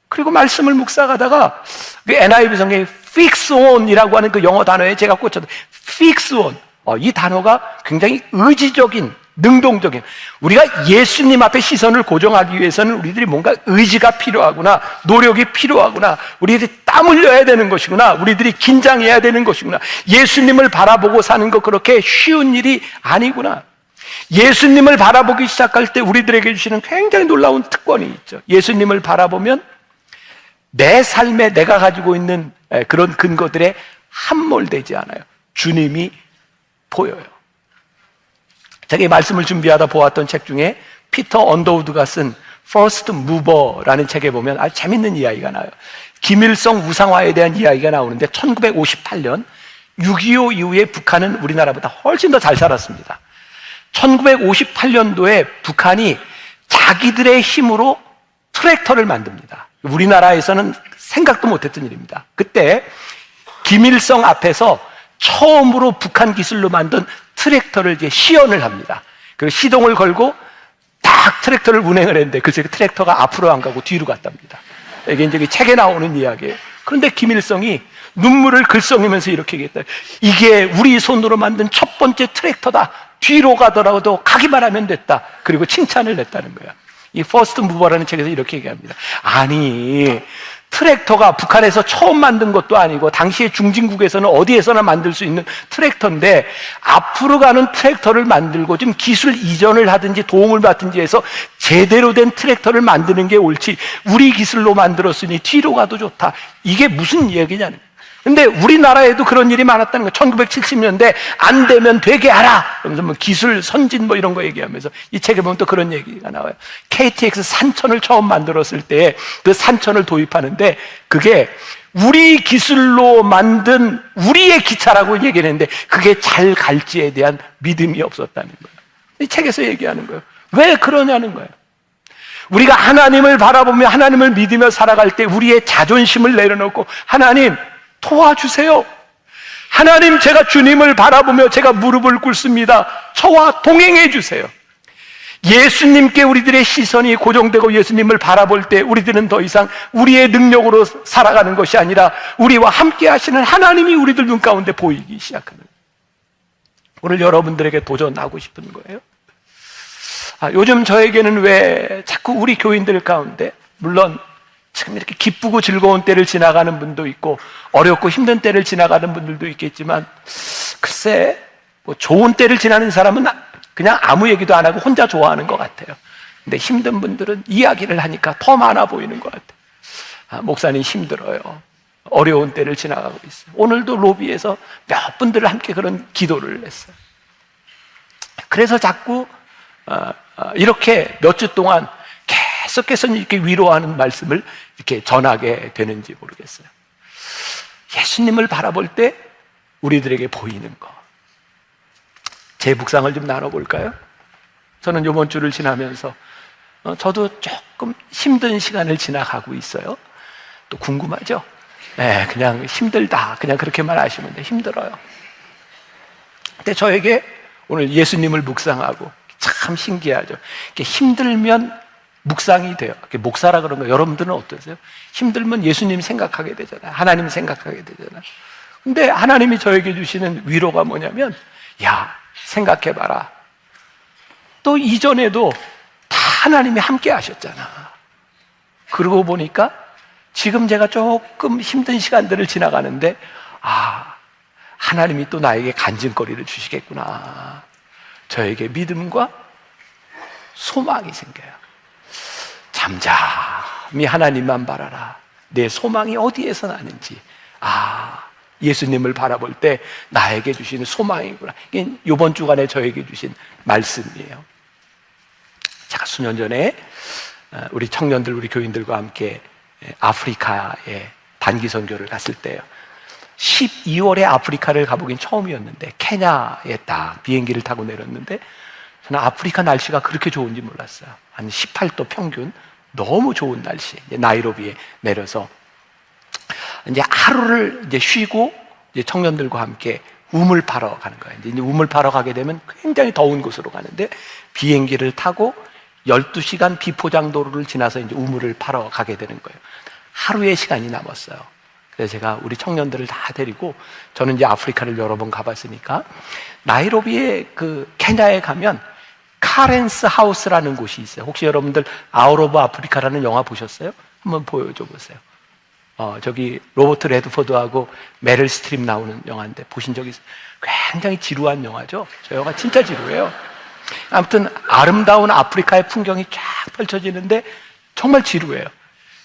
그리고 말씀을 묵상하다가 그 NIV 성경에 fix on 이라고 하는 그 영어 단어에 제가 꽂혔다. fix on. 이 단어가 굉장히 의지적인, 능동적인, 우리가 예수님 앞에 시선을 고정하기 위해서는 우리들이 뭔가 의지가 필요하구나, 노력이 필요하구나, 우리들이 땀 흘려야 되는 것이구나, 우리들이 긴장해야 되는 것이구나. 예수님을 바라보고 사는 거 그렇게 쉬운 일이 아니구나. 예수님을 바라보기 시작할 때 우리들에게 주시는 굉장히 놀라운 특권이 있죠. 예수님을 바라보면 내 삶에 내가 가지고 있는 그런 근거들에 함몰되지 않아요. 주님이 보여요. 제가 이 말씀을 준비하다 보았던 책 중에 피터 언더우드가 쓴 First Mover라는 책에 보면 아주 재밌는 이야기가 나와요. 김일성 우상화에 대한 이야기가 나오는데 1958년 6.25 이후에 북한은 우리나라보다 훨씬 더 잘 살았습니다. 1958년도에 북한이 자기들의 힘으로 트랙터를 만듭니다. 우리나라에서는 생각도 못했던 일입니다. 그때 김일성 앞에서 처음으로 북한 기술로 만든 트랙터를 이제 시연을 합니다. 그리고 시동을 걸고 딱 트랙터를 운행을 했는데 글쎄 그 트랙터가 앞으로 안 가고 뒤로 갔답니다. 이게 이제 책에 나오는 이야기예요. 그런데 김일성이 눈물을 글썽이면서 이렇게 얘기했다. 이게 우리 손으로 만든 첫 번째 트랙터다. 뒤로 가더라도 가기만 하면 됐다. 그리고 칭찬을 했다는 거야. 이 퍼스트 무버라는 책에서 이렇게 얘기합니다. 아니, 트랙터가 북한에서 처음 만든 것도 아니고 당시에 중진국에서는 어디에서나 만들 수 있는 트랙터인데 앞으로 가는 트랙터를 만들고 좀 기술 이전을 하든지 도움을 받든지 해서 제대로 된 트랙터를 만드는 게 옳지 우리 기술로 만들었으니 뒤로 가도 좋다. 이게 무슨 얘기냐는 거예요. 근데 우리나라에도 그런 일이 많았다는 거예요. 1970년대 안 되면 되게 하라. 그러면서 뭐 기술 선진 뭐 이런 거 얘기하면서 이 책에 보면 또 그런 얘기가 나와요. KTX 산천을 처음 만들었을 때 그 산천을 도입하는데 그게 우리 기술로 만든 우리의 기차라고 얘기를 했는데 그게 잘 갈지에 대한 믿음이 없었다는 거예요. 이 책에서 얘기하는 거예요. 왜 그러냐는 거예요. 우리가 하나님을 바라보며 하나님을 믿으며 살아갈 때 우리의 자존심을 내려놓고 하나님 도와주세요. 하나님 제가 주님을 바라보며 제가 무릎을 꿇습니다. 저와 동행해 주세요. 예수님께 우리들의 시선이 고정되고 예수님을 바라볼 때 우리들은 더 이상 우리의 능력으로 살아가는 것이 아니라 우리와 함께 하시는 하나님이 우리들 눈 가운데 보이기 시작하는 거예요. 오늘 여러분들에게 도전하고 싶은 거예요. 요즘 저에게는 왜 자꾸 우리 교인들 가운데 물론 참 이렇게 기쁘고 즐거운 때를 지나가는 분도 있고 어렵고 힘든 때를 지나가는 분들도 있겠지만 글쎄 뭐 좋은 때를 지나는 사람은 그냥 아무 얘기도 안 하고 혼자 좋아하는 것 같아요. 근데 힘든 분들은 이야기를 하니까 더 많아 보이는 것 같아요. 목사님 힘들어요. 어려운 때를 지나가고 있어요. 오늘도 로비에서 몇 분들을 함께 그런 기도를 했어요. 그래서 자꾸 이렇게 몇 주 동안 계속해서 이렇게 위로하는 말씀을 이렇게 전하게 되는지 모르겠어요. 예수님을 바라볼 때 우리들에게 보이는 거. 제 묵상을 좀 나눠볼까요? 저는 이번 주를 지나면서 저도 조금 힘든 시간을 지나가고 있어요. 또 궁금하죠? 네, 그냥 힘들다. 그냥 그렇게만 하시면 돼. 힘들어요. 근데 저에게 오늘 예수님을 묵상하고 참 신기하죠. 이렇게 힘들면 묵상이 돼요. 목사라 그런 거 여러분들은 어떠세요? 힘들면 예수님 생각하게 되잖아요. 하나님 생각하게 되잖아요. 근데 하나님이 저에게 주시는 위로가 뭐냐면 야, 생각해봐라. 또 이전에도 다 하나님이 함께 하셨잖아. 그러고 보니까 지금 제가 조금 힘든 시간들을 지나가는데 하나님이 또 나에게 간증거리를 주시겠구나. 저에게 믿음과 소망이 생겨요. 잠잠히 하나님만 바라라. 내 소망이 어디에서 나는지. 예수님을 바라볼 때 나에게 주시는 소망이구나. 이게 이번 주간에 저에게 주신 말씀이에요. 제가 수년 전에 우리 청년들, 우리 교인들과 함께 아프리카에 단기 선교를 갔을 때요. 12월에 아프리카를 가보긴 처음이었는데 케냐에 딱 비행기를 타고 내렸는데 저는 아프리카 날씨가 그렇게 좋은지 몰랐어요. 한 18도 평균 너무 좋은 날씨. 나이로비에 내려서 이제 하루를 이제 쉬고 이제 청년들과 함께 우물 파러 가는 거예요. 이제 우물 파러 가게 되면 굉장히 더운 곳으로 가는데 비행기를 타고 12시간 비포장 도로를 지나서 이제 우물을 파러 가게 되는 거예요. 하루의 시간이 남았어요. 그래서 제가 우리 청년들을 다 데리고 저는 이제 아프리카를 여러 번 가봤으니까 나이로비에 그 케냐에 가면 카렌스 하우스라는 곳이 있어요. 혹시 여러분들 아웃 오브 아프리카라는 영화 보셨어요? 한번 보여줘 보세요. 저기 로버트 레드포드하고 메릴 스트립 나오는 영화인데 보신 적 있어요? 굉장히 지루한 영화죠. 저 영화 진짜 지루해요. 아무튼 아름다운 아프리카의 풍경이 쫙 펼쳐지는데 정말 지루해요.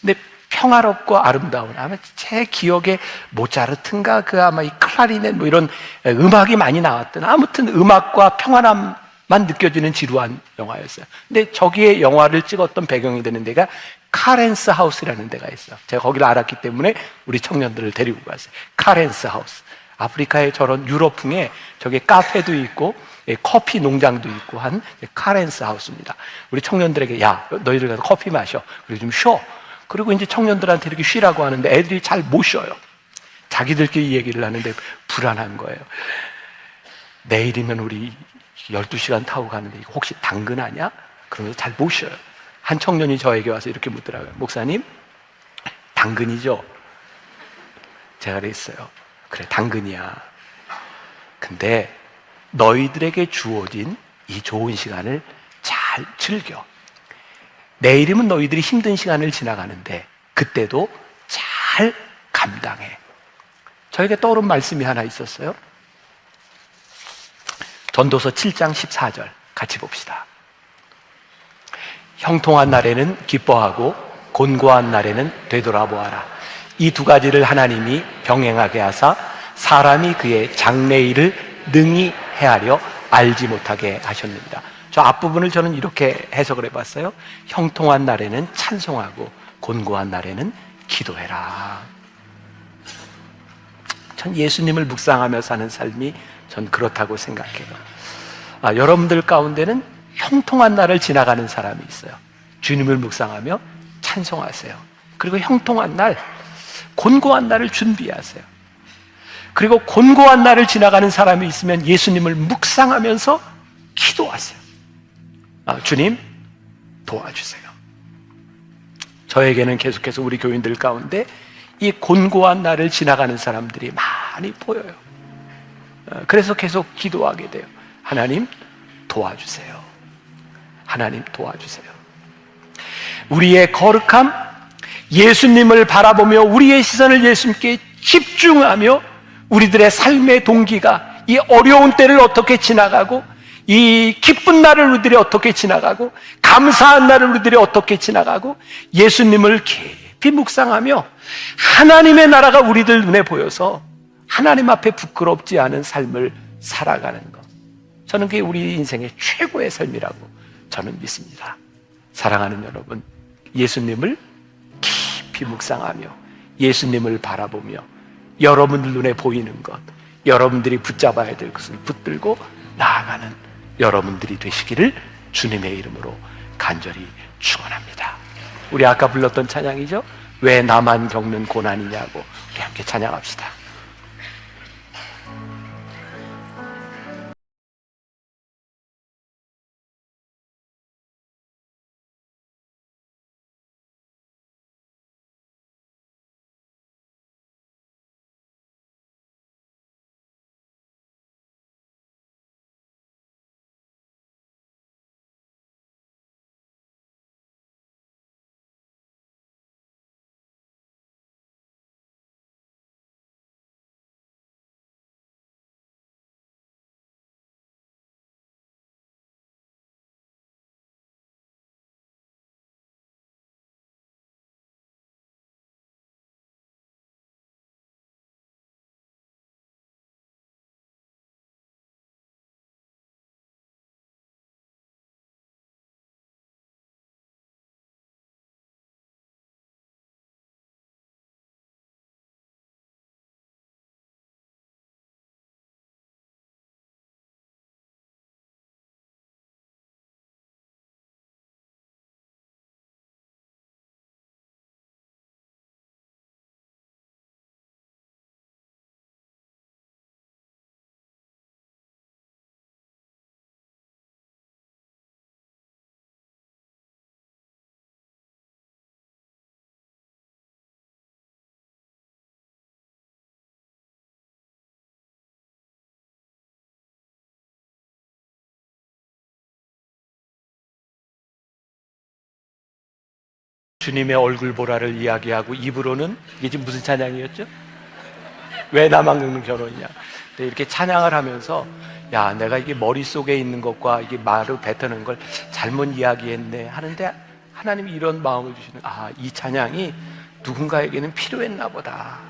근데 평화롭고 아름다운, 아마 제 기억에 모차르트인가 아마 이 클라리넷 뭐 이런 음악이 많이 나왔던, 아무튼 음악과 평안함만 느껴지는 지루한 영화였어요. 근데 저기에 영화를 찍었던 배경이 되는 데가 카렌스 하우스라는 데가 있어요. 제가 거기를 알았기 때문에 우리 청년들을 데리고 갔어요. 카렌스 하우스. 아프리카의 저런 유럽풍에 저게 카페도 있고 커피 농장도 있고 한 카렌스 하우스입니다. 우리 청년들에게 야, 너희들 가서 커피 마셔. 그리고 좀 쉬어. 그리고 이제 청년들한테 이렇게 쉬라고 하는데 애들이 잘 못 쉬어요. 자기들끼리 얘기를 하는데 불안한 거예요. 내일이면 우리 12시간 타고 가는데 이거 혹시 당근 아니야? 그러면서 잘 못 쉬어요. 한 청년이 저에게 와서 이렇게 묻더라고요. 목사님, 당근이죠? 제가 그랬어요. 그래, 당근이야. 근데 너희들에게 주어진 이 좋은 시간을 잘 즐겨. 내일이면 너희들이 힘든 시간을 지나가는데 그때도 잘 감당해. 저에게 떠오른 말씀이 하나 있었어요. 전도서 7장 14절 같이 봅시다. 형통한 날에는 기뻐하고 곤고한 날에는 되돌아보아라. 이 두 가지를 하나님이 병행하게 하사 사람이 그의 장래일을 능히 헤아려 알지 못하게 하셨느니라. 저 앞부분을 저는 이렇게 해석을 해봤어요. 형통한 날에는 찬송하고 곤고한 날에는 기도해라. 전 예수님을 묵상하며 사는 삶이 전 그렇다고 생각해요. 여러분들 가운데는 형통한 날을 지나가는 사람이 있어요. 주님을 묵상하며 찬송하세요. 그리고 형통한 날, 곤고한 날을 준비하세요. 그리고 곤고한 날을 지나가는 사람이 있으면 예수님을 묵상하면서 기도하세요. 주님, 도와주세요. 저에게는 계속해서 우리 교인들 가운데 이 곤고한 날을 지나가는 사람들이 많이 보여요. 그래서 계속 기도하게 돼요. 하나님, 도와주세요. 하나님, 도와주세요. 우리의 거룩함, 예수님을 바라보며 우리의 시선을 예수님께 집중하며 우리들의 삶의 동기가 이 어려운 때를 어떻게 지나가고 이 기쁜 날을 우리들이 어떻게 지나가고 감사한 날을 우리들이 어떻게 지나가고 예수님을 깊이 묵상하며 하나님의 나라가 우리들 눈에 보여서 하나님 앞에 부끄럽지 않은 삶을 살아가는 것, 저는 그게 우리 인생의 최고의 삶이라고 저는 믿습니다. 사랑하는 여러분, 예수님을 깊이 묵상하며 예수님을 바라보며 여러분들 눈에 보이는 것, 여러분들이 붙잡아야 될 것을 붙들고 나아가는 여러분들이 되시기를 주님의 이름으로 간절히 축원합니다. 우리 아까 불렀던 찬양이죠? 왜 나만 겪는 고난이냐고 우리 함께 찬양합시다. 주님의 얼굴 보라를 이야기하고 입으로는 이게 지금 무슨 찬양이었죠? 왜 나만 겪는 결혼이냐? 이렇게 찬양을 하면서 야, 내가 이게 머릿속에 있는 것과 이게 말을 뱉어낸 걸 잘못 이야기했네 하는데 하나님이 이런 마음을 주시는, 이 찬양이 누군가에게는 필요했나 보다.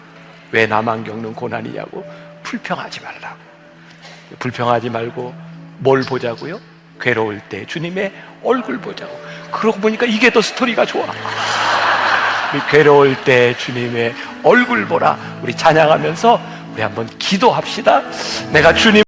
왜 나만 겪는 고난이냐고 불평하지 말라고. 불평하지 말고 뭘 보자고요? 괴로울 때 주님의 얼굴 보자고. 그러고 보니까 이게 더 스토리가 좋아. 괴로울 때 주님의 얼굴 보라. 우리 찬양하면서 우리 한번 기도합시다. 내가 주님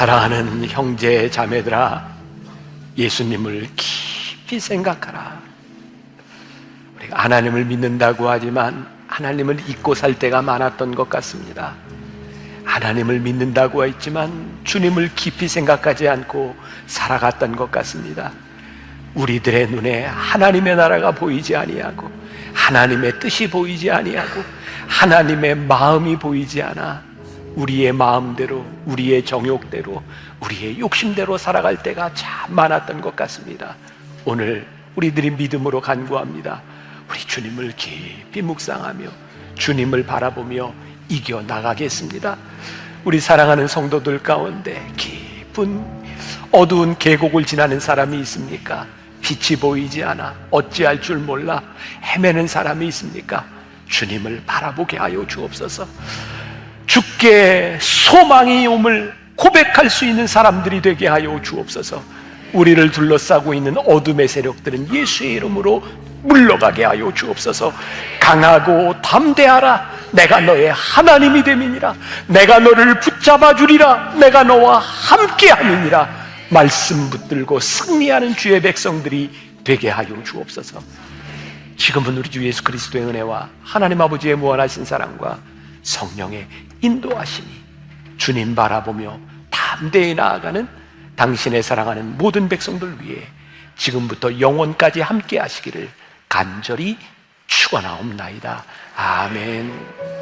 사랑하는 형제 자매들아, 예수님을 깊이 생각하라. 우리가 하나님을 믿는다고 하지만 하나님을 잊고 살 때가 많았던 것 같습니다. 하나님을 믿는다고 했지만 주님을 깊이 생각하지 않고 살아갔던 것 같습니다. 우리들의 눈에 하나님의 나라가 보이지 아니하고 하나님의 뜻이 보이지 아니하고 하나님의 마음이 보이지 않아 우리의 마음대로, 우리의 정욕대로, 우리의 욕심대로 살아갈 때가 참 많았던 것 같습니다. 오늘 우리들이 믿음으로 간구합니다. 우리 주님을 깊이 묵상하며 주님을 바라보며 이겨나가겠습니다. 우리 사랑하는 성도들 가운데 깊은 어두운 계곡을 지나는 사람이 있습니까? 빛이 보이지 않아 어찌할 줄 몰라 헤매는 사람이 있습니까? 주님을 바라보게 하여 주옵소서. 주께 소망이 옴을 고백할 수 있는 사람들이 되게 하여 주옵소서. 우리를 둘러싸고 있는 어둠의 세력들은 예수의 이름으로 물러가게 하여 주옵소서. 강하고 담대하라. 내가 너의 하나님이 됨이니라. 내가 너를 붙잡아 주리라. 내가 너와 함께 함이니라. 말씀 붙들고 승리하는 주의 백성들이 되게 하여 주옵소서. 지금은 우리 주 예수 그리스도의 은혜와 하나님 아버지의 무한하신 사랑과 성령의 인도하심이 주님 바라보며 담대히 나아가는 당신의 사랑하는 모든 백성들 위해 지금부터 영원까지 함께 하시기를 간절히 축원하옵나이다. 아멘.